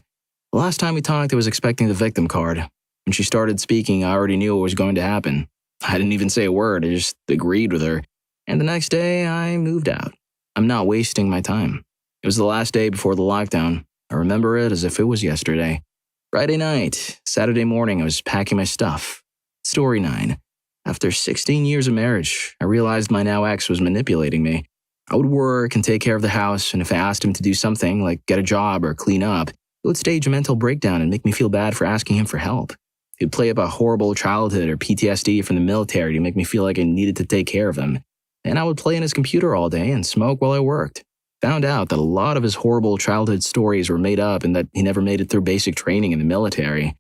The last time we talked, I was expecting the victim card. When she started speaking, I already knew what was going to happen. I didn't even say a word, I just agreed with her. And the next day, I moved out. I'm not wasting my time. It was the last day before the lockdown. I remember it as if it was yesterday. Friday night, Saturday morning, I was packing my stuff. Story 9. After 16 years of marriage, I realized my now ex was manipulating me. I would work and take care of the house, and if I asked him to do something like get a job or clean up, it would stage a mental breakdown and make me feel bad for asking him for help. He'd play up a horrible childhood or PTSD from the military to make me feel like I needed to take care of him. Then I would play on his computer all day and smoke while I worked. Found out that a lot of his horrible childhood stories were made up and that he never made it through basic training in the military.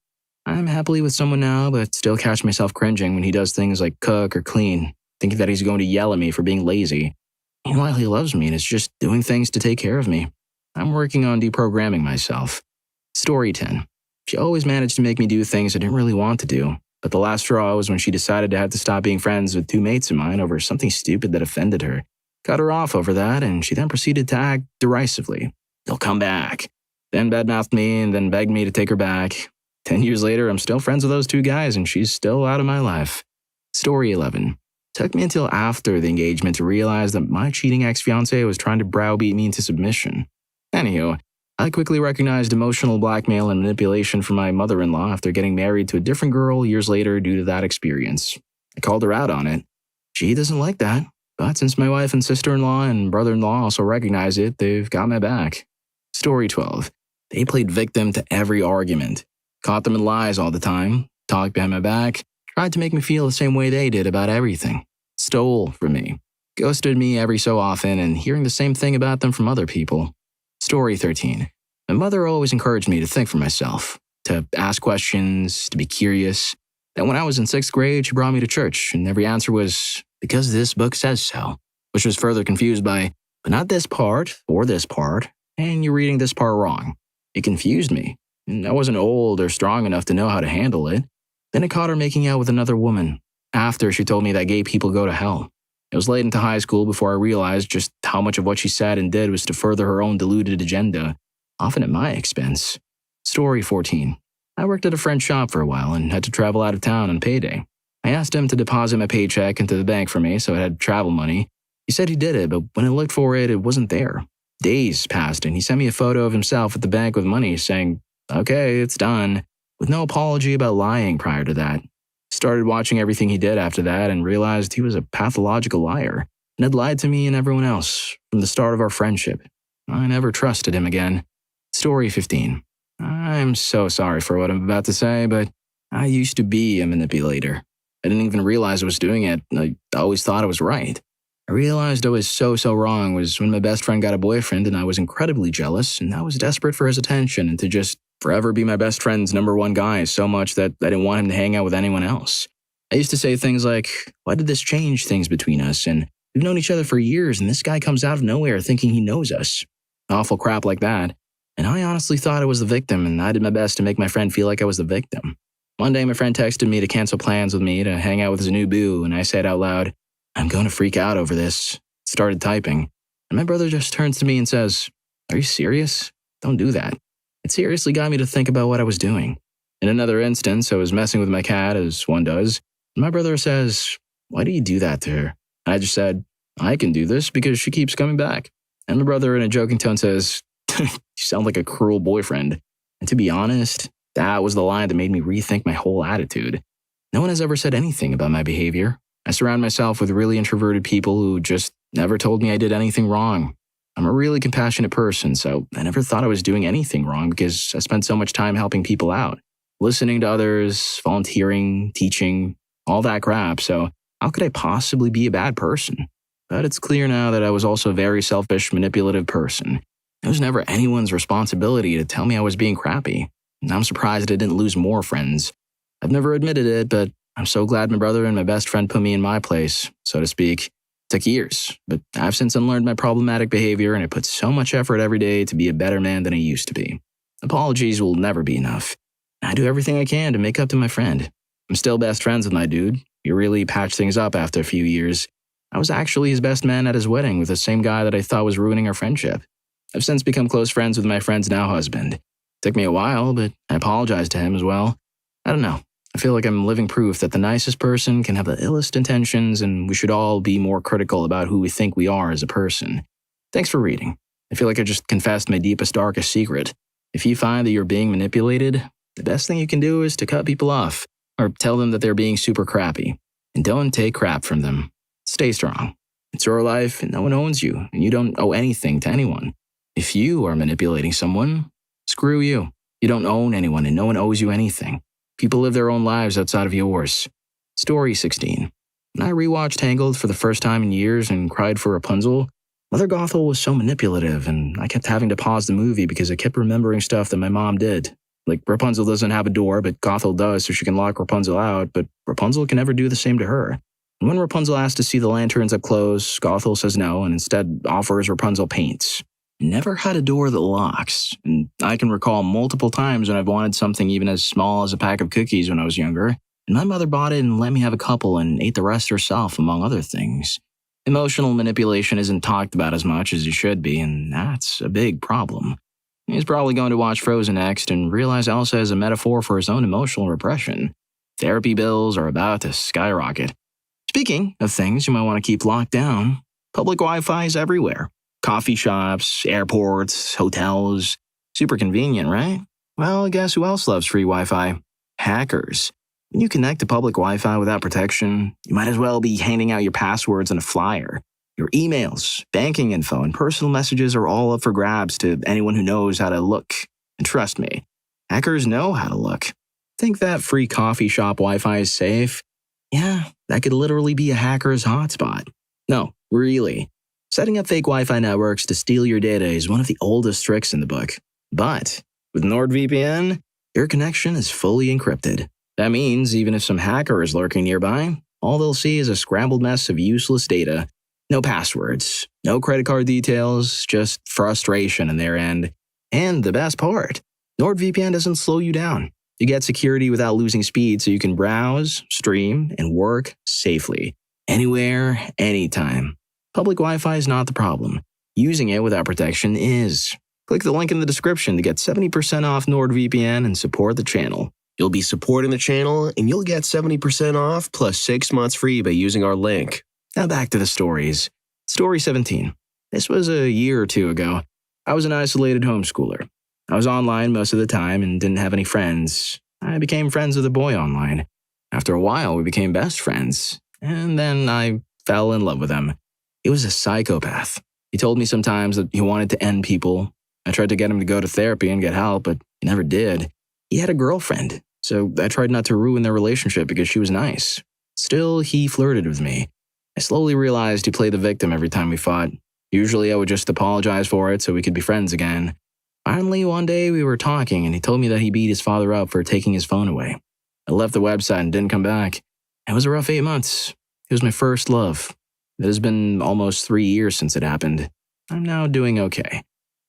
I'm happily with someone now, but still catch myself cringing when he does things like cook or clean, thinking that he's going to yell at me for being lazy. Meanwhile, he loves me and is just doing things to take care of me. I'm working on deprogramming myself. Story 10. She always managed to make me do things I didn't really want to do, but the last straw was when she decided to have to stop being friends with 2 mates of mine over something stupid that offended her. Cut her off over that, and she then proceeded to act derisively. "They'll come back." Then badmouthed me and then begged me to take her back. 10 years later, I'm still friends with those 2 guys, and she's still out of my life. Story 11. It took me until after the engagement to realize that my cheating ex-fiancé was trying to browbeat me into submission. Anywho, I quickly recognized emotional blackmail and manipulation from my mother-in-law after getting married to a different girl years later due to that experience. I called her out on it. She doesn't like that, but since my wife and sister-in-law and brother-in-law also recognize it, they've got my back. Story 12. They played victim to every argument. Caught them in lies all the time, talked behind my back, tried to make me feel the same way they did about everything. Stole from me. Ghosted me every so often and hearing the same thing about them from other people. Story 13. My mother always encouraged me to think for myself, to ask questions, to be curious. Then when I was in 6th grade, she brought me to church, and every answer was, "because this book says so," which was further confused by, "but not this part, or this part, and you're reading this part wrong." It confused me, and I wasn't old or strong enough to know how to handle it. Then I caught her making out with another woman, after she told me that gay people go to hell. It was late into high school before I realized just how much of what she said and did was to further her own deluded agenda, often at my expense. Story 14. I worked at a friend's shop for a while and had to travel out of town on payday. I asked him to deposit my paycheck into the bank for me so I had travel money. He said he did it, but when I looked for it, it wasn't there. Days passed and he sent me a photo of himself at the bank with money saying, "Okay, it's done," with no apology about lying prior to that. Started watching everything he did after that and realized he was a pathological liar and had lied to me and everyone else from the start of our friendship. I never trusted him again. Story 15. I'm so sorry for what I'm about to say, but I used to be a manipulator. I didn't even realize I was doing it. I always thought I was right. I realized I was so wrong was when my best friend got a boyfriend and I was incredibly jealous and I was desperate for his attention and to just forever be my best friend's number one guy so much that I didn't want him to hang out with anyone else. I used to say things like, "Why did this change things between us? And we've known each other for years and this guy comes out of nowhere thinking he knows us." Awful crap like that. And I honestly thought I was the victim and I did my best to make my friend feel like I was the victim. One day my friend texted me to cancel plans with me to hang out with his new boo and I said out loud, "I'm going to freak out over this." Started typing. And my brother just turns to me and says, "Are you serious? Don't do that." It seriously got me to think about what I was doing. In another instance, I was messing with my cat, as one does, and my brother says, "Why do you do that to her?" I just said, "I can do this because she keeps coming back." And my brother, in a joking tone, says, "You sound like a cruel boyfriend." And to be honest, that was the line that made me rethink my whole attitude. No one has ever said anything about my behavior. I surround myself with really introverted people who just never told me I did anything wrong. I'm a really compassionate person, so I never thought I was doing anything wrong because I spent so much time helping people out, listening to others, volunteering, teaching, all that crap, so how could I possibly be a bad person? But it's clear now that I was also a very selfish, manipulative person. It was never anyone's responsibility to tell me I was being crappy, and I'm surprised I didn't lose more friends. I've never admitted it, but I'm so glad my brother and my best friend put me in my place, so to speak. Took years, but I've since unlearned my problematic behavior and I put so much effort every day to be a better man than I used to be. Apologies will never be enough. I do everything I can to make up to my friend. I'm still best friends with my dude. We really patched things up after a few years. I was actually his best man at his wedding with the same guy that I thought was ruining our friendship. I've since become close friends with my friend's now husband. Took me a while, but I apologized to him as well. I don't know. I feel like I'm living proof that the nicest person can have the illest intentions and we should all be more critical about who we think we are as a person. Thanks for reading. I feel like I just confessed my deepest, darkest secret. If you find that you're being manipulated, the best thing you can do is to cut people off or tell them that they're being super crappy. And don't take crap from them. Stay strong. It's your life and no one owns you and you don't owe anything to anyone. If you are manipulating someone, screw you. You don't own anyone and no one owes you anything. People live their own lives outside of yours. Story 16. When I rewatched Tangled for the first time in years and cried for Rapunzel, Mother Gothel was so manipulative and I kept having to pause the movie because I kept remembering stuff that my mom did. Like Rapunzel doesn't have a door, but Gothel does so she can lock Rapunzel out, but Rapunzel can never do the same to her. And when Rapunzel asks to see the lanterns up close, Gothel says no and instead offers Rapunzel paints. Never had a door that locks, and I can recall multiple times when I've wanted something even as small as a pack of cookies when I was younger, and my mother bought it and let me have a couple and ate the rest herself, among other things. Emotional manipulation isn't talked about as much as it should be, and that's a big problem. He's probably going to watch Frozen next and realize Elsa is a metaphor for his own emotional repression. Therapy bills are about to skyrocket. Speaking of things you might want to keep locked down, public Wi-Fi is everywhere. Coffee shops, airports, hotels. Super convenient, right? Well, guess who else loves free Wi-Fi? Hackers. When you connect to public Wi-Fi without protection, you might as well be handing out your passwords on a flyer. Your emails, banking info, and personal messages are all up for grabs to anyone who knows how to look. And trust me, hackers know how to look. Think that free coffee shop Wi-Fi is safe? Yeah, that could literally be a hacker's hotspot. No, really. Setting up fake Wi-Fi networks to steal your data is one of the oldest tricks in the book. But with NordVPN, your connection is fully encrypted. That means even if some hacker is lurking nearby, all they'll see is a scrambled mess of useless data. No passwords, no credit card details, just frustration on their end. And the best part, NordVPN doesn't slow you down. You get security without losing speed so you can browse, stream, and work safely. Anywhere, anytime. Public Wi-Fi is not the problem. Using it without protection is. Click the link in the description to get 70% off NordVPN and support the channel. You'll be supporting the channel, and you'll get 70% off plus 6 months free by using our link. Now back to the stories. Story 17. This was a year or two ago. I was an isolated homeschooler. I was online most of the time and didn't have any friends. I became friends with a boy online. After a while, we became best friends. And then I fell in love with him. He was a psychopath. He told me sometimes that he wanted to end people. I tried to get him to go to therapy and get help, but he never did. He had a girlfriend, so I tried not to ruin their relationship because she was nice. Still, he flirted with me. I slowly realized he played the victim every time we fought. Usually I would just apologize for it so we could be friends again. Finally, one day we were talking and he told me that he beat his father up for taking his phone away. I left the website and didn't come back. It was a rough 8 months. It was my first love. It has been almost 3 years since it happened. I'm now doing okay.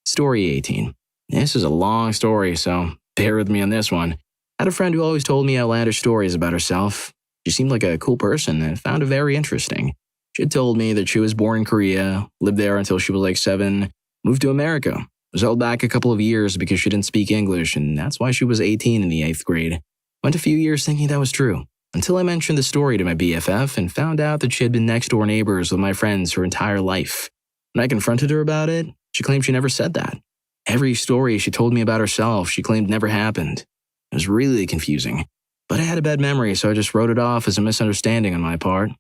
Story 18. This is a long story, so bear with me on this one. I had a friend who always told me outlandish stories about herself. She seemed like a cool person and I found it very interesting. She had told me that she was born in Korea, lived there until she was like 7, moved to America, was held back a couple of years because she didn't speak English, and that's why she was 18 in the 8th grade. Went a few years thinking that was true, until I mentioned the story to my BFF and found out that she had been next-door neighbors with my friends her entire life. When I confronted her about it, she claimed she never said that. Every story she told me about herself, she claimed never happened. It was really confusing. But I had a bad memory, so I just wrote it off as a misunderstanding on my part.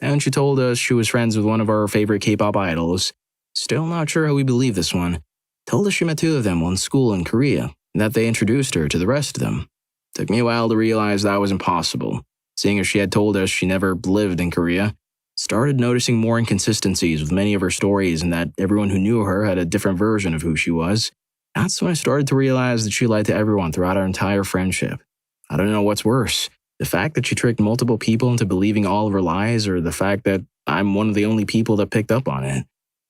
And she told us she was friends with one of our favorite K-pop idols. Still not sure how we believe this one. Told us she met 2 of them while in school in Korea, and that they introduced her to the rest of them. Took me a while to realize that was impossible. Seeing as she had told us she never lived in Korea, started noticing more inconsistencies with many of her stories and that everyone who knew her had a different version of who she was. That's when I started to realize that she lied to everyone throughout our entire friendship. I don't know what's worse. The fact that she tricked multiple people into believing all of her lies, or the fact that I'm one of the only people that picked up on it.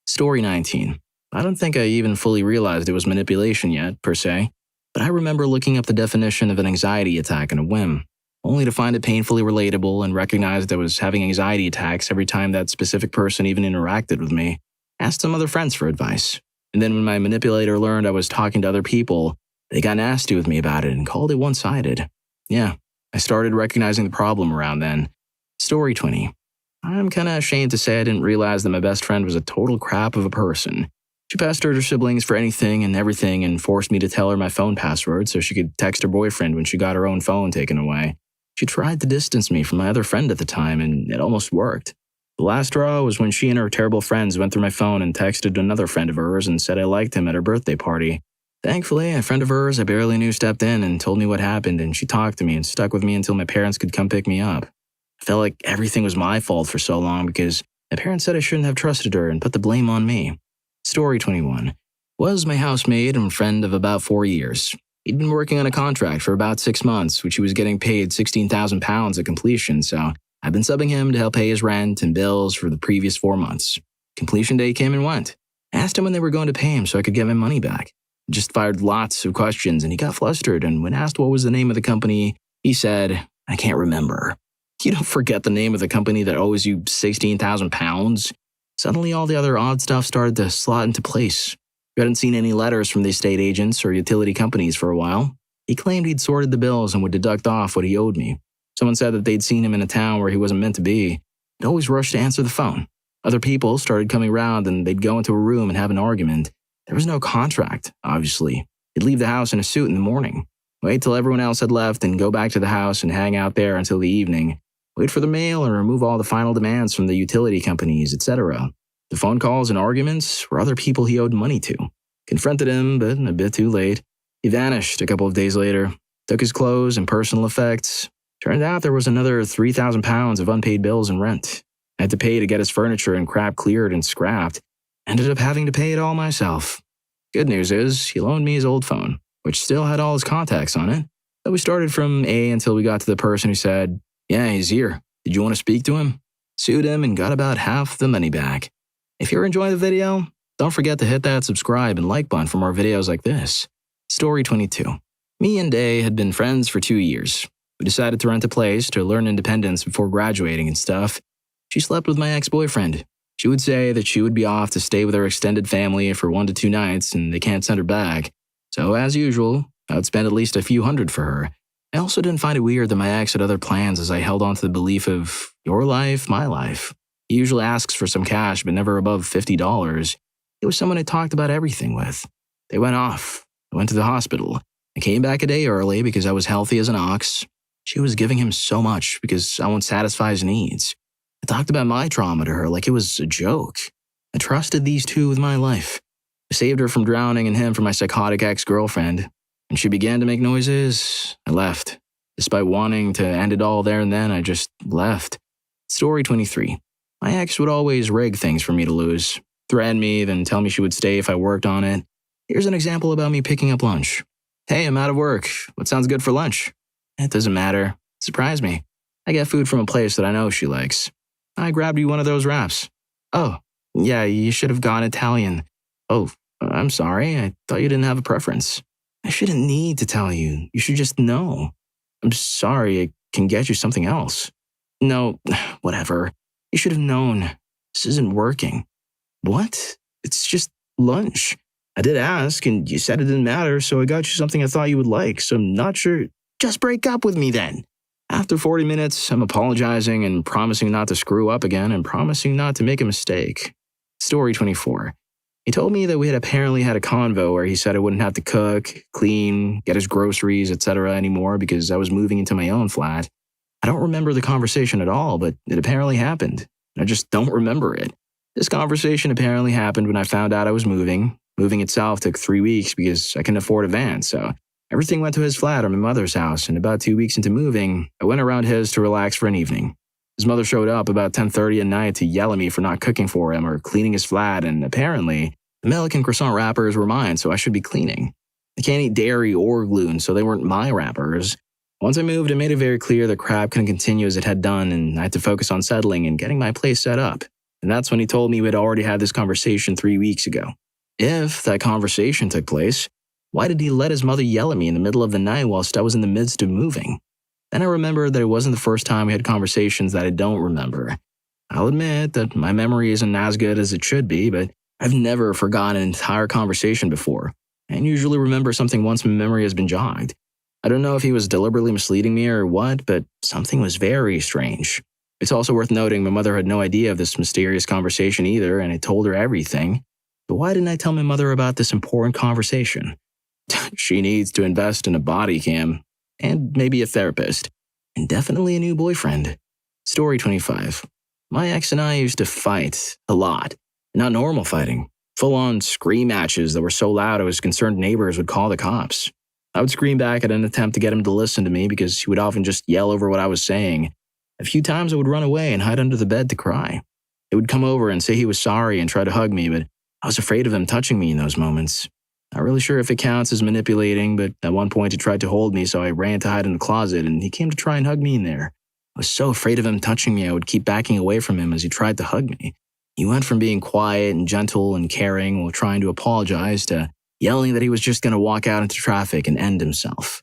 Story 19. I don't think I even fully realized it was manipulation yet, per se, but I remember looking up the definition of an anxiety attack on a whim, only to find it painfully relatable and recognize that I was having anxiety attacks every time that specific person even interacted with me. Asked some other friends for advice. And then when my manipulator learned I was talking to other people, they got nasty with me about it and called it one-sided. Yeah. I started recognizing the problem around then. Story 20. I'm kinda ashamed to say I didn't realize that my best friend was a total crap of a person. She pestered her siblings for anything and everything and forced me to tell her my phone password so she could text her boyfriend when she got her own phone taken away. She tried to distance me from my other friend at the time, and it almost worked. The last straw was when she and her terrible friends went through my phone and texted another friend of hers and said I liked him at her birthday party. Thankfully, a friend of hers I barely knew stepped in and told me what happened, and she talked to me and stuck with me until my parents could come pick me up. I felt like everything was my fault for so long because my parents said I shouldn't have trusted her and put the blame on me. Story 21. Was my housemate and friend of about 4 years. He'd been working on a contract for about 6 months, which he was getting paid £16,000 at completion, so I'd been subbing him to help pay his rent and bills for the previous 4 months. Completion day came and went. I asked him when they were going to pay him so I could get my money back. Just fired lots of questions and he got flustered, and when asked what was the name of the company, he said, I can't remember. You don't forget the name of the company that owes you £16,000. Suddenly all the other odd stuff started to slot into place. We hadn't seen any letters from the estate agents or utility companies for a while. He claimed he'd sorted the bills and would deduct off what he owed me. Someone said that they'd seen him in a town where he wasn't meant to be. He'd always rush to answer the phone. Other people started coming around and they'd go into a room and have an argument. There was no contract, obviously. He'd leave the house in a suit in the morning. Wait till everyone else had left and go back to the house and hang out there until the evening. Wait for the mail and remove all the final demands from the utility companies, etc. The phone calls and arguments were other people he owed money to. Confronted him, but a bit too late. He vanished a couple of days later, took his clothes and personal effects. Turned out there was another £3,000 of unpaid bills and rent. I had to pay to get his furniture and crap cleared and scrapped. Ended up having to pay it all myself. Good news is, he loaned me his old phone, which still had all his contacts on it. So we started from A until we got to the person who said, yeah, he's here. Did you want to speak to him? Sued him and got about half the money back. If you're enjoying the video, don't forget to hit that subscribe and like button for more videos like this. Story 22. Me and Day had been friends for 2 years. We decided to rent a place to learn independence before graduating and stuff. She slept with my ex-boyfriend. She would say that she would be off to stay with her extended family for 1 to 2 nights and they can't send her back. So as usual, I would spend at least a few hundred for her. I also didn't find it weird that my ex had other plans as I held on to the belief of your life, my life. He usually asks for some cash, but never above $50. It was someone I talked about everything with. They went off. I went to the hospital. I came back a day early because I was healthy as an ox. She was giving him so much because I won't satisfy his needs. I talked about my trauma to her like it was a joke. I trusted these two with my life. I saved her from drowning and him from my psychotic ex-girlfriend. When she began to make noises, I left. Despite wanting to end it all there and then, I just left. Story 23. My ex would always rig things for me to lose. Threaten me, then tell me she would stay if I worked on it. Here's an example about me picking up lunch. Hey, I'm out of work. What sounds good for lunch? It doesn't matter. Surprise me. I get food from a place that I know she likes. I grabbed you one of those wraps. Oh, yeah, you should have gone Italian. Oh, I'm sorry. I thought you didn't have a preference. I shouldn't need to tell you. You should just know. I'm sorry. I can get you something else. No, whatever. You should have known. This isn't working. What? It's just lunch. I did ask, and you said it didn't matter, so I got you something I thought you would like, so I'm not sure. Just break up with me then. After 40 minutes, I'm apologizing and promising not to screw up again and promising not to make a mistake. Story 24. He told me that we had apparently had a convo where he said I wouldn't have to cook, clean, get his groceries, etc. anymore because I was moving into my own flat. I don't remember the conversation at all, but it apparently happened. I just don't remember it. This conversation apparently happened when I found out I was moving. Moving itself took 3 weeks because I couldn't afford a van, so everything went to his flat or my mother's house, and about 2 weeks into moving, I went around his to relax for an evening. His mother showed up about 10:30 at night to yell at me for not cooking for him or cleaning his flat, and apparently, the milk and croissant wrappers were mine, so I should be cleaning. I can't eat dairy or gluten, so they weren't my wrappers. Once I moved, I made it very clear that crap couldn't continue as it had done, and I had to focus on settling and getting my place set up. And that's when he told me we had already had this conversation 3 weeks ago. If that conversation took place, why did he let his mother yell at me in the middle of the night whilst I was in the midst of moving? Then I remembered that it wasn't the first time we had conversations that I don't remember. I'll admit that my memory isn't as good as it should be, but I've never forgotten an entire conversation before, and usually remember something once my memory has been jogged. I don't know if he was deliberately misleading me or what, but something was very strange. It's also worth noting my mother had no idea of this mysterious conversation either, and I told her everything. But why didn't I tell my mother about this important conversation? She needs to invest in a body cam, and maybe a therapist, and definitely a new boyfriend. Story 25. My ex and I used to fight a lot. Not normal fighting. Full-on scream matches that were so loud I was concerned neighbors would call the cops. I would scream back at an attempt to get him to listen to me because he would often just yell over what I was saying. A few times I would run away and hide under the bed to cry. He would come over and say he was sorry and try to hug me, but I was afraid of him touching me in those moments. Not really sure if it counts as manipulating, but at one point he tried to hold me, so I ran to hide in the closet and he came to try and hug me in there. I was so afraid of him touching me I would keep backing away from him as he tried to hug me. He went from being quiet and gentle and caring while trying to apologize to yelling that he was just going to walk out into traffic and end himself.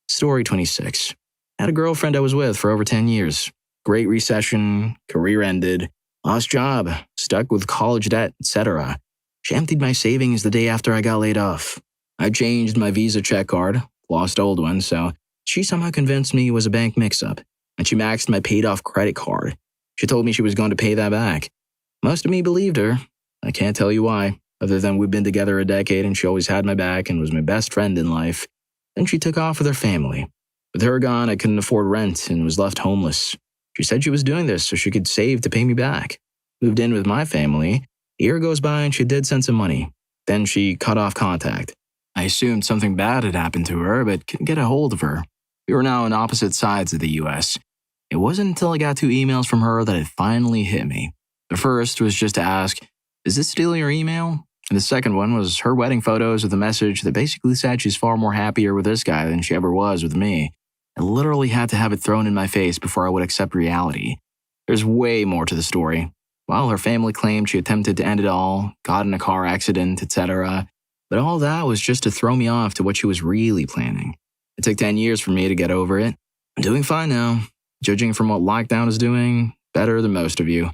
Story 26. I had a girlfriend I was with for over 10 years. Great recession, career ended, lost job, stuck with college debt, etc. She emptied my savings the day after I got laid off. I changed my Visa check card, lost old one, so she somehow convinced me it was a bank mix-up, and she maxed my paid-off credit card. She told me she was going to pay that back. Most of me believed her. I can't tell you why, other than we've been together a decade and she always had my back and was my best friend in life. Then she took off with her family. With her gone, I couldn't afford rent and was left homeless. She said she was doing this so she could save to pay me back. Moved in with my family. A year goes by and she did send some money. Then she cut off contact. I assumed something bad had happened to her, but couldn't get a hold of her. We were now on opposite sides of the US. It wasn't until I got 2 emails from her that it finally hit me. The first was just to ask, "Is this still your email?" And the second one was her wedding photos with a message that basically said she's far more happier with this guy than she ever was with me. I literally had to have it thrown in my face before I would accept reality. There's way more to the story. While her family claimed she attempted to end it all, got in a car accident, etc., but all that was just to throw me off to what she was really planning. It took 10 years for me to get over it. I'm doing fine now. Judging from what lockdown is doing, Better than most of you.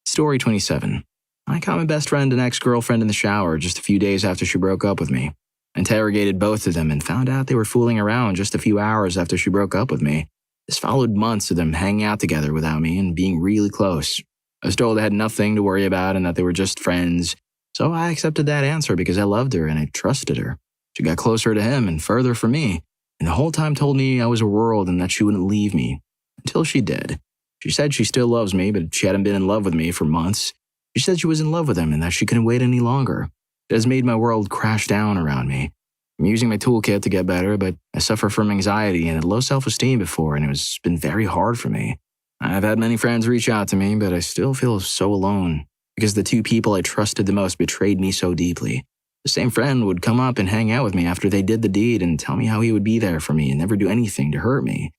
Story 27. I caught my best friend and ex-girlfriend in the shower just a few days after she broke up with me. I interrogated both of them and found out they were fooling around just a few hours after she broke up with me. This followed months of them hanging out together without me and being really close. I was told I had nothing to worry about and that they were just friends, so I accepted that answer because I loved her and I trusted her. She got closer to him and further from me, and the whole time told me I was her world and that she wouldn't leave me. Until she did. She said she still loves me, but she hadn't been in love with me for months. She said she was in love with him and that she couldn't wait any longer. It has made my world crash down around me. I'm using my toolkit to get better, but I suffer from anxiety and had low self-esteem before, and it's been very hard for me. I've had many friends reach out to me, but I still feel so alone because the two people I trusted the most betrayed me so deeply. The same friend would come up and hang out with me after they did the deed and tell me how he would be there for me and never do anything to hurt me.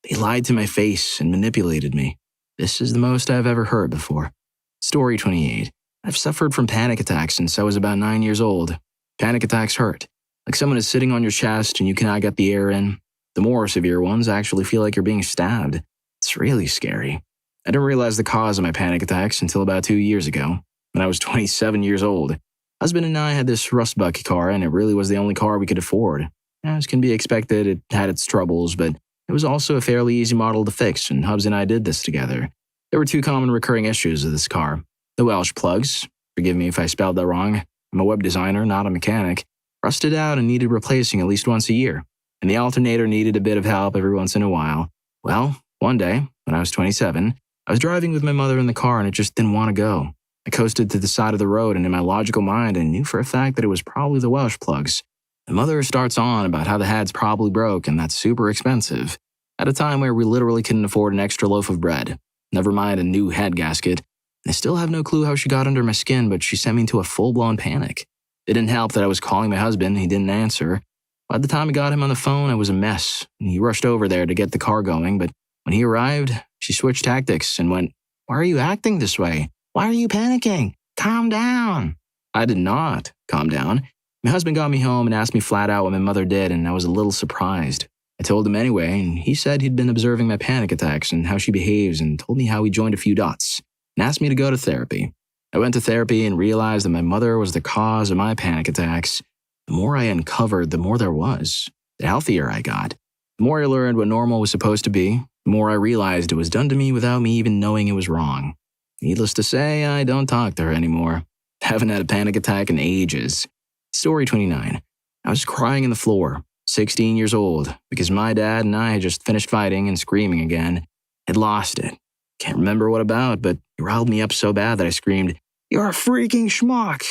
They lied to my face and manipulated me. This is the most I've ever heard before. Story 28. I've suffered from panic attacks since I was about 9 years old. Panic attacks hurt. Like someone is sitting on your chest and you cannot get the air in. The more severe ones actually feel like you're being stabbed. It's really scary. I didn't realize the cause of my panic attacks until about 2 years ago, when I was 27 years old. Husband and I had this rust-bucket car, and it really was the only car we could afford. As can be expected, it had its troubles, but it was also a fairly easy model to fix, and Hubs and I did this together. There were two common recurring issues with this car. The Welsh plugs, forgive me if I spelled that wrong, I'm a web designer, not a mechanic, rusted out and needed replacing at least once a year, and the alternator needed a bit of help every once in a while. Well, one day, when I was 27, I was driving with my mother in the car and it just didn't want to go. I coasted to the side of the road, and in my logical mind, I knew for a fact that it was probably the Welsh plugs. My mother starts on about how the head's probably broke and that's super expensive, at a time where we literally couldn't afford an extra loaf of bread, never mind a new head gasket. I still have no clue how she got under my skin, but she sent me into a full-blown panic. It didn't help that I was calling my husband and he didn't answer. By the time I got him on the phone, I was a mess, and he rushed over there to get the car going, but when he arrived, she switched tactics and went, "Why are you acting this way? Why are you panicking? Calm down." I did not calm down. My husband got me home and asked me flat out what my mother did, and I was a little surprised. I told him anyway, and he said he'd been observing my panic attacks and how she behaves and told me how he joined a few dots and asked me to go to therapy. I went to therapy and realized that my mother was the cause of my panic attacks. The more I uncovered, the more there was. The healthier I got. The more I learned what normal was supposed to be, the more I realized it was done to me without me even knowing it was wrong. Needless to say, I don't talk to her anymore. Haven't had a panic attack in ages. Story 29. I was crying on the floor, 16 years old, because my dad and I had just finished fighting and screaming again. I'd lost it. Can't remember what about, but he riled me up so bad that I screamed, "You're a freaking schmuck!"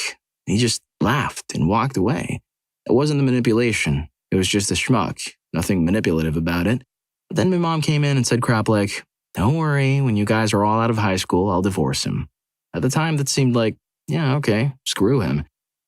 And he just laughed and walked away. It wasn't the manipulation. It was just a schmuck. Nothing manipulative about it. But then my mom came in and said crap like, "Don't worry, when you guys are all out of high school, I'll divorce him." At the time, that seemed like, yeah, okay, screw him.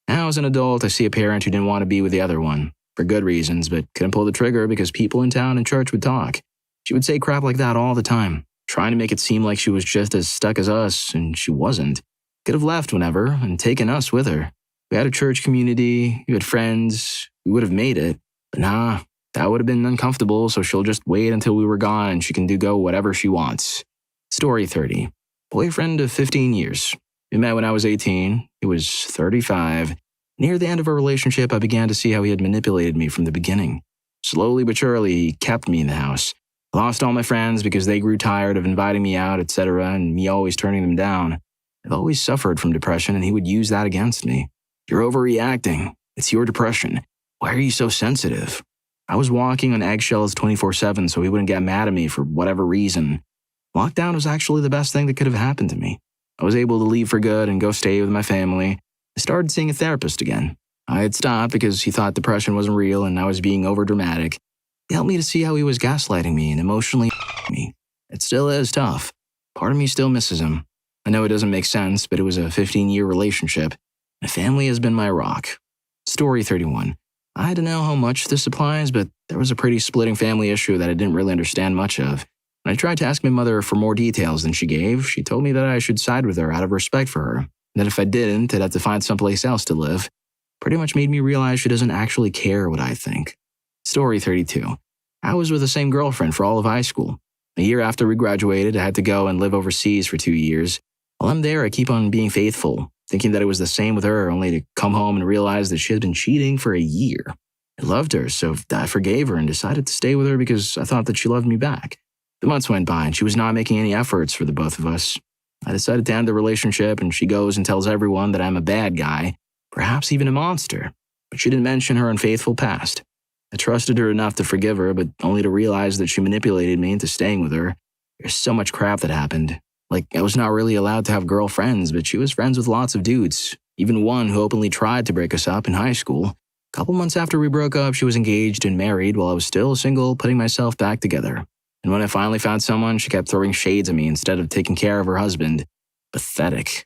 Now as an adult, I see a parent who didn't want to be with the other one, for good reasons, but couldn't pull the trigger because people in town and church would talk. She would say crap like that all the time, trying to make it seem like she was just as stuck as us, and she wasn't. Could have left whenever and taken us with her. We had a church community, we had friends, we would have made it. But nah, that would have been uncomfortable, so she'll just wait until we were gone and she can go whatever she wants. Story 30. Boyfriend of 15 years. We met when I was 18. He was 35. Near the end of our relationship, I began to see how he had manipulated me from the beginning. Slowly but surely, he kept me in the house. I lost all my friends because they grew tired of inviting me out, etc., and me always turning them down. I've always suffered from depression, and he would use that against me. "You're overreacting. It's your depression. Why are you so sensitive?" I was walking on eggshells 24/7 so he wouldn't get mad at me for whatever reason. Lockdown was actually the best thing that could have happened to me. I was able to leave for good and go stay with my family. I started seeing a therapist again. I had stopped because he thought depression wasn't real and I was being overdramatic. He helped me to see how he was gaslighting me and emotionally me. It still is tough. Part of me still misses him. I know it doesn't make sense, but it was a 15-year relationship. My family has been my rock. Story 31. I don't know how much this applies, but there was a pretty splitting family issue that I didn't really understand much of. When I tried to ask my mother for more details than she gave, she told me that I should side with her out of respect for her, and that if I didn't, I'd have to find someplace else to live. Pretty much made me realize she doesn't actually care what I think. Story 32. I was with the same girlfriend for all of high school. A year after we graduated, I had to go and live overseas for 2 years. While I'm there, I keep on being faithful, thinking that it was the same with her, only to come home and realize that she had been cheating for a year. I loved her, so I forgave her and decided to stay with her because I thought that she loved me back. The months went by and she was not making any efforts for the both of us. I decided to end the relationship, and she goes and tells everyone that I'm a bad guy, perhaps even a monster. But she didn't mention her unfaithful past. I trusted her enough to forgive her, but only to realize that she manipulated me into staying with her. There's so much crap that happened. Like, I was not really allowed to have girlfriends, but she was friends with lots of dudes, even one who openly tried to break us up in high school. A couple months after we broke up, she was engaged and married while I was still single, putting myself back together. And when I finally found someone, she kept throwing shades at me instead of taking care of her husband. Pathetic.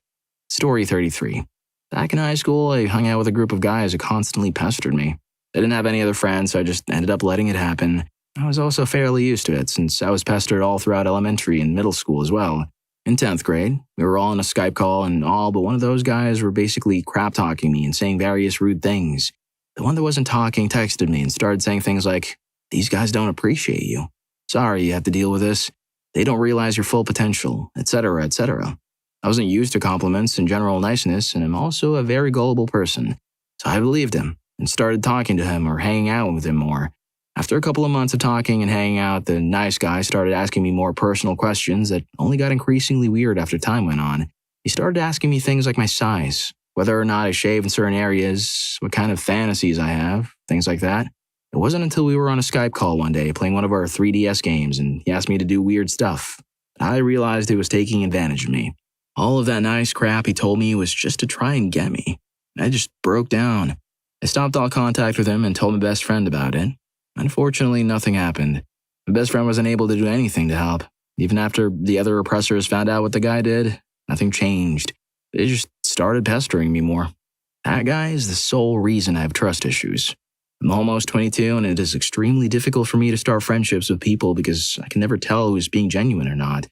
Story 33. Back in high school, I hung out with a group of guys who constantly pestered me. I didn't have any other friends, so I just ended up letting it happen. I was also fairly used to it, since I was pestered all throughout elementary and middle school as well. In 10th grade, we were all on a Skype call, and all but one of those guys were basically crap-talking me and saying various rude things. The one that wasn't talking texted me and started saying things like, "These guys don't appreciate you. Sorry you have to deal with this. They don't realize your full potential," etc., etc. I wasn't used to compliments and general niceness, and I'm also a very gullible person. So I believed him and started talking to him or hanging out with him more. After a couple of months of talking and hanging out, the nice guy started asking me more personal questions that only got increasingly weird after time went on. He started asking me things like my size, whether or not I shave in certain areas, what kind of fantasies I have, things like that. It wasn't until we were on a Skype call one day playing one of our 3DS games and he asked me to do weird stuff that I realized he was taking advantage of me. All of that nice crap he told me was just to try and get me. I just broke down. I stopped all contact with him and told my best friend about it. Unfortunately, nothing happened. My best friend wasn't able to do anything to help. Even after the other oppressors found out what the guy did, nothing changed. They just started pestering me more. That guy is the sole reason I have trust issues. I'm almost 22, and it is extremely difficult for me to start friendships with people because I can never tell who's being genuine or not.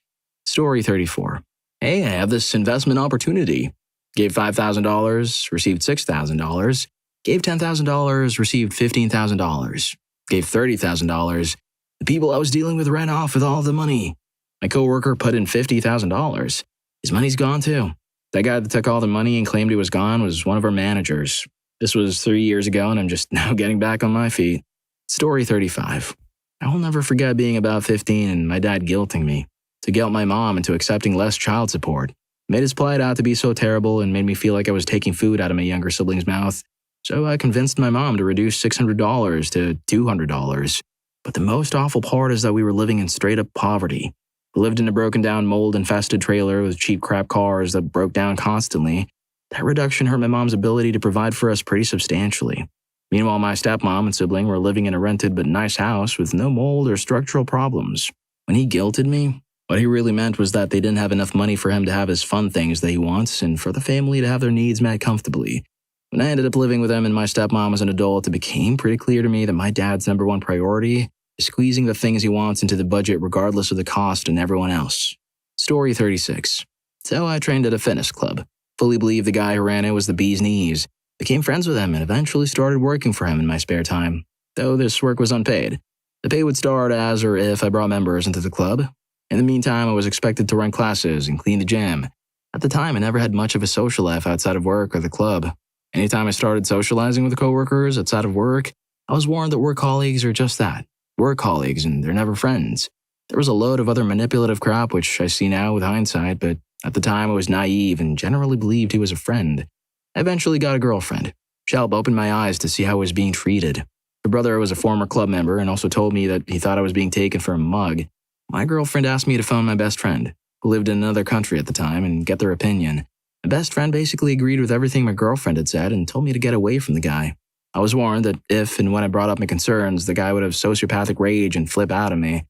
Story 34. Hey, I have this investment opportunity. Gave $5,000, received $6,000. Gave $10,000, received $15,000. Gave $30,000. The people I was dealing with ran off with all the money. My coworker put in $50,000. His money's gone too. That guy that took all the money and claimed he was gone was one of our managers. This was 3 years ago, and I'm just now getting back on my feet. Story 35. I will never forget being about 15 and my dad guilting me to guilt my mom into accepting less child support. It made his plight out to be so terrible and made me feel like I was taking food out of my younger sibling's mouth. So I convinced my mom to reduce $600 to $200. But the most awful part is that we were living in straight-up poverty. We lived in a broken-down, mold-infested trailer with cheap crap cars that broke down constantly. That reduction hurt my mom's ability to provide for us pretty substantially. Meanwhile, my stepmom and sibling were living in a rented but nice house with no mold or structural problems. When he guilted me, what he really meant was that they didn't have enough money for him to have his fun things that he wants and for the family to have their needs met comfortably. When I ended up living with him and my stepmom as an adult, it became pretty clear to me that my dad's number one priority is squeezing the things he wants into the budget regardless of the cost and everyone else. Story 36. So I trained at a fitness club. Fully believed the guy who ran it was the bee's knees. Became friends with him and eventually started working for him in my spare time, though this work was unpaid. The pay would start as or if I brought members into the club. In the meantime, I was expected to run classes and clean the gym. At the time, I never had much of a social life outside of work or the club. Anytime I started socializing with coworkers outside of work, I was warned that work colleagues are just that, work colleagues, and they're never friends. There was a load of other manipulative crap which I see now with hindsight, but at the time I was naive and generally believed he was a friend. I eventually got a girlfriend. She helped open my eyes to see how I was being treated. Her brother was a former club member and also told me that he thought I was being taken for a mug. My girlfriend asked me to phone my best friend, who lived in another country at the time, and get their opinion. My best friend basically agreed with everything my girlfriend had said and told me to get away from the guy. I was warned that if and when I brought up my concerns, the guy would have sociopathic rage and flip out on me.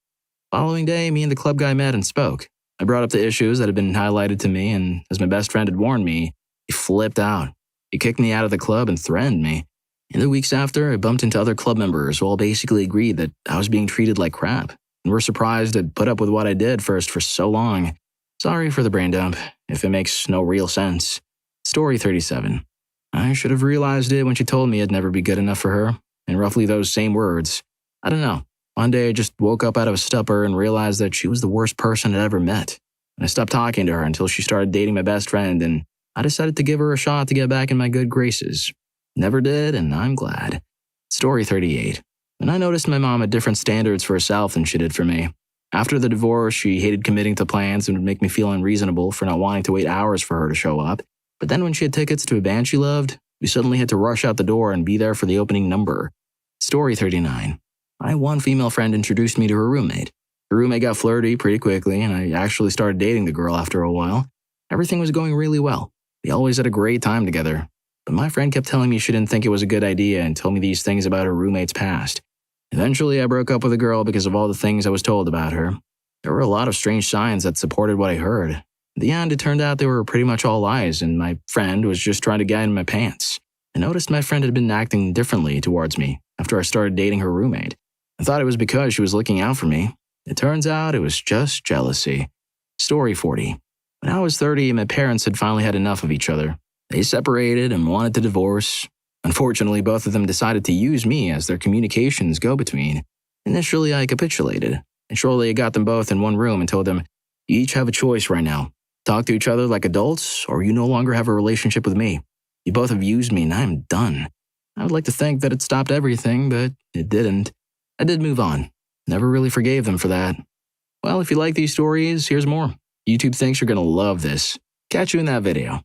Following day, me and the club guy met and spoke. I brought up the issues that had been highlighted to me, and as my best friend had warned me, he flipped out. He kicked me out of the club and threatened me. In the weeks after, I bumped into other club members who all basically agreed that I was being treated like crap, and were surprised I'd put up with what I did first for so long. Sorry for the brain dump, if it makes no real sense. Story 37. I should have realized it when she told me I'd never be good enough for her, in roughly those same words. I don't know. One day, I just woke up out of a stupor and realized that she was the worst person I'd ever met. And I stopped talking to her until she started dating my best friend, and I decided to give her a shot to get back in my good graces. Never did, and I'm glad. Story 38. And I noticed my mom had different standards for herself than she did for me. After the divorce, she hated committing to plans and would make me feel unreasonable for not wanting to wait hours for her to show up. But then when she had tickets to a band she loved, we suddenly had to rush out the door and be there for the opening number. Story 39. My one female friend introduced me to her roommate. Her roommate got flirty pretty quickly, and I actually started dating the girl after a while. Everything was going really well. We always had a great time together. But my friend kept telling me she didn't think it was a good idea and told me these things about her roommate's past. Eventually, I broke up with the girl because of all the things I was told about her. There were a lot of strange signs that supported what I heard. In the end, it turned out they were pretty much all lies, and my friend was just trying to get in my pants. I noticed my friend had been acting differently towards me after I started dating her roommate. I thought it was because she was looking out for me. It turns out it was just jealousy. Story 40. When I was 30, my parents had finally had enough of each other. They separated and wanted to divorce. Unfortunately, both of them decided to use me as their communications go-between. Initially, I capitulated, and shortly I got them both in one room and told them, "You each have a choice right now. Talk to each other like adults, or you no longer have a relationship with me. You both have used me, and I'm done." I would like to think that it stopped everything, but it didn't. I did move on. Never really forgave them for that. Well, if you like these stories, here's more. YouTube thinks you're going to love this. Catch you in that video.